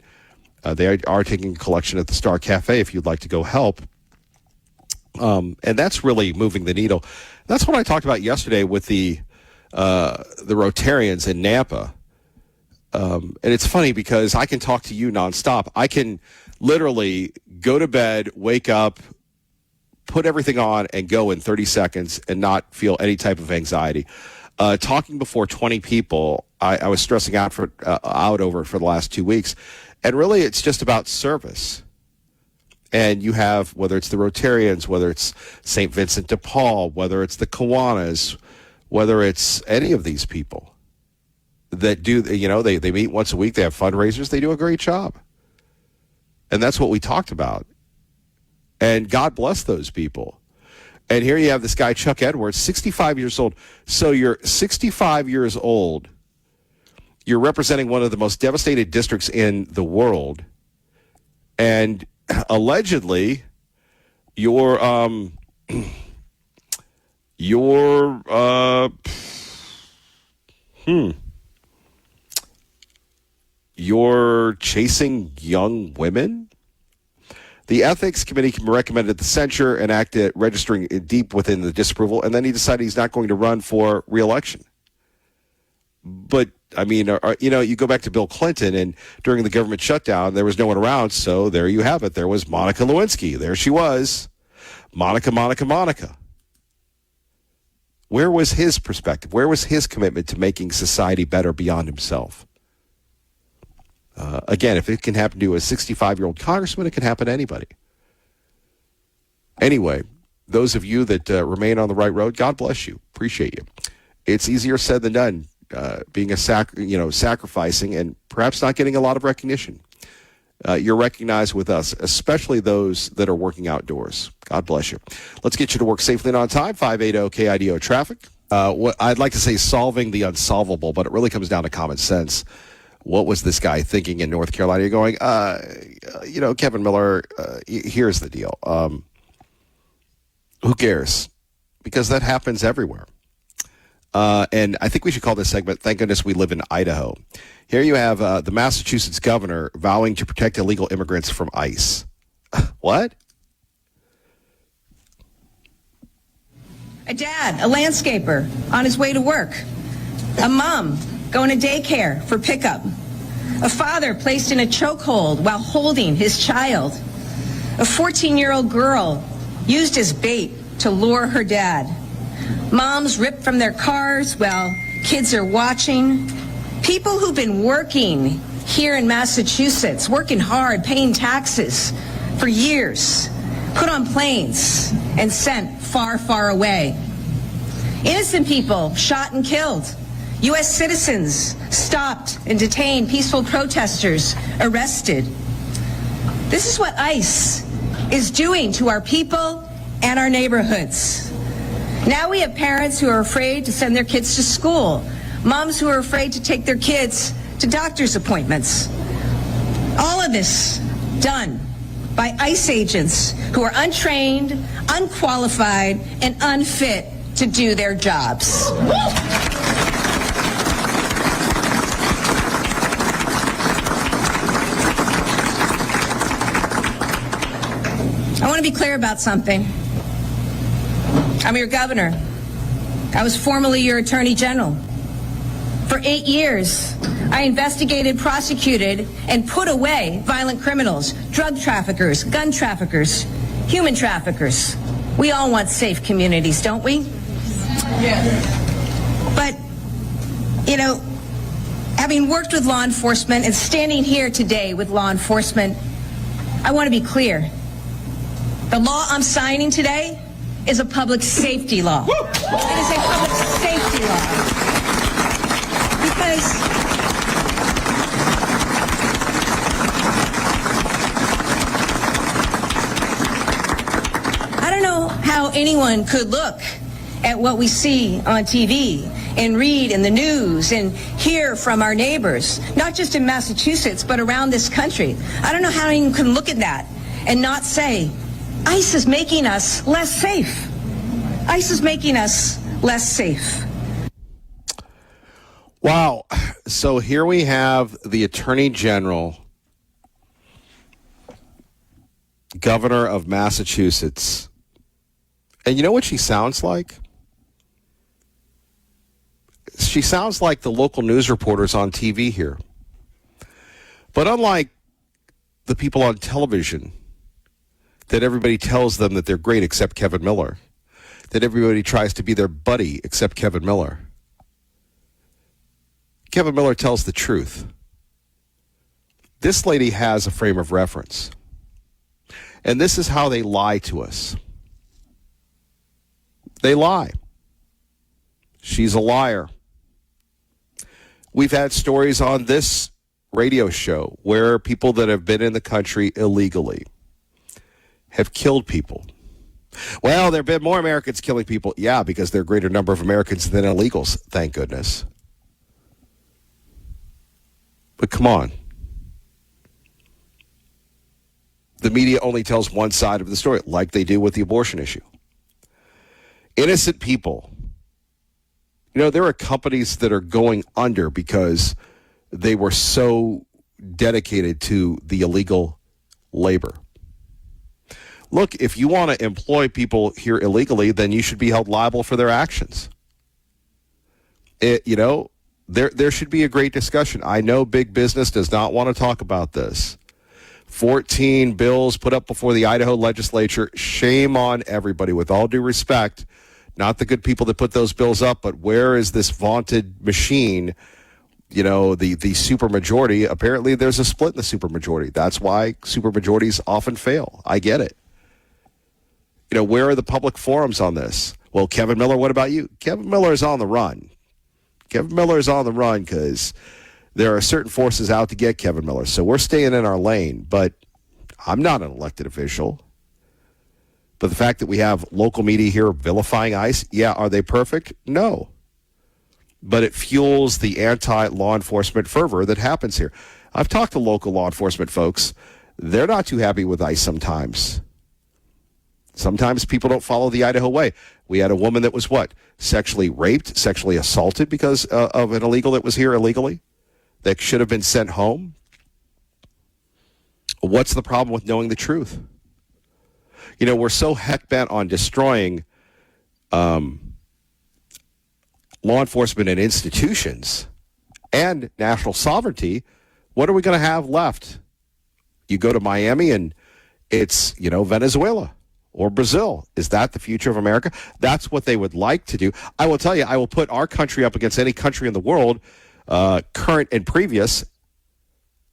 they are taking a collection at the Star Cafe if you'd like to go help. And that's really moving the needle. That's what I talked about yesterday with the Rotarians in Nampa. And it's funny because I can talk to you nonstop. I can literally go to bed, wake up, put everything on, and go in 30 seconds and not feel any type of anxiety. Talking before 20 people, I was stressing out over it for the last 2 weeks. And really, it's just about service. And you have, whether it's the Rotarians, whether it's St. Vincent de Paul, whether it's the Kiwanis, whether it's any of these people that do, you know, they meet once a week, they have fundraisers, they do a great job. And that's what we talked about. And God bless those people. And here you have this guy, Chuck Edwards, 65 years old. So you're 65 years old. You're representing one of the most devastated districts in the world. And allegedly, you're chasing young women? The ethics committee recommended the censure and acted registering deep within the disapproval, and then he decided he's not going to run for re-election. But, I mean, you go back to Bill Clinton, and during the government shutdown, there was no one around, so there you have it. There was Monica Lewinsky. There she was. Monica. Where was his perspective? Where was his commitment to making society better beyond himself? Again, if it can happen to a 65-year-old congressman, it can happen to anybody. Anyway, those of you that remain on the right road, God bless you. Appreciate you. It's easier said than done, being sacrificing and perhaps not getting a lot of recognition. You're recognized with us, especially those that are working outdoors. God bless you. Let's get you to work safely and on time. 580 KIDO traffic. what I'd like to say solving the unsolvable, but it really comes down to common sense. What was this guy thinking in North Carolina? You're going, Kevin Miller, here's the deal. Who cares? Because that happens everywhere. And I think we should call this segment, Thank Goodness We Live in Idaho. Here you have the Massachusetts governor vowing to protect illegal immigrants from ICE. What? A dad, a landscaper, on his way to work. A mom going to daycare for pickup. A father placed in a chokehold while holding his child. A 14-year-old girl used as bait to lure her dad. Moms ripped from their cars while kids are watching. People who've been working here in Massachusetts, working hard, paying taxes for years, put on planes and sent far, far away. Innocent people shot and killed. U.S. citizens stopped and detained, peaceful protesters arrested. This is what ICE is doing to our people and our neighborhoods. Now we have parents who are afraid to send their kids to school, moms who are afraid to take their kids to doctor's appointments. All of this done by ICE agents who are untrained, unqualified, and unfit to do their jobs. I want to be clear about something. I'm your governor. I was formerly your attorney general. For 8 years, I investigated, prosecuted, and put away violent criminals, drug traffickers, gun traffickers, human traffickers. We all want safe communities, don't we? Yeah. But, having worked with law enforcement and standing here today with law enforcement, I want to be clear. The law I'm signing today is a public safety law. It is a public safety law. Because I don't know how anyone could look at what we see on TV and read in the news and hear from our neighbors, not just in Massachusetts, but around this country. I don't know how anyone can look at that and not say, ICE is making us less safe. ICE is making us less safe. Wow. So here we have the Attorney General, Governor of Massachusetts. And you know what she sounds like? She sounds like the local news reporters on TV here. But unlike the people on television, that everybody tells them that they're great except Kevin Miller, that everybody tries to be their buddy except Kevin Miller, Kevin Miller tells the truth. This lady has a frame of reference. And this is how they lie to us. They lie. She's a liar. We've had stories on this radio show where people that have been in the country illegally have killed people. Well, there have been more Americans killing people. Yeah, because there are a greater number of Americans than illegals, thank goodness. But come on. The media only tells one side of the story, like they do with the abortion issue. Innocent people. There are companies that are going under because they were so dedicated to the illegal labor. Look, if you want to employ people here illegally, then you should be held liable for their actions. There should be a great discussion. I know big business does not want to talk about this. 14 bills put up before the Idaho legislature. Shame on everybody, with all due respect. Not the good people that put those bills up, but where is this vaunted machine, the supermajority? Apparently there's a split in the supermajority. That's why supermajorities often fail. I get it. Where are the public forums on this? Well, Kevin Miller, what about you? Kevin Miller is on the run. Kevin Miller is on the run because there are certain forces out to get Kevin Miller. So we're staying in our lane, but I'm not an elected official. But the fact that we have local media here vilifying ICE, yeah, are they perfect? No. But it fuels the anti-law enforcement fervor that happens here. I've talked to local law enforcement folks. They're not too happy with ICE sometimes. Sometimes people don't follow the Idaho way. We had a woman that was sexually raped, sexually assaulted because of an illegal that was here illegally, that should have been sent home. What's the problem with knowing the truth? You know, we're so heck bent on destroying law enforcement and institutions and national sovereignty. What are we going to have left? You go to Miami and it's, Venezuela or Brazil. Is that the future of America? That's what they would like to do. I will tell you, I will put our country up against any country in the world, current and previous,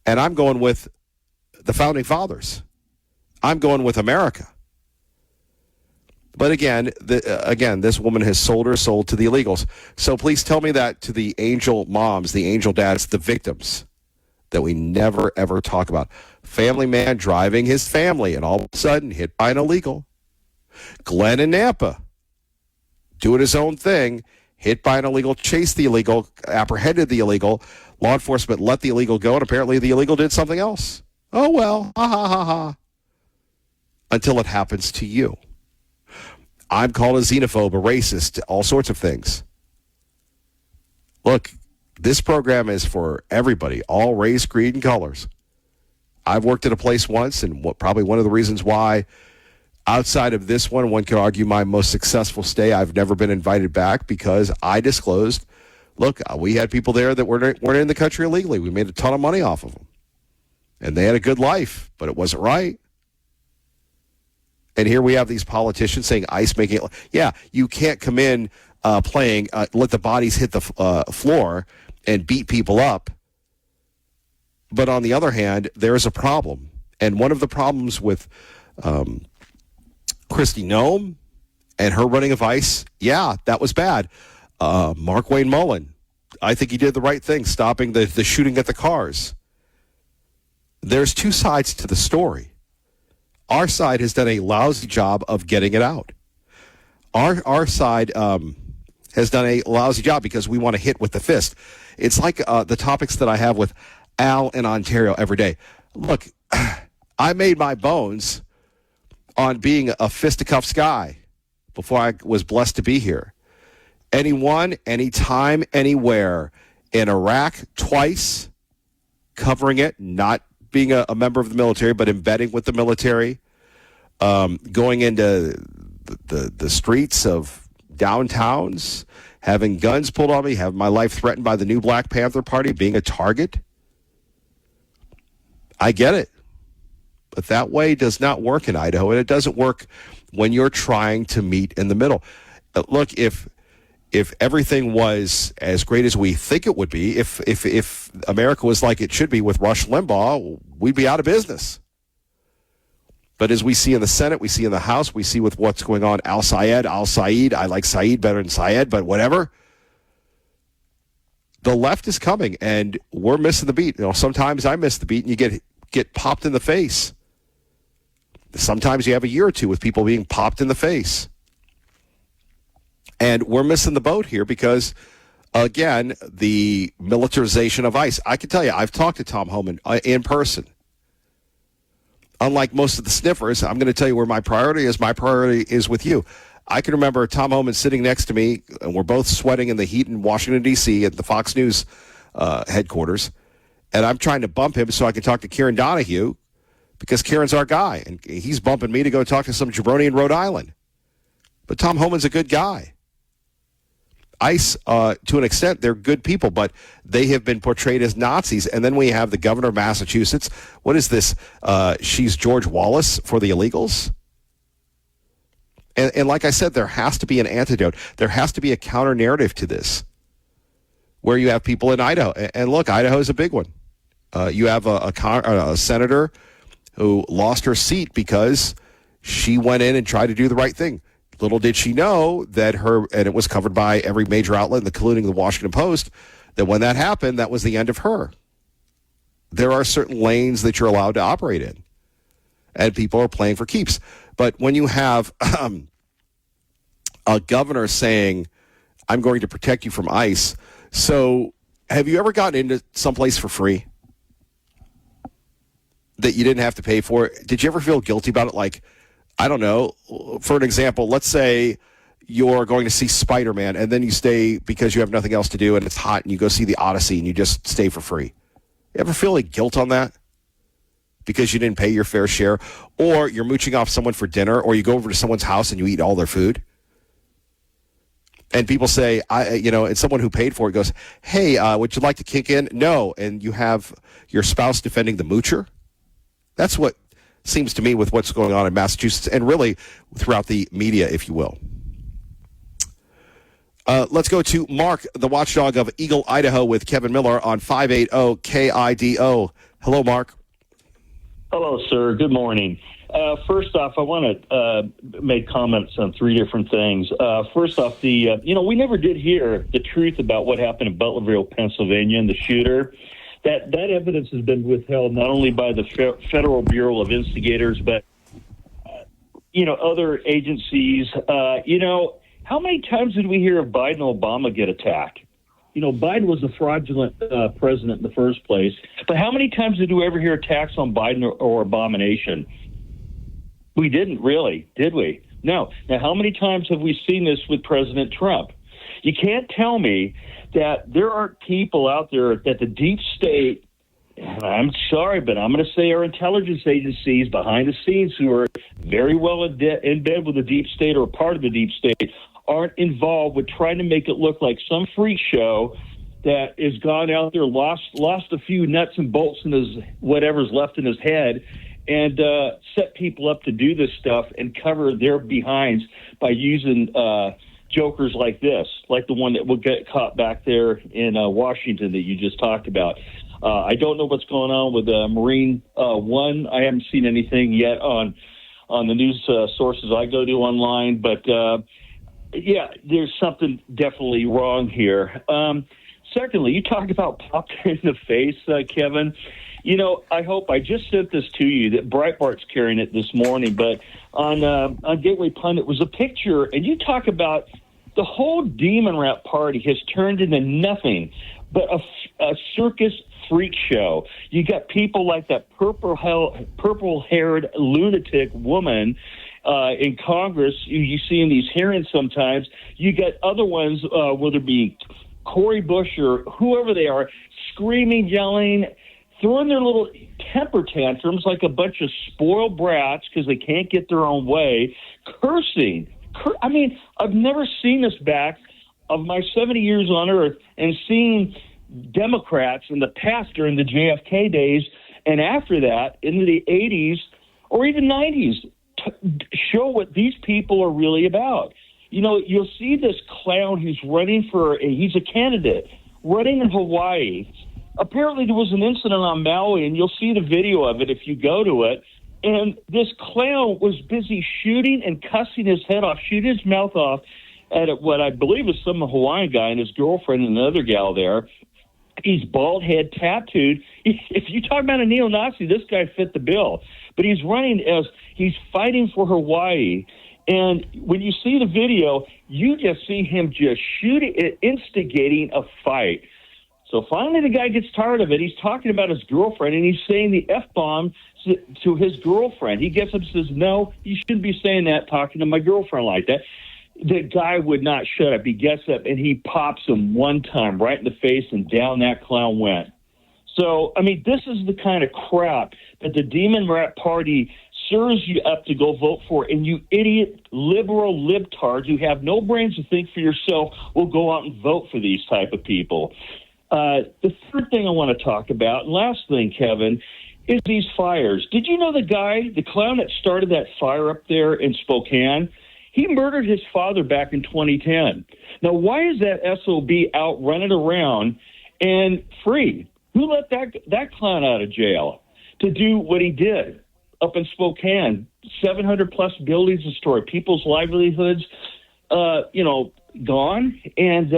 and I'm going with the Founding Fathers. I'm going with America. But again, this woman has sold her soul to the illegals. So please tell me that to the angel moms, the angel dads, the victims that we never, ever talk about. Family man driving his family and all of a sudden hit by an illegal. Glenn in Nampa doing his own thing, hit by an illegal, chased the illegal, apprehended the illegal. Law enforcement let the illegal go, and apparently the illegal did something else. Oh, well, ha, ha, ha, ha. Until it happens to you. I'm called a xenophobe, a racist, all sorts of things. Look, this program is for everybody, all race, creed, and colors. I've worked at a place once, and probably one of the reasons why, outside of this one could argue my most successful stay, I've never been invited back because I disclosed, look, we had people there that weren't in the country illegally. We made a ton of money off of them. And they had a good life, but it wasn't right. And here we have these politicians saying ICE making it. Yeah, you can't come in playing, let the bodies hit the floor and beat people up. But on the other hand, there's a problem. And one of the problems with Kristi Noem and her running of ICE, yeah, that was bad. Mark Wayne Mullen, I think he did the right thing, stopping the shooting at the cars. There's two sides to the story. Our side has done a lousy job of getting it out. Our side has done a lousy job because we want to hit with the fist. It's like the topics that I have with Al in Ontario every day. Look, I made my bones on being a fisticuffs guy before I was blessed to be here. Anyone, anytime, anywhere. In Iraq, twice, covering it, not being a member of the military, but embedding with the military, going into the streets of downtowns, having guns pulled on me, having my life threatened by the new Black Panther Party, being a target. I get it. But that way does not work in Idaho, and it doesn't work when you're trying to meet in the middle. Look, if everything was as great as we think it would be, if America was like it should be with Rush Limbaugh, we'd be out of business. But as we see in the Senate, we see in the House, we see with what's going on, Al-Said, I like Saeed better than Syed, but whatever. The left is coming, and we're missing the beat. Sometimes I miss the beat, and you get popped in the face. Sometimes you have a year or two with people being popped in the face. And we're missing the boat here because, again, the militarization of ICE. I can tell you, I've talked to Tom Homan in person. Unlike most of the sniffers, I'm going to tell you where my priority is. My priority is with you. I can remember Tom Homan sitting next to me, and we're both sweating in the heat in Washington, D.C. at the Fox News headquarters. And I'm trying to bump him so I can talk to Kieran Donahue because Kieran's our guy. And he's bumping me to go talk to some jabroni in Rhode Island. But Tom Homan's a good guy. ICE, to an extent, they're good people, but they have been portrayed as Nazis. And then we have the governor of Massachusetts. What is this? She's George Wallace for the illegals? And like I said, there has to be an antidote. There has to be a counter-narrative to this where you have people in Idaho. And look, Idaho is a big one. You have a senator who lost her seat because she went in and tried to do the right thing. Little did she know that and it was covered by every major outlet, including the Washington Post, that when that happened, that was the end of her. There are certain lanes that you're allowed to operate in, and people are playing for keeps. But when you have a governor saying, I'm going to protect you from ICE. So have you ever gotten into someplace for free that you didn't have to pay for? Did you ever feel guilty about it? Like, I don't know, for an example, let's say you're going to see Spider-Man and then you stay because you have nothing else to do and it's hot and you go see the Odyssey and you just stay for free. You ever feel like guilt on that? Because you didn't pay your fair share? Or you're mooching off someone for dinner, or you go over to someone's house and you eat all their food? And people say, it's someone who paid for it goes, hey, would you like to kick in? No. And you have your spouse defending the moocher? That's what seems to me with what's going on in Massachusetts and really throughout the media, if you will. Let's go to Mark, the watchdog of Eagle, Idaho, with Kevin Miller on 580 KIDO. Hello, Mark. Hello, sir. Good morning. First off, I want to make comments on three different things. First off, we never did hear the truth about what happened in Butlerville, Pennsylvania, and the shooter. That evidence has been withheld not only by the Federal Bureau of Investigators, but other agencies. How many times did we hear of Biden and Obama get attacked? Biden was a fraudulent president in the first place. But how many times did we ever hear attacks on Biden or abomination? We didn't really, did we? No. Now, how many times have we seen this with President Trump? You can't tell me that there aren't people out there that the deep state, and I'm sorry, but I'm going to say our intelligence agencies behind the scenes who are very well in bed with the deep state or part of the deep state aren't involved with trying to make it look like some freak show that has gone out there, lost a few nuts and bolts in his whatever's left in his head, and set people up to do this stuff and cover their behinds by using jokers like this, like the one that will get caught back there in Washington that you just talked about. I don't know what's going on with Marine One. I haven't seen anything yet on the news sources I go to online, but yeah, there's something definitely wrong here. Secondly, you talked about popped in the face, Kevin. I just sent this to you that Breitbart's carrying it this morning, but on Gateway Pundit was a picture, and you talk about the whole Demon Rat Party has turned into nothing but a circus freak show. You got people like that purple-haired lunatic woman in Congress you see in these hearings sometimes. You got other ones, whether it be Cory Bush or whoever they are, screaming, yelling, throwing their little temper tantrums like a bunch of spoiled brats because they can't get their own way, cursing. I've never seen this back of my 70 years on Earth and seeing Democrats in the past during the JFK days and after that into the 80s or even 90s show what these people are really about. You'll see this clown who's he's a candidate running in Hawaii. Apparently there was an incident on Maui, and you'll see the video of it if you go to it. And this clown was busy shooting and cussing his head off, shooting his mouth off at what I believe is some Hawaiian guy and his girlfriend and another gal there. He's bald head, tattooed. If you talk about a neo-Nazi, this guy fit the bill. But he's running as he's fighting for Hawaii. And when you see the video, you just see him just instigating a fight. So finally the guy gets tired of it. He's talking about his girlfriend, and he's saying the F-bomb to his girlfriend. He gets up and says, no, you shouldn't be saying that, talking to my girlfriend like that. The guy would not shut up. He gets up, and he pops him one time right in the face, and down that clown went. So, this is the kind of crap that the Demon Rat Party serves you up to go vote for, and you idiot liberal libtards who have no brains to think for yourself will go out and vote for these type of people. The third thing I want to talk about, and last thing, Kevin, is these fires. Did you know the clown that started that fire up there in Spokane, he murdered his father back in 2010. Now, why is that SOB out running around and free? Who let that clown out of jail to do what he did up in Spokane? 700-plus buildings destroyed, people's livelihoods, gone. And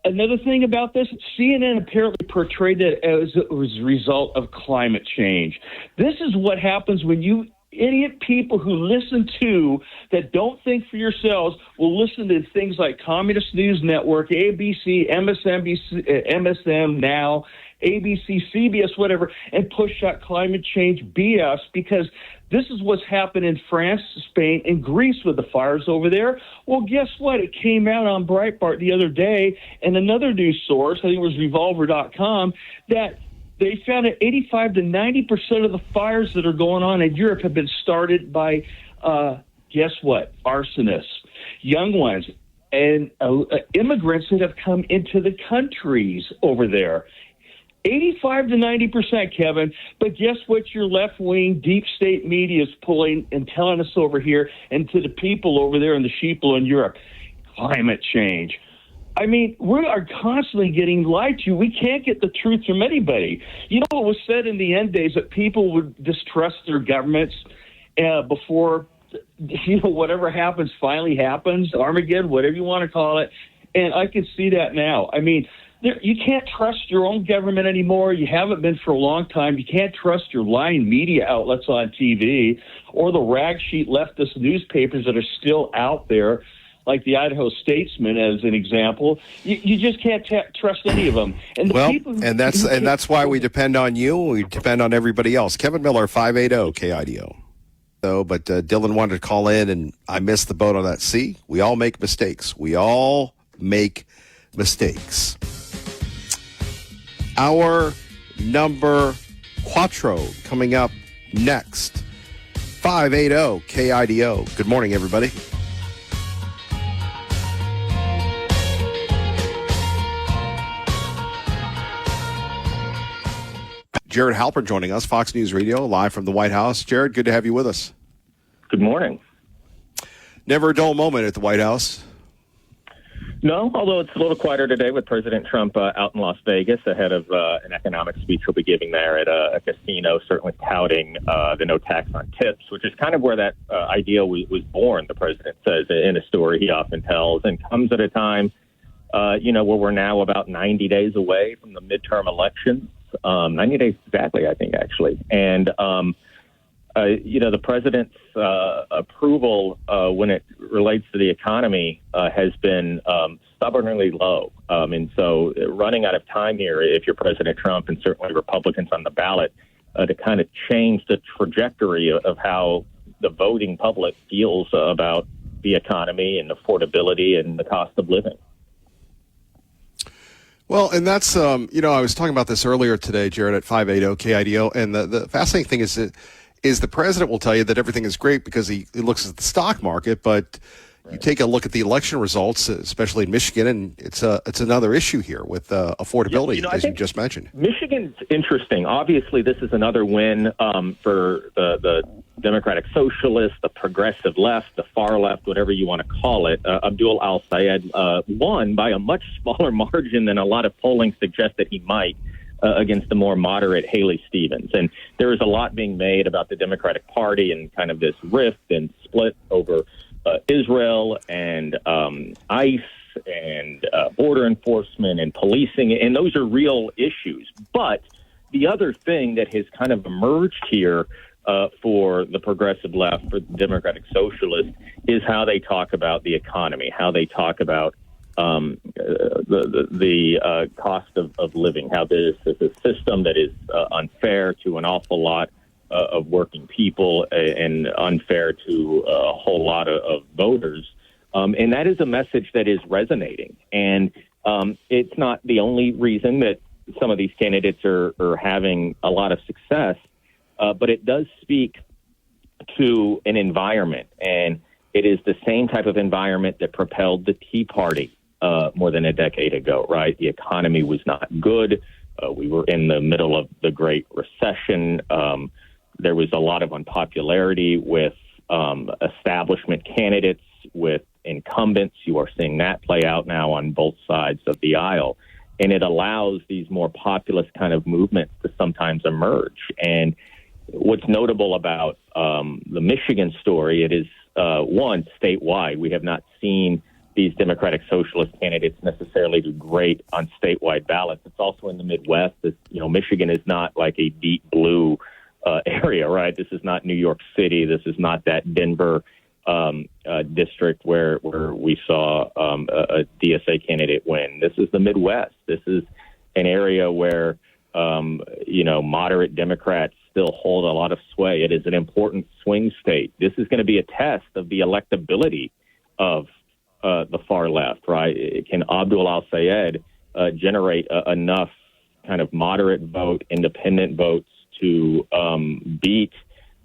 another thing about this, CNN apparently portrayed it as a result of climate change. This is what happens when you idiot people who listen to, that don't think for yourselves, will listen to things like Communist News Network, ABC, MSNBC, MSM Now, ABC, CBS, whatever, and push that climate change BS, because this is what's happened in France, Spain, and Greece with the fires over there. Well, guess what? It came out on Breitbart the other day, and another news source, I think it was Revolver.com, that they found that 85 to 90% of the fires that are going on in Europe have been started by, guess what, arsonists, young ones, and immigrants that have come into the countries over there. 85 to 90%, Kevin. But guess what? Your left-wing deep state media is pulling and telling us over here, and to the people over there and the sheeple in Europe, climate change. I mean, we are constantly getting lied to. We can't get the truth from anybody. You know what was said in the end days, that people would distrust their governments before, whatever happens finally happens, Armageddon, whatever you want to call it. And I can see that now. I mean, you can't trust your own government anymore. You haven't been for a long time. You can't trust your lying media outlets on TV or the rag sheet leftist newspapers that are still out there, like the Idaho Statesman, as an example. You just can't trust any of them. And that's why we depend on you. We depend on everybody else. Kevin Miller, 580 KIDO. But Dylan wanted to call in, and I missed the boat on that. See, we all make mistakes. We all make mistakes. Our number quattro coming up next. 580 KIDO. Good morning, everybody. Jared Halpern joining us, Fox News Radio, live from the White House. Jared, good to have you with us. Good morning. Never a dull moment at the White House. No, although it's a little quieter today with President Trump out in Las Vegas ahead of an economic speech he'll be giving there at a casino, certainly touting the no tax on tips, which is kind of where that idea was born, the president says in a story he often tells, and comes at a time, where we're now about 90 days away from the midterm elections. 90 days exactly, I think, actually. And, the president's approval when it relates to the economy has been stubbornly low. And so running out of time here, if you're President Trump and certainly Republicans on the ballot, to kind of change the trajectory of how the voting public feels about the economy and affordability and the cost of living. Well, and that's, I was talking about this earlier today, Jared, at 580 KIDO, and the fascinating thing is the president will tell you that everything is great because he looks at the stock market, but you take a look at the election results, especially in Michigan, and it's another issue here with affordability, as you just mentioned. Michigan's interesting. Obviously, this is another win for the Democratic Socialists, the progressive left, the far left, whatever you want to call it. Abdul al-Sayed won by a much smaller margin than a lot of polling suggests that he might against the more moderate Haley Stevens. And there is a lot being made about the Democratic Party and kind of this rift and split over Israel and ICE and border enforcement and policing, and those are real issues. But the other thing that has kind of emerged here for the progressive left, for the Democratic Socialists, is how they talk about the economy, how they talk about the cost of living, how this is a system that is unfair to an awful lot of working people and unfair to a whole lot of voters. And that is a message that is resonating. And it's not the only reason that some of these candidates are having a lot of success, but it does speak to an environment. And it is the same type of environment that propelled the Tea Party more than a decade ago, right? The economy was not good. We were in the middle of the Great Recession. There was a lot of unpopularity with establishment candidates, with incumbents. You are seeing that play out now on both sides of the aisle. And it allows these more populist kind of movements to sometimes emerge. And what's notable about the Michigan story, it is, one, statewide. We have not seen these Democratic Socialist candidates necessarily do great on statewide ballots. It's also in the Midwest. Michigan is not like a deep blue area, right? This is not New York City. This is not that Denver district where we saw a DSA candidate win. This is the Midwest. This is an area where, moderate Democrats still hold a lot of sway. It is an important swing state. This is going to be a test of the electability of the far left, right? Can Abdul al-Sayed generate enough kind of moderate vote, independent votes to beat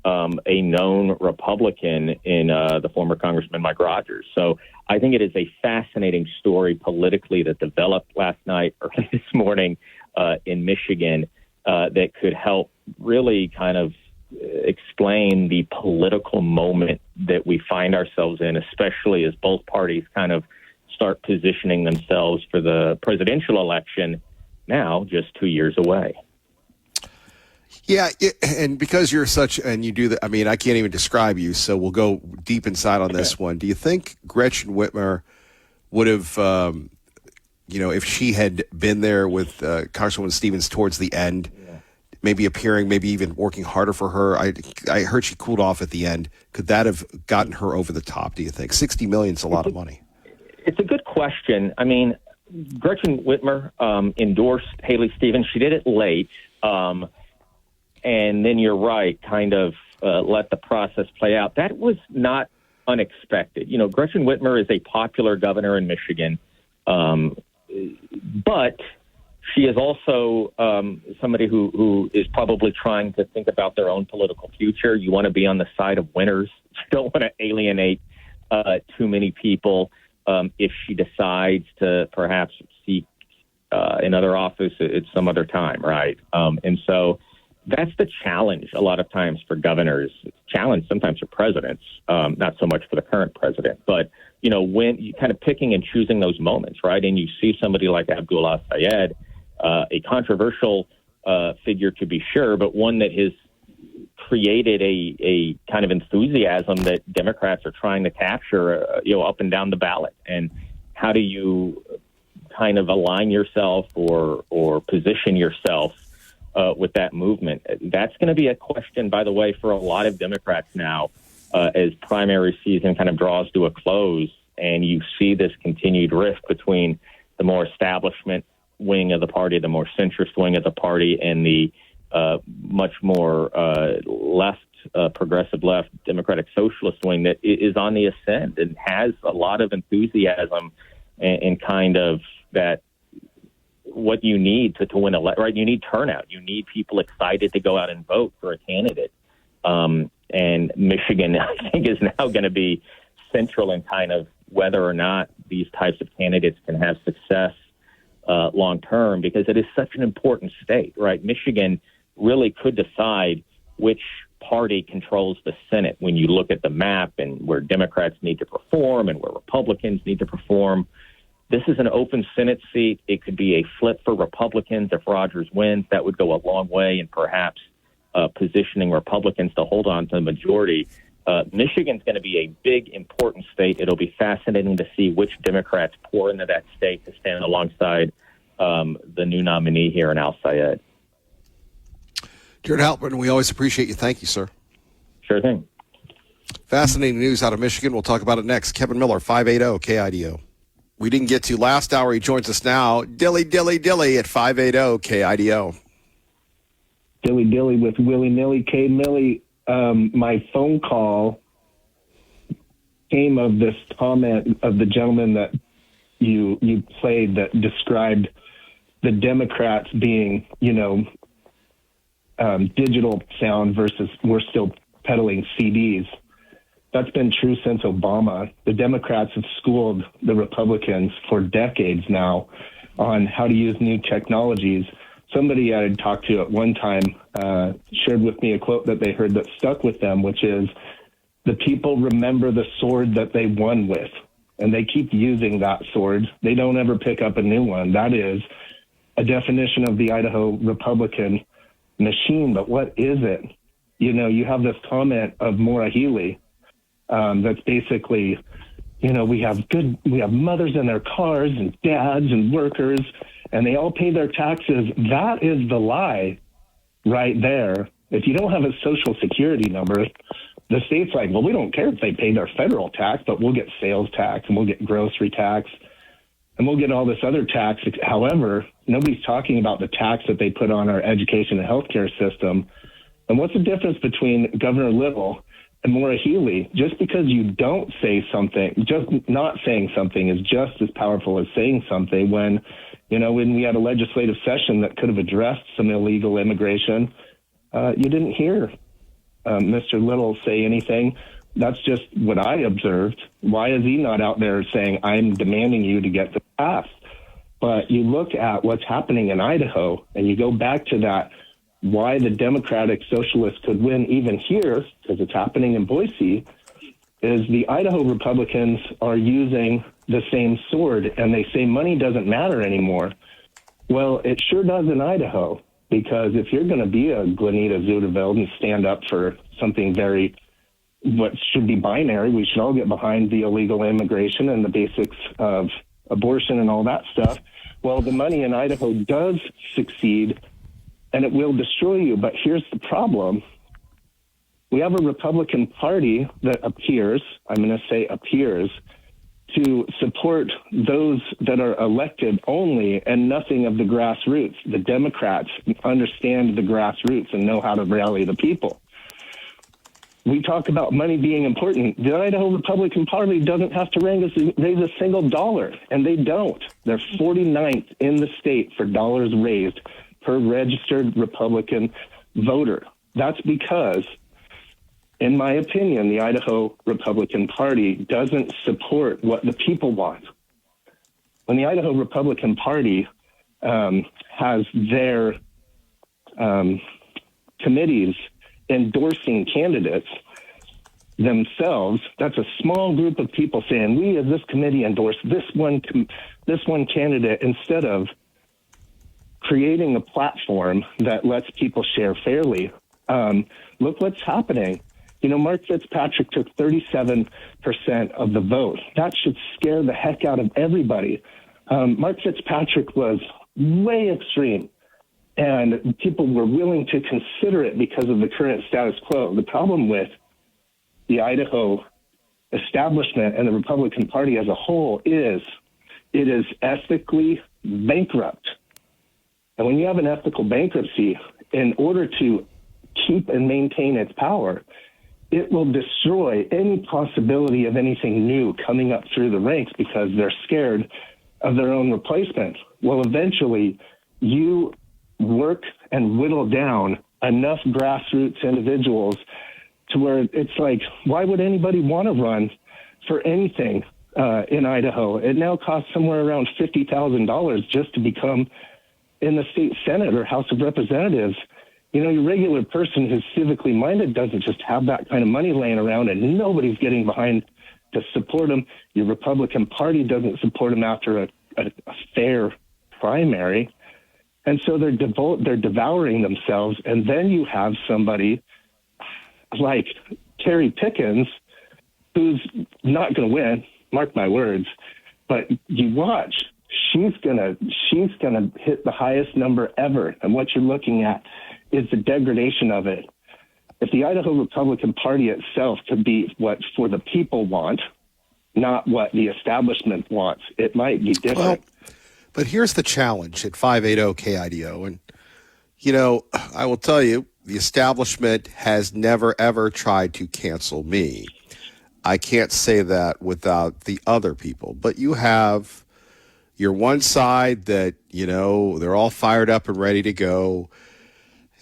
a known Republican in the former Congressman Mike Rogers? So I think it is a fascinating story politically that developed last night or this morning in Michigan that could help really kind of explain the political moment that we find ourselves in, especially as both parties kind of start positioning themselves for the presidential election now just 2 years away. Yeah, and because you're and you do that, I mean, I can't even describe you, so we'll go deep inside on this one. Do you think Gretchen Whitmer would have, if she had been there with Congresswoman Stevens towards the end, maybe appearing, maybe even working harder for her? I heard she cooled off at the end. Could that have gotten her over the top, do you think? $60 million is a lot of money. It's a good question. I mean, Gretchen Whitmer endorsed Haley Stevens. She did it late. And then you're right, kind of let the process play out. That was not unexpected. Gretchen Whitmer is a popular governor in Michigan, but she is also somebody who is probably trying to think about their own political future. You want to be on the side of winners. You don't want to alienate too many people if she decides to perhaps seek another office at some other time, right? And so that's the challenge a lot of times for governors. It's a challenge sometimes for presidents, not so much for the current president. But, when you kind of picking and choosing those moments, right? And you see somebody like Abdul al-Sayed, a controversial figure to be sure, but one that has created a kind of enthusiasm that Democrats are trying to capture, up and down the ballot. And how do you kind of align yourself or position yourself with that movement? That's going to be a question, by the way, for a lot of Democrats now as primary season kind of draws to a close, and you see this continued rift between the more establishment wing of the party, the more centrist wing of the party, and the much more progressive left, Democratic Socialist wing that is on the ascent and has a lot of enthusiasm and kind of that what you need to win right? You need turnout. You need people excited to go out and vote for a candidate. And Michigan, I think, is now going to be central in kind of whether or not these types of candidates can have success long term, because it is such an important state, right? Michigan really could decide which party controls the Senate when you look at the map and where Democrats need to perform and where Republicans need to perform. This is an open Senate seat. It could be a flip for Republicans if Rogers wins. That would go a long way in perhaps positioning Republicans to hold on to the majority. Michigan's going to be a big, important state. It'll be fascinating to see which Democrats pour into that state to stand alongside the new nominee here in al-Sayed. Jared Halpern, we always appreciate you. Thank you, sir. Sure thing. Fascinating news out of Michigan. We'll talk about it next. Kevin Miller, 580 KIDO. We didn't get to last hour. He joins us now. Dilly at 580 KIDO. Dilly with Willy Nilly. K Millie, my phone call came of this comment of the gentleman that you played that described the Democrats being, digital sound versus we're still peddling CDs. That's been true since Obama. The Democrats have schooled the Republicans for decades now on how to use new technologies. Somebody I had talked to at one time shared with me a quote that they heard that stuck with them, which is, the people remember the sword that they won with, and they keep using that sword. They don't ever pick up a new one. That is a definition of the Idaho Republican machine. But what is it? You have this comment of Maura Healey that's basically, we have mothers in their cars and dads and workers, and they all pay their taxes. That is the lie right there. If you don't have a social security number, the state's like, well, we don't care if they paid our federal tax, but we'll get sales tax and we'll get grocery tax and we'll get all this other tax. However, nobody's talking about the tax that they put on our education and healthcare system. And what's the difference between Governor Little and Maura Healey? Just because you don't say something, just not saying something is just as powerful as saying something. When we had a legislative session that could have addressed some illegal immigration, you didn't hear Mr. Little say anything. That's just what I observed. Why is he not out there saying, I'm demanding you to get the pass? But you look at what's happening in Idaho, and you go back to that, why the Democratic Socialists could win even here, because it's happening in Boise, is the Idaho Republicans are using the same sword, and they say money doesn't matter anymore. Well, it sure does in Idaho, because if you're going to be a Glenita Zuderveld and stand up for something what should be binary, we should all get behind the illegal immigration and the basics of abortion and all that stuff. Well, the money in Idaho does succeed, and it will destroy you. But here's the problem. We have a Republican Party that appears to support those that are elected only and nothing of the grassroots. The Democrats understand the grassroots and know how to rally the people. We talk about money being important. The Idaho Republican Party doesn't have to raise a single dollar, and they don't. They're 49th in the state for dollars raised per registered Republican voter. That's because, in my opinion, the Idaho Republican Party doesn't support what the people want. When the Idaho Republican Party has their committees endorsing candidates themselves, that's a small group of people saying, we as this committee endorse this one candidate, instead of creating a platform that lets people share fairly. Look what's happening. Mark Fitzpatrick took 37% of the vote. That should scare the heck out of everybody. Mark Fitzpatrick was way extreme, and people were willing to consider it because of the current status quo. The problem with the Idaho establishment and the Republican Party as a whole is it is ethically bankrupt. And when you have an ethical bankruptcy, in order to keep and maintain its power, it will destroy any possibility of anything new coming up through the ranks because they're scared of their own replacement. Well, eventually, you work and whittle down enough grassroots individuals to where it's like, why would anybody want to run for anything in Idaho? It now costs somewhere around $50,000 just to become in the state Senate or House of Representatives. Your regular person who's civically minded doesn't just have that kind of money laying around, and nobody's getting behind to support them. Your Republican Party doesn't support them after a fair primary. And so they're devouring themselves. And then you have somebody like Terry Pickens, who's not going to win, mark my words, but you watch, she's gonna hit the highest number ever. And what you're looking at is the degradation of it. If the Idaho Republican Party itself could be what for the people want, not what the establishment wants, it might be different. Well, but here's the challenge at 580 KIDO. And, I will tell you, the establishment has never, ever tried to cancel me. I can't say that without the other people. But you have your one side that, they're all fired up and ready to go.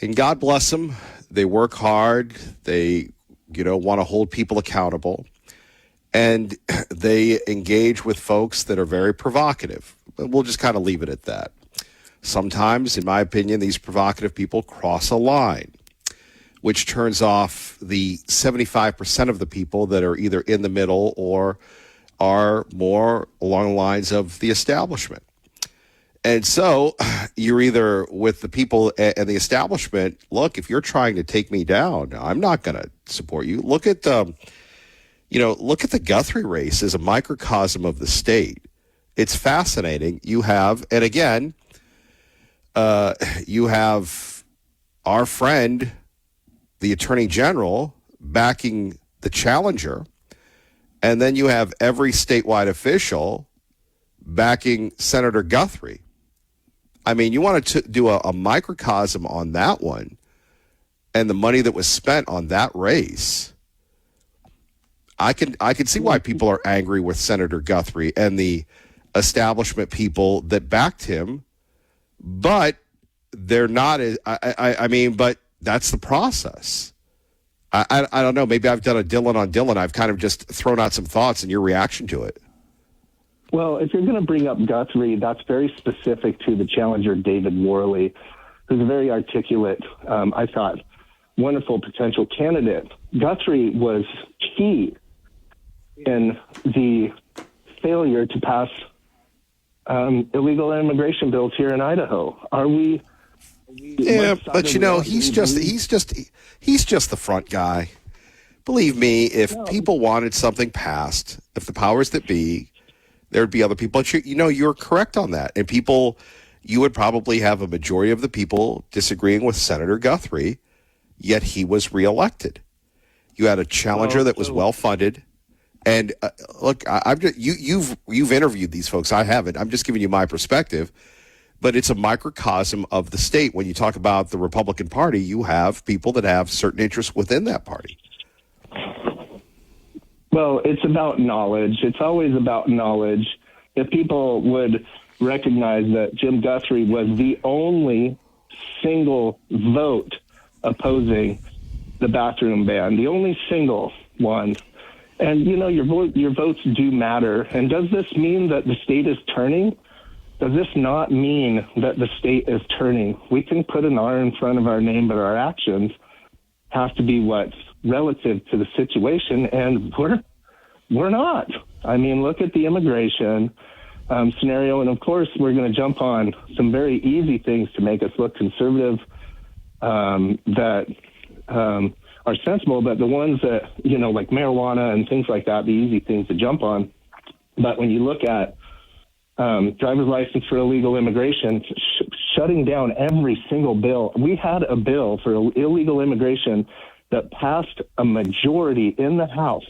And God bless them. They work hard. They, want to hold people accountable. And they engage with folks that are very provocative. But we'll just kind of leave it at that. Sometimes, in my opinion, these provocative people cross a line, which turns off the 75% of the people that are either in the middle or are more along the lines of the establishment. And so you're either with the people and the establishment. Look, if you're trying to take me down, I'm not going to support you. Look at the Guthrie race as a microcosm of the state. It's fascinating. You have, and again, you have our friend the attorney general backing the challenger, and then you have every statewide official backing Senator Guthrie. I mean, you want to do a microcosm on that one and the money that was spent on that race. I can see why people are angry with Senator Guthrie and the establishment people that backed him, but they're not. I mean, but that's the process. I don't know. Maybe I've done a Dylan on Dylan. I've kind of just thrown out some thoughts and your reaction to it. Well, if you're going to bring up Guthrie, that's very specific to the challenger, David Worley, who's a very articulate, I thought, wonderful potential candidate. Guthrie was key in the failure to pass illegal immigration bills here in Idaho. Are we? Yeah, but he's just the front guy. Believe me, if people wanted something passed, if the powers that be, there would be other people. You're correct on that. And you would probably have a majority of the people disagreeing with Senator Guthrie, yet he was reelected. You had a challenger that was well funded. And look, you've interviewed these folks. I haven't. I'm just giving you my perspective. But it's a microcosm of the state. When you talk about the Republican Party, you have people that have certain interests within that party. Well, it's about knowledge. It's always about knowledge. If people would recognize that Jim Guthrie was the only single vote opposing the bathroom ban, the only single one. And, your votes do matter. And does this mean that the state is turning? Does this not mean that the state is turning? We can put an R in front of our name, but our actions have to be what's relative to the situation, and we're not. I mean, look at the immigration scenario, and of course, we're going to jump on some very easy things to make us look conservative that are sensible, but the ones that, like marijuana and things like that, the easy things to jump on. But when you look at driver's license for illegal immigration, shutting down every single bill. We had a bill for illegal immigration that passed a majority in the House,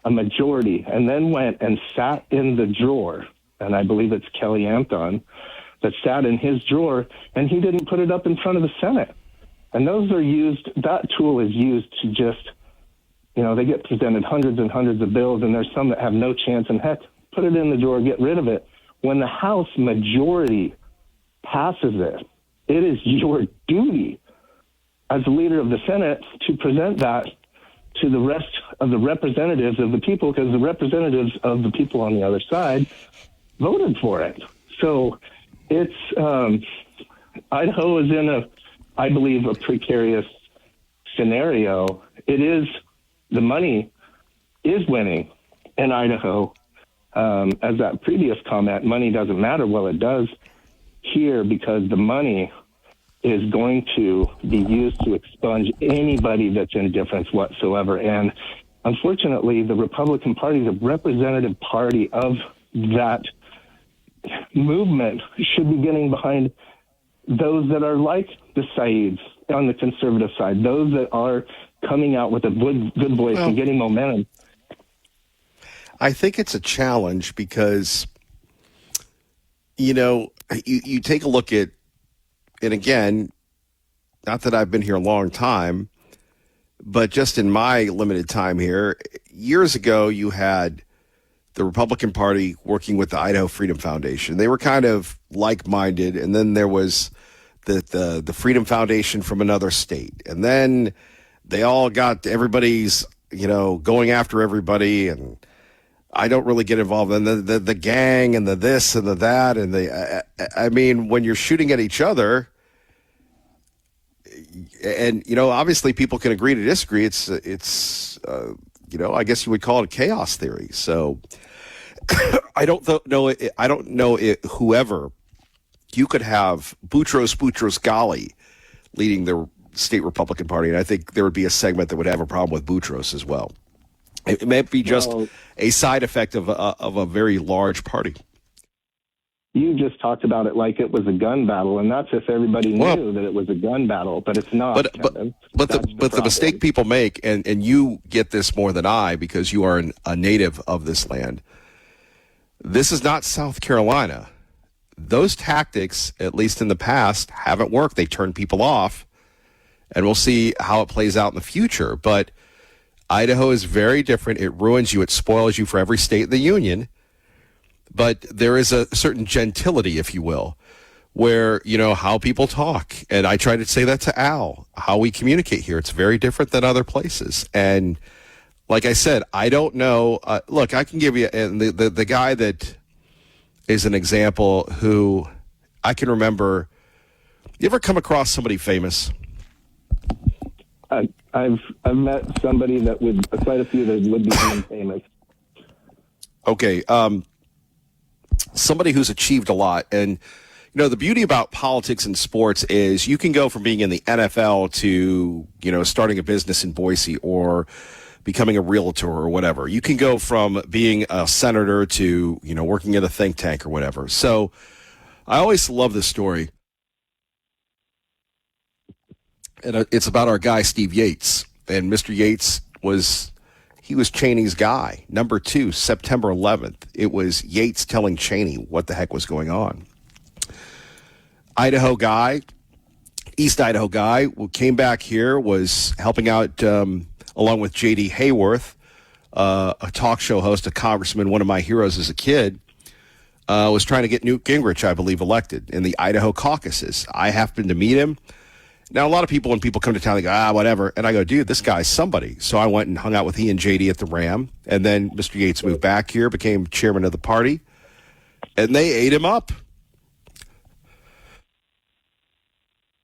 and then went and sat in the drawer. And I believe it's Kelly Anthon that sat in his drawer, and he didn't put it up in front of the Senate. And that tool is used to just, they get presented hundreds and hundreds of bills, and there's some that have no chance, and heck, put it in the drawer, get rid of it. When the House majority passes it, it is your duty as the leader of the Senate to present that to the rest of the representatives of the people, because the representatives of the people on the other side voted for it. So it's Idaho is in I believe, a precarious scenario. The money is winning in Idaho. As that previous comment, money doesn't matter. Well, it does here, because the money is going to be used to expunge anybody that's indifference whatsoever. And unfortunately, the Republican Party, the representative party of that movement, should be getting behind those that are like the Saids on the conservative side, those that are coming out with a good voice and getting momentum. I think it's a challenge because, you take a look at, and again, not that I've been here a long time, but just in my limited time here, years ago, you had the Republican Party working with the Idaho Freedom Foundation. They were kind of like-minded, and then there was the Freedom Foundation from another state. And then they all got everybody's, going after everybody, and I don't really get involved in the gang and the this and the that. And when you're shooting at each other, and, obviously people can agree to disagree. It's I guess you would call it chaos theory. So I don't know whoever you could have Boutros Ghali leading the state Republican Party, and I think there would be a segment that would have a problem with Boutros as well. It may be just a side effect of a very large party. You just talked about it like it was a gun battle, and that's if everybody knew that it was a gun battle, but it's not. But the mistake people make, and you get this more than I because you are a native of this land. This is not South Carolina. Those tactics, at least in the past, haven't worked. They turn people off, and we'll see how it plays out in the future. But Idaho is very different. It ruins you. It spoils you for every state in the union. But there is a certain gentility, if you will, where, how people talk. And I try to say that to Al, how we communicate here. It's very different than other places. And like I said, I don't know. Look, I can give you the guy that is an example who I can remember. You ever come across somebody famous? I've met somebody that would, quite a few that would be famous. Okay. Somebody who's achieved a lot. And, the beauty about politics and sports is you can go from being in the NFL to, starting a business in Boise or becoming a realtor or whatever. You can go from being a senator to, working at a think tank or whatever. So I always love this story. And it's about our guy, Steve Yates. And Mr. Yates was Cheney's guy. Number 2, September 11th. It was Yates telling Cheney what the heck was going on. Idaho guy, East Idaho guy, came back here, was helping out along with J.D. Hayworth, a talk show host, a congressman, one of my heroes as a kid, was trying to get Newt Gingrich, I believe, elected in the Idaho caucuses. I happened to meet him. Now, a lot of people, when people come to town, they go, whatever. And I go, dude, this guy's somebody. So I went and hung out with he and JD at the Ram. And then Mr. Yates moved back here, became chairman of the party. And they ate him up.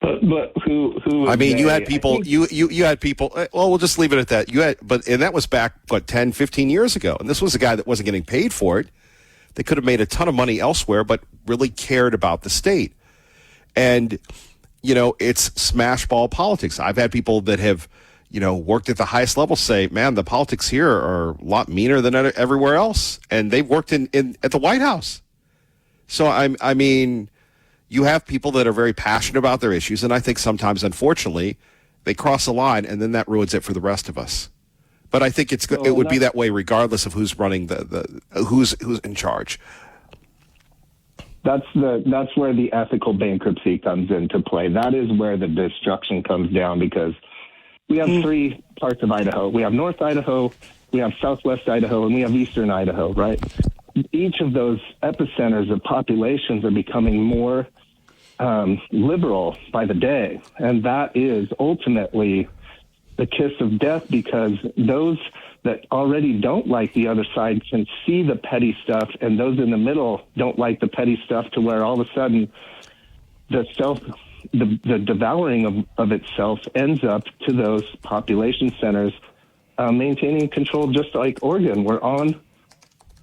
But who? I mean, you had people, you had people, well, we'll just leave it at that. And that was back, 10, 15 years ago. And this was a guy that wasn't getting paid for it. They could have made a ton of money elsewhere, but really cared about the state. And it's smash ball politics. I've had people that have, worked at the highest level say, man, the politics here are a lot meaner than everywhere else. And they've worked at the White House. So, I mean, you have people that are very passionate about their issues. And I think sometimes, unfortunately, they cross a line and then that ruins it for the rest of us. But I think it would be that way regardless of who's running who's in charge. That's where the ethical bankruptcy comes into play. That is where the destruction comes down because we have 3 parts of Idaho. We have North Idaho, we have Southwest Idaho, and we have Eastern Idaho, right? Each of those epicenters of populations are becoming more liberal by the day. And that is ultimately the kiss of death because those that already don't like the other side can see the petty stuff, and those in the middle don't like the petty stuff to where all of a sudden the devouring of itself ends up to those population centers maintaining control just like Oregon. We're on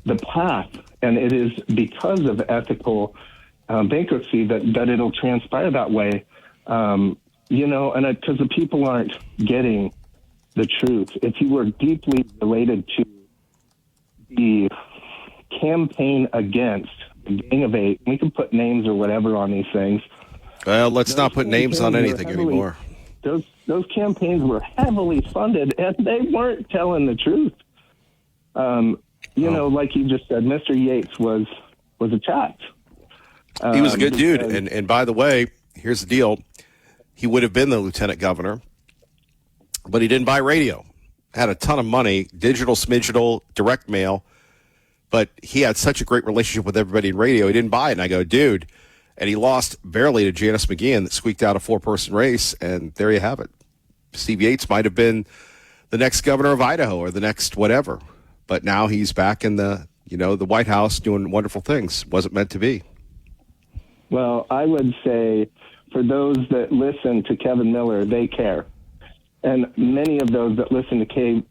the path, and it is because of ethical bankruptcy that it'll transpire that way. And because the people aren't getting the truth. If you were deeply related to the campaign against the Gang of 8, we can put names or whatever on these things. Well, let's not put names on anything anymore. Those campaigns were heavily funded, and they weren't telling the truth. Like you just said, Mr. Yates was attacked. He was a good dude. And by the way, here's the deal. He would have been the lieutenant governor, but he didn't buy radio. Had a ton of money, digital, smigital, direct mail, but he had such a great relationship with everybody in radio, he didn't buy it. And I go, dude, and he lost barely to Janice McGeehan that squeaked out a 4-person race, and there you have it. Steve Yates might have been the next governor of Idaho or the next whatever, but now he's back in the White House doing wonderful things. Wasn't meant to be. Well, I would say for those that listen to Kevin Miller, they care. And many of those that listen to Kay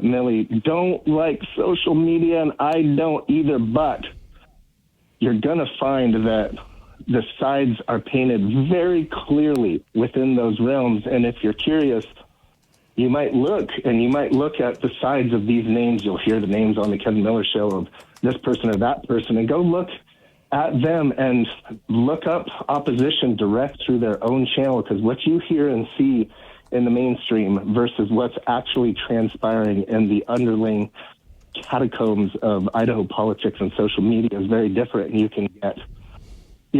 Millie don't like social media, and I don't either, but you're going to find that the sides are painted very clearly within those realms. And if you're curious, you might look at the sides of these names. You'll hear the names on the Kevin Miller show of this person or that person, and go look at them and look up opposition direct through their own channel, because what you hear and see in the mainstream versus what's actually transpiring in the underlying catacombs of Idaho politics and social media is very different, and you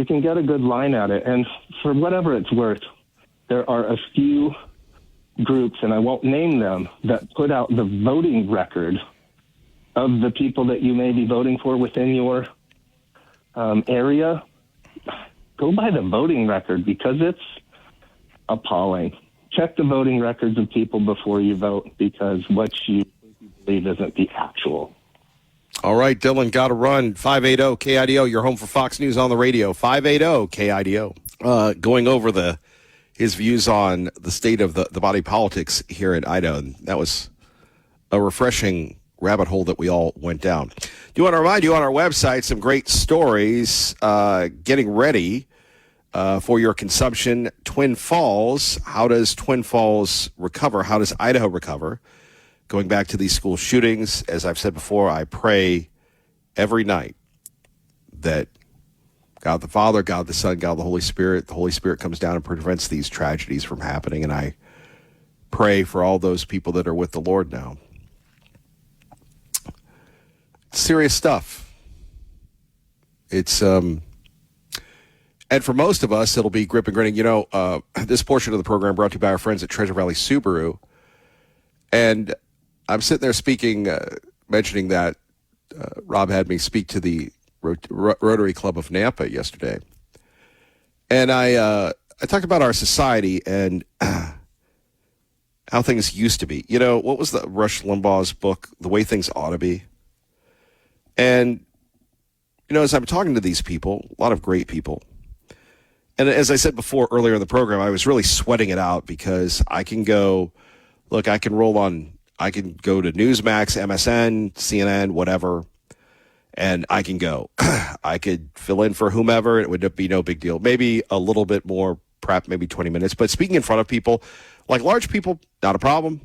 can get a good line at it. And for whatever it's worth, there are a few groups, and I won't name them, that put out the voting record of the people that you may be voting for within your area. Go by the voting record, because it's appalling. Check the voting records of people before you vote, because what you believe isn't the actual. All right, Dylan, got to run. 580 KIDO, your home for Fox News on the radio. 580 KIDO. Going over his views on the state of the body politics here in Idaho. And that was a refreshing rabbit hole that we all went down. Do you want to remind you on our website some great stories getting ready for your consumption. Twin Falls. How does Twin Falls recover? How does Idaho recover? Going back to these school shootings, as I've said before, I pray every night that God the Father, God the Son, God the Holy Spirit comes down and prevents these tragedies from happening. And I pray for all those people that are with the Lord now. It's serious stuff. It's, and for most of us, it'll be grip and grinning. You know, this portion of the program brought to you by our friends at Treasure Valley Subaru. And I'm sitting there speaking, mentioning that Rob had me speak to the Rotary Club of Nampa yesterday. And I talked about our society and how things used to be. You know, what was the Rush Limbaugh's book, The Way Things Ought to Be? And, you know, as I'm talking to these people, a lot of great people, and as I said before earlier in the program, I was really sweating it out because I can go, look, I can go to Newsmax, MSN, CNN, whatever, and I can go. I could fill in for whomever. It would be no big deal. Maybe a little bit more prep, maybe 20 minutes. But speaking in front of people, like large people, not a problem.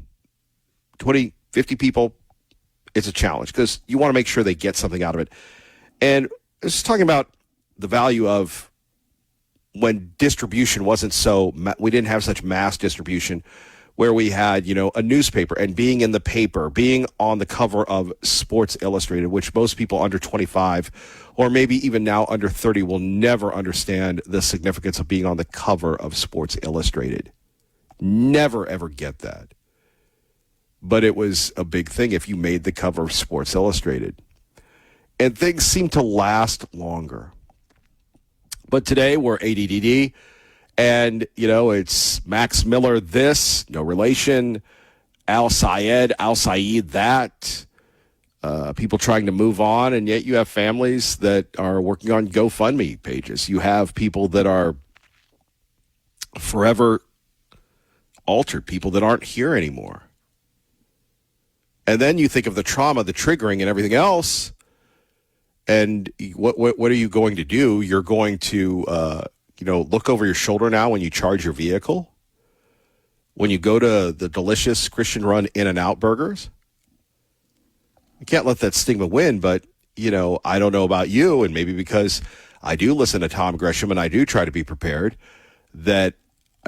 20, 50 people, it's a challenge because you want to make sure they get something out of it. And I was just talking about the value of when distribution wasn't so, we didn't have such mass distribution, where we had, you know, a newspaper and being in the paper, being on the cover of Sports Illustrated, which most people under 25 or maybe even now under 30 will never understand the significance of being on the cover of Sports Illustrated. Never, ever get that. But it was a big thing if you made the cover of Sports Illustrated. And things seem to last longer. But today we're ADDD. And, you know, it's Max Miller this, no relation, Al Sayed that, people trying to move on, and yet you have families that are working on GoFundMe pages. You have people that are forever altered, people that aren't here anymore. And then you think of the trauma, the triggering, and everything else, and what are you going to do? You're going to look over your shoulder now when you charge your vehicle, when you go to the delicious Christian-run In-N-Out burgers. You can't let that stigma win, but, you know, I don't know about you, and maybe because I do listen to Tom Gresham and I do try to be prepared, that,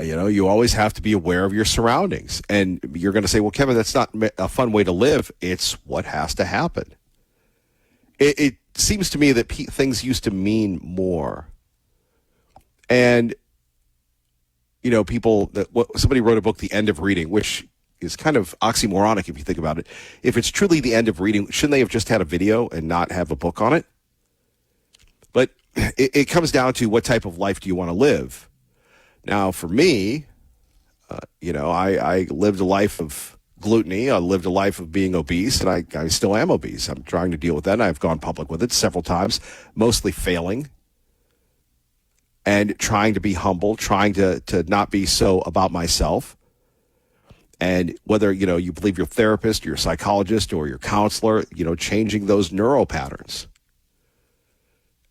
you know, you always have to be aware of your surroundings. And you're going to say, well, Kevin, that's not a fun way to live. It's what has to happen. It seems to me that things used to mean more. And, you know, somebody wrote a book, The End of Reading, which is kind of oxymoronic if you think about it. If it's truly the end of reading, shouldn't they have just had a video and not have a book on it? But it comes down to what type of life do you want to live? Now, for me, I lived a life of gluttony. I lived a life of being obese, and I still am obese. I'm trying to deal with that, and I've gone public with it several times, mostly failing. And trying to be humble, trying to not be so about myself. And whether, you know, you believe your therapist, your psychologist, or your counselor, you know, changing those neural patterns.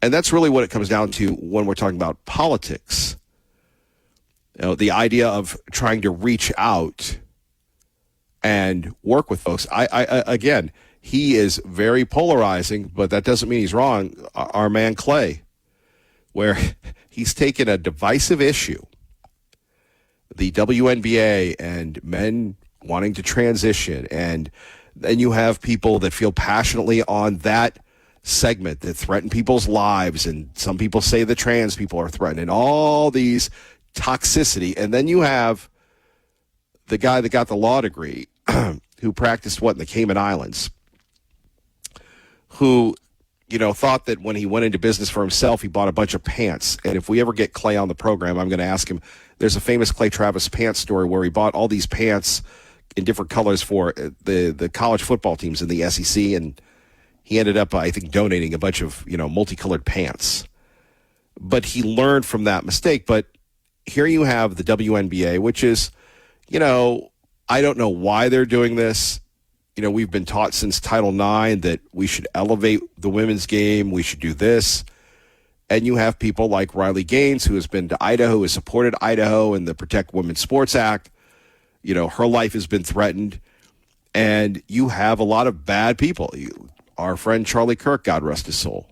And that's really what it comes down to when we're talking about politics. You know, the idea of trying to reach out and work with folks. Again, he is very polarizing, but that doesn't mean he's wrong. Our man Clay, where he's taken a divisive issue, the WNBA and men wanting to transition, and then you have people that feel passionately on that segment that threaten people's lives, and some people say the trans people are threatened, and all these toxicity. And then you have the guy that got the law degree who practiced in the Cayman Islands, who, thought that when he went into business for himself, he bought a bunch of pants. And if we ever get Clay on the program, I'm going to ask him. There's a famous Clay Travis pants story where he bought all these pants in different colors for the college football teams in the SEC, and he ended up, I think, donating a bunch of, multicolored pants. But he learned from that mistake. But here you have the WNBA, which is, I don't know why they're doing this. We've been taught since Title IX that we should elevate the women's game. We should do this. And you have people like Riley Gaines, who has been to Idaho, who has supported Idaho and the Protect Women's Sports Act. Her life has been threatened. And you have a lot of bad people. Our friend Charlie Kirk, God rest his soul,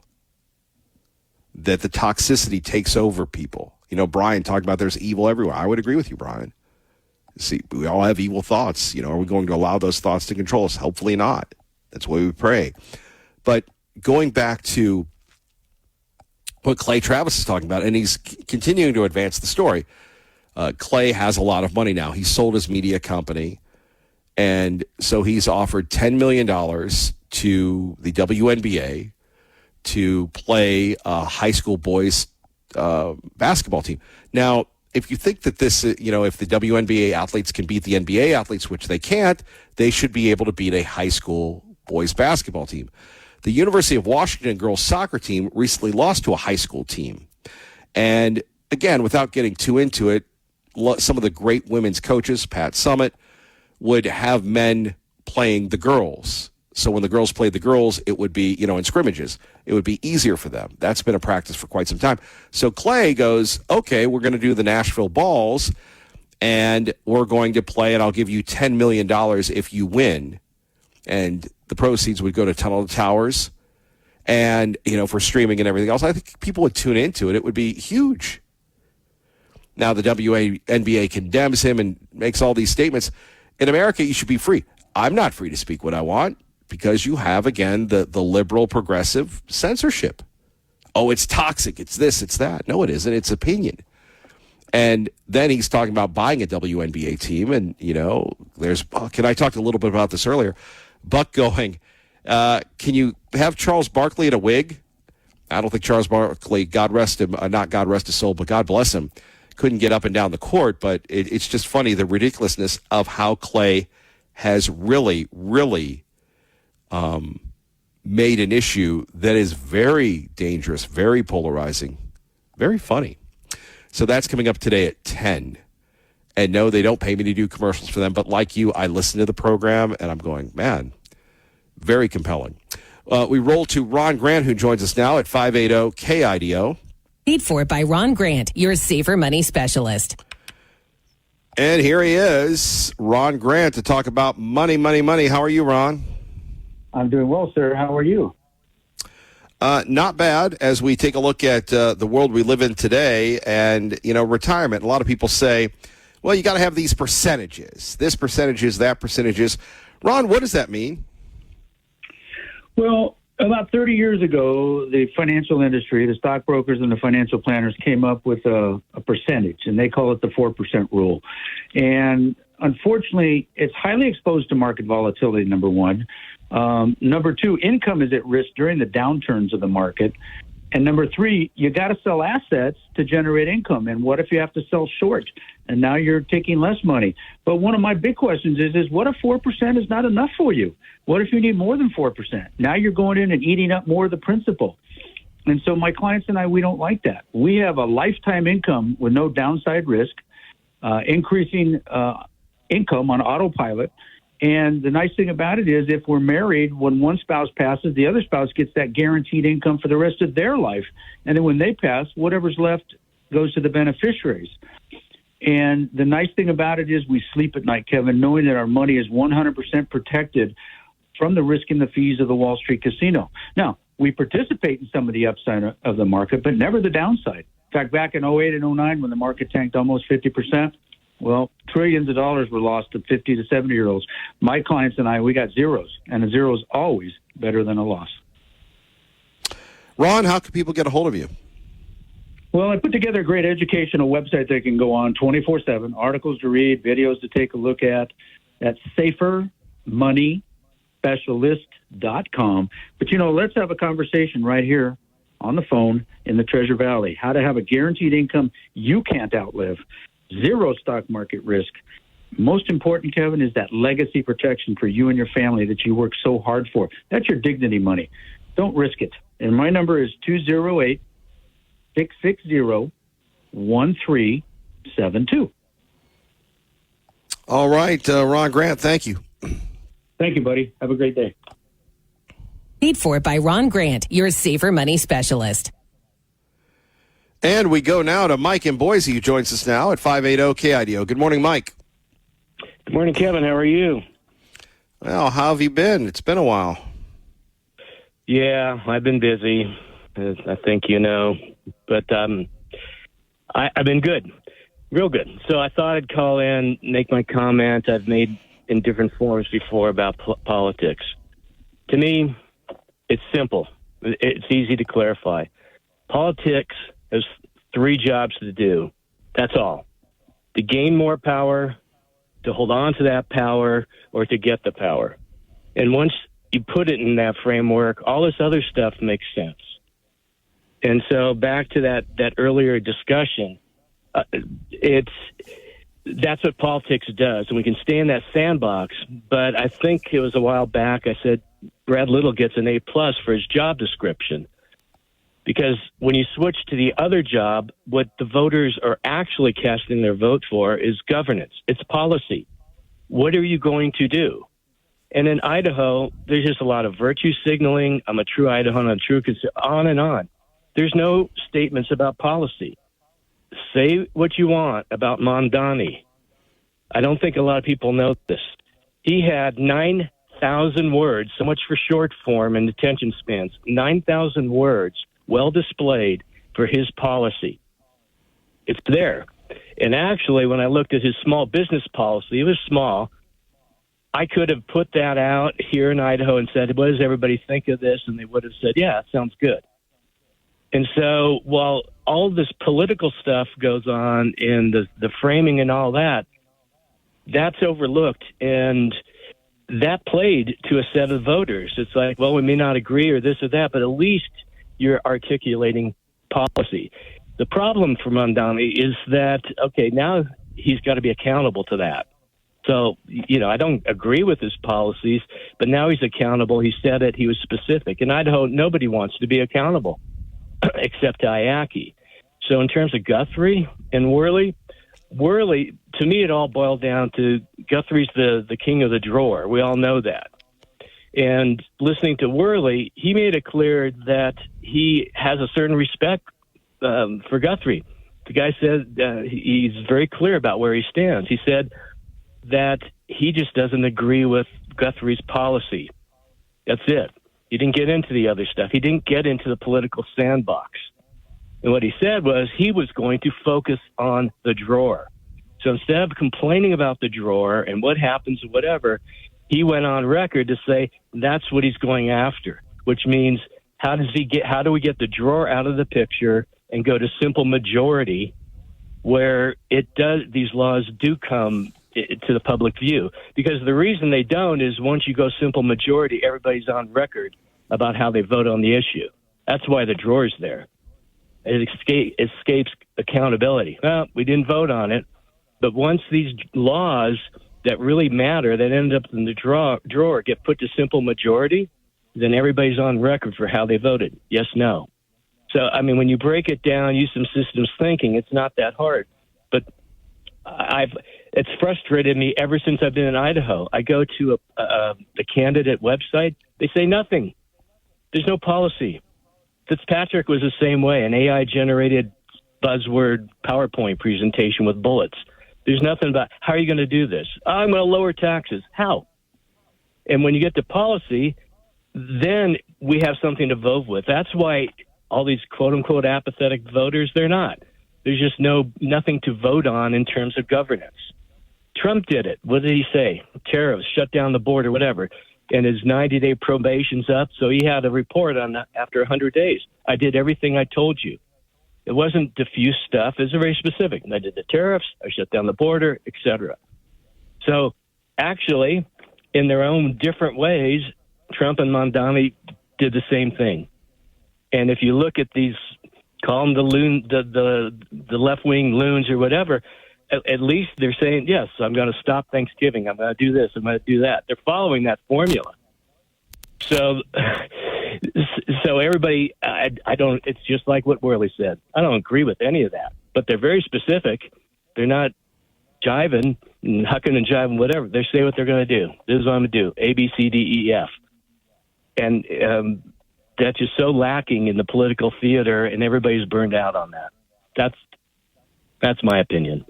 that the toxicity takes over people. Brian talked about there's evil everywhere. I would agree with you, Brian. See, we all have evil thoughts. Are we going to allow those thoughts to control us? Hopefully not. That's why we pray. But going back to what Clay Travis is talking about, and he's continuing to advance the story. Clay has a lot of money now. He sold his media company, and so he's offered $10 million to the WNBA to play a high school boys basketball team. Now, if you think that this, if the WNBA athletes can beat the NBA athletes, which they can't, they should be able to beat a high school boys basketball team. The University of Washington girls soccer team recently lost to a high school team. And again, without getting too into it, some of the great women's coaches, Pat Summitt, would have men playing the girls. So when the girls played the girls, it would be, in scrimmages, it would be easier for them. That's been a practice for quite some time. So Clay goes, okay, we're going to do the Nashville Balls, and we're going to play, and I'll give you $10 million if you win. And the proceeds would go to Tunnel to Towers and, for streaming and everything else. I think people would tune into it. It would be huge. Now the WNBA condemns him and makes all these statements. In America, you should be free. I'm not free to speak what I want, because you have, again, the liberal progressive censorship. Oh, it's toxic. It's this, it's that. No, it isn't. It's opinion. And then he's talking about buying a WNBA team. And, there's Buck. And I talked a little bit about this earlier. Buck going, can you have Charles Barkley in a wig? I don't think Charles Barkley, God rest him, not God rest his soul, but God bless him, couldn't get up and down the court. But it's just funny, the ridiculousness of how Clay has really, really made an issue that is very dangerous, very polarizing, very funny. So that's coming up today at 10. And no, they don't pay me to do commercials for them. But like you, I listen to the program, and I'm going, man, very compelling. We roll to Ron Grant, who joins us now at 580 KIDO. Paid for by Ron Grant, your safer money specialist. And here he is, Ron Grant, to talk about money, money, money. How are you, Ron? I'm doing well, sir. How are you? Not bad, as we take a look at the world we live in today and, retirement. A lot of people say, well, you got to have these percentages, this percentages, that percentages. Ron, what does that mean? Well, about 30 years ago, the financial industry, the stockbrokers and the financial planners came up with a percentage, and they call it the 4% rule. And unfortunately, it's highly exposed to market volatility, number one. Number two, income is at risk during the downturns of the market. And number three, you got to sell assets to generate income. And what if you have to sell short and now you're taking less money? But one of my big questions is what if 4% is not enough for you? What if you need more than 4%? Now you're going in and eating up more of the principal. And so my clients and I, we don't like that. We have a lifetime income with no downside risk, increasing income on autopilot. And the nice thing about it is if we're married, when one spouse passes, the other spouse gets that guaranteed income for the rest of their life. And then when they pass, whatever's left goes to the beneficiaries. And the nice thing about it is we sleep at night, Kevin, knowing that our money is 100% protected from the risk and the fees of the Wall Street casino. Now, We participate in some of the upside of the market, but never the downside. In fact, back in 08 and 09, when the market tanked almost 50%, well, trillions of dollars were lost to 50 to 70-year-olds. My clients and I, we got zeros, and a zero is always better than a loss. Ron, how can people get a hold of you? Well, I put together a great educational website they can go on 24/7, articles to read, videos to take a look at. That's safermoneyspecialist.com. But, let's have a conversation right here on the phone in the Treasure Valley. How to have a guaranteed income you can't outlive. Zero stock market risk. Most important, Kevin, is that legacy protection for you and your family that you work so hard for. That's your dignity money. Don't risk it. And my number is 208-660-1372. All right, Ron Grant, thank you. Thank you, buddy. Have a great day. Paid for by Ron Grant, your safer money specialist. And we go now to Mike in Boise, who joins us now at 580 KIDO. Good morning, Mike. Good morning, Kevin. How are you? Well, how have you been? It's been a while. Yeah, I've been busy, as I think you know. But I've been good, real good. So I thought I'd call in, make my comment I've made in different forums before about politics. To me, it's simple. It's easy to clarify. Politics has three jobs to do. That's all. To gain more power, to hold on to that power, or to get the power. And once you put it in that framework, all this other stuff makes sense. And so back to that earlier discussion, that's what politics does. And we can stay in that sandbox. But I think it was a while back I said Brad Little gets an A+ for his job description. Because when you switch to the other job, what the voters are actually casting their vote for is governance. It's policy. What are you going to do? And in Idaho, there's just a lot of virtue signaling. I'm a true Idahoan, I'm a true on and on. There's no statements about policy. Say what you want about Mondani. I don't think a lot of people know this. He had 9,000 words, so much for short form and attention spans, 9,000 words well displayed for his policy. It's there. And actually, when I looked at his small business policy, it was small. I could have put that out here in Idaho and said, what does everybody think of this? And they would have said, yeah, it sounds good. And so while all this political stuff goes on in the framing and all that, that's overlooked. And that played to a set of voters. It's like, well, we may not agree or this or that, but at least you're articulating policy. The problem for Mondani is that, okay, now he's got to be accountable to that. So, I don't agree with his policies, but now he's accountable. He said it. He was specific. In Idaho, nobody wants to be accountable except IACI. So in terms of Guthrie and Worley, to me, it all boiled down to Guthrie's the king of the drawer. We all know that. And listening to Worley, he made it clear that he has a certain respect for Guthrie. The guy said he's very clear about where he stands. He said that he just doesn't agree with Guthrie's policy. That's it. He didn't get into the other stuff. He didn't get into the political sandbox. And what he said was he was going to focus on the drawer. So instead of complaining about the drawer and what happens or whatever, he went on record to say that's what he's going after, which means how do we get the drawer out of the picture and go to simple majority where these laws do come to the public view? Because the reason they don't is once you go simple majority, everybody's on record about how they vote on the issue. That's why the drawer's there. It escapes accountability. Well, we didn't vote on it. But once these laws that really matter, that end up in the drawer, get put to simple majority, then everybody's on record for how they voted. Yes, no. So, when you break it down, use some systems thinking, it's not that hard. But it's frustrated me ever since I've been in Idaho. I go to the candidate website. They say nothing. There's no policy. Fitzpatrick was the same way, an AI-generated buzzword PowerPoint presentation with bullets. There's nothing about how are you going to do this? I'm going to lower taxes. How? And when you get to policy, then we have something to vote with. That's why all these quote-unquote apathetic voters, they're not. There's just nothing to vote on in terms of governance. Trump did it. What did he say? Tariffs, shut down the border, whatever. And his 90-day probation's up, so he had a report on that after 100 days. I did everything I told you. It wasn't diffuse stuff. It was very specific. I did the tariffs, I shut down the border, etc. So actually, in their own different ways, Trump and Mamdani did the same thing. And if you look at these, call them the left-wing loons or whatever, at least they're saying, yes, I'm going to stop Thanksgiving. I'm going to do this. I'm going to do that. They're following that formula. So everybody, I don't, it's just like what Worley said. I don't agree with any of that, but they're very specific. They're not jiving and hucking and jiving, whatever. They say what they're going to do. This is what I'm going to do. A, B, C, D, E, F. And that's just so lacking in the political theater, and everybody's burned out on that. That's my opinion.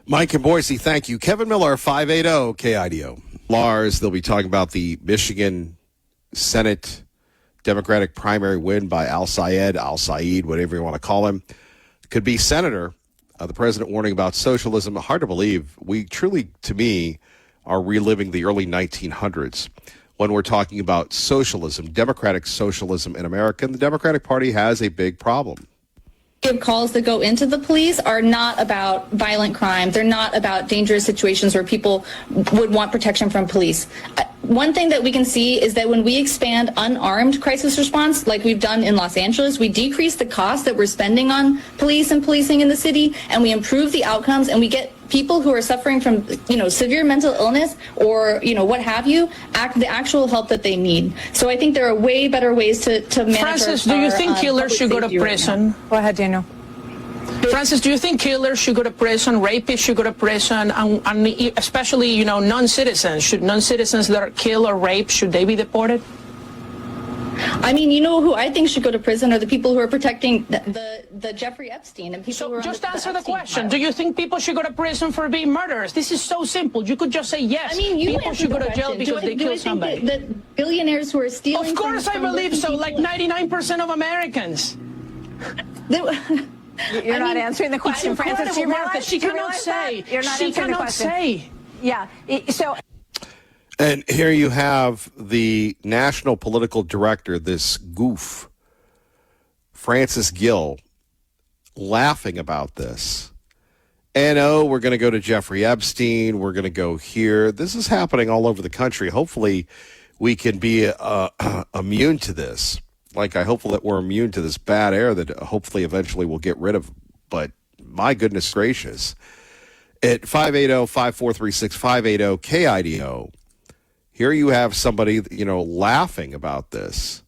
Mike and Boise, thank you. Kevin Miller, 580 KIDO. Lars, they'll be talking about the Michigan Senate Democratic primary win by Al-Said, whatever you want to call him. Could be senator. The president warning about socialism. Hard to believe. We truly, to me, are reliving the early 1900s when we're talking about socialism, democratic socialism in America. And the Democratic Party has a big problem. Calls that go into the police are not about violent crime. They're not about dangerous situations where people would want protection from police. One thing that we can see is that when we expand unarmed crisis response, like we've done in Los Angeles, we decrease the cost that we're spending on police and policing in the city, and we improve the outcomes, and we get people who are suffering from, severe mental illness or, what have you, the actual help that they need. So I think there are way better ways to manage. Francis, do you think killers should go to prison? Go ahead, Daniel. Francis, do you think killers should go to prison, rapists should go to prison, and especially, non-citizens? Should non-citizens that are killed or raped, should they be deported? I mean, who I think should go to prison are the people who are protecting the Jeffrey Epstein and people who are just answer the question. Do you think people should go to prison for being murderers? This is so simple. You could just say yes. I mean, people should go to jail because they killed somebody. The billionaires who are stealing. Of course, I believe so. Like 99% of Americans. You're not answering the question, Francis. She cannot say. You're not answering the question. Say. Yeah. So. And here you have the national political director, this goof, Francis Gill, laughing about this. And, we're going to go to Jeffrey Epstein. We're going to go here. This is happening all over the country. Hopefully we can be immune to this. Like, I hope that we're immune to this bad air that hopefully eventually we'll get rid of. But my goodness gracious. At 580-5436, 580 KIDO. Here you have somebody, laughing about this.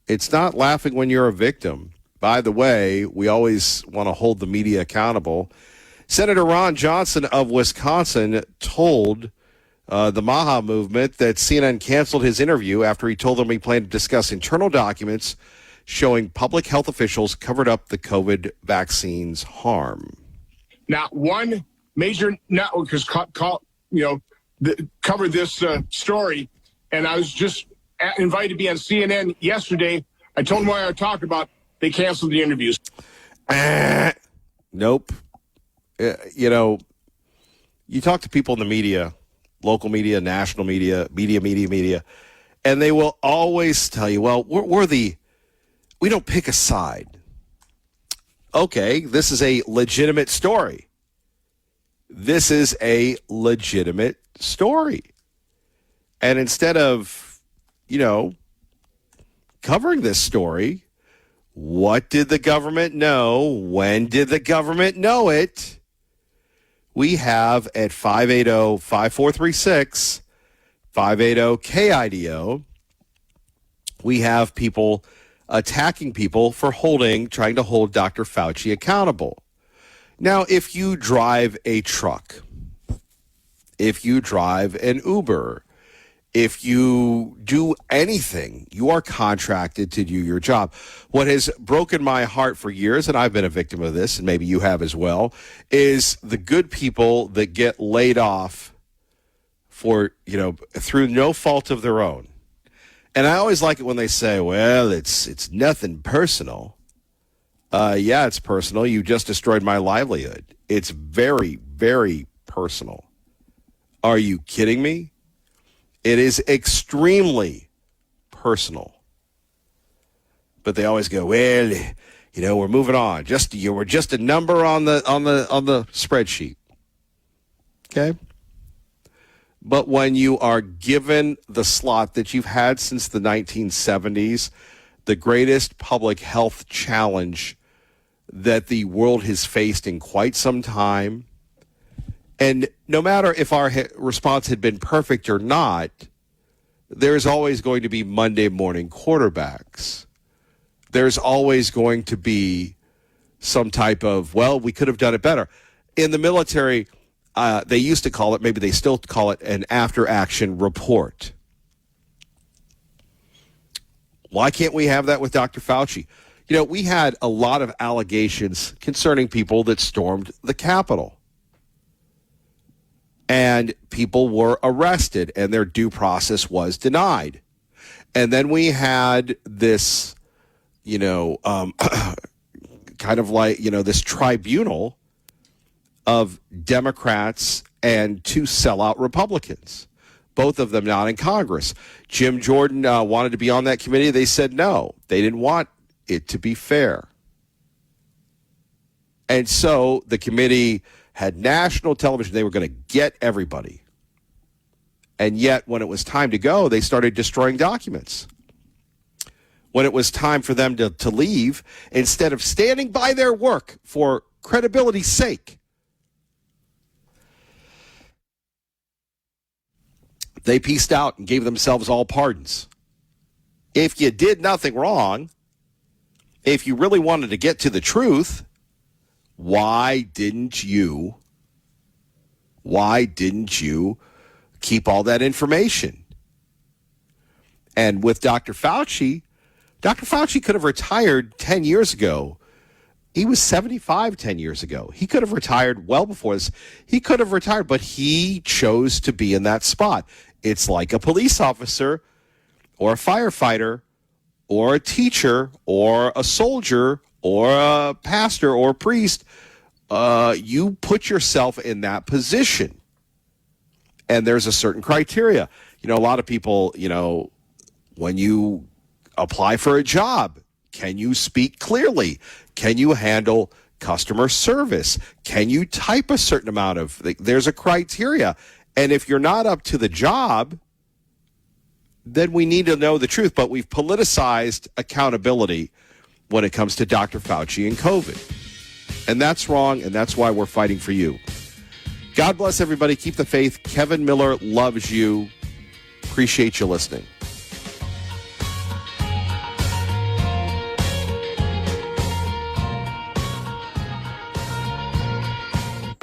It's not laughing when you're a victim. By the way, we always want to hold the media accountable. Senator Ron Johnson of Wisconsin told the Maha movement that CNN canceled his interview after he told them he planned to discuss internal documents showing public health officials covered up the COVID vaccine's harm. Not one major network has covered this story, and I was just invited to be on CNN yesterday. I told them what I would talk about. They canceled the interviews. Nope. You talk to people in the media, local media, national media, media, and they will always tell you, well, we don't pick a side. Okay, this is a legitimate story. This is a legitimate story. And instead of, covering this story, what did the government know? When did the government know it? We have at 580-5436, 580-KIDO, we have people attacking people for trying to hold Dr. Fauci accountable. Now, if you drive a truck, if you drive an Uber, if you do anything, you are contracted to do your job. What has broken my heart for years, and I've been a victim of this, and maybe you have as well, is the good people that get laid off for, through no fault of their own. And I always like it when they say, well, it's nothing personal. Yeah, it's personal. You just destroyed my livelihood. It's very, very personal. Are you kidding me? It is extremely personal. But they always go, well, we're moving on. We're just a number on the spreadsheet. Okay? But when you are given the slot that you've had since the 1970s, the greatest public health challenge that the world has faced in quite some time, and no matter if our response had been perfect or not, there's always going to be Monday morning quarterbacks. There's always going to be some type of, well, we could have done it better. In the military, they used to call it, maybe they still call it, an after-action report. Why can't we have that with Dr. Fauci? We had a lot of allegations concerning people that stormed the Capitol. And people were arrested, and their due process was denied. And then we had this, kind of like, this tribunal of Democrats and two sellout Republicans, both of them not in Congress. Jim Jordan wanted to be on that committee. They said no. They didn't want it to be fair. And so the committee had national television. They were going to get everybody. And yet, when it was time to go, they started destroying documents. When it was time for them to leave, instead of standing by their work for credibility's sake, they pieced out and gave themselves all pardons. If you did nothing wrong, if you really wanted to get to the truth, why didn't you keep all that information? And with Dr. Fauci could have retired 10 years ago. He was 75 10 years ago. He could have retired well before this. He could have retired, but he chose to be in that spot. It's like a police officer or a firefighter or a teacher or a soldier or a pastor or a priest. You put yourself in that position. And there's a certain criteria. A lot of people, when you apply for a job, can you speak clearly? Can you handle customer service? Can you type a certain amount of, there's a criteria. And if you're not up to the job, then we need to know the truth. But we've politicized accountability when it comes to Dr. Fauci and COVID. And that's wrong, and that's why we're fighting for you. God bless everybody. Keep the faith. Kevin Miller loves you. Appreciate you listening.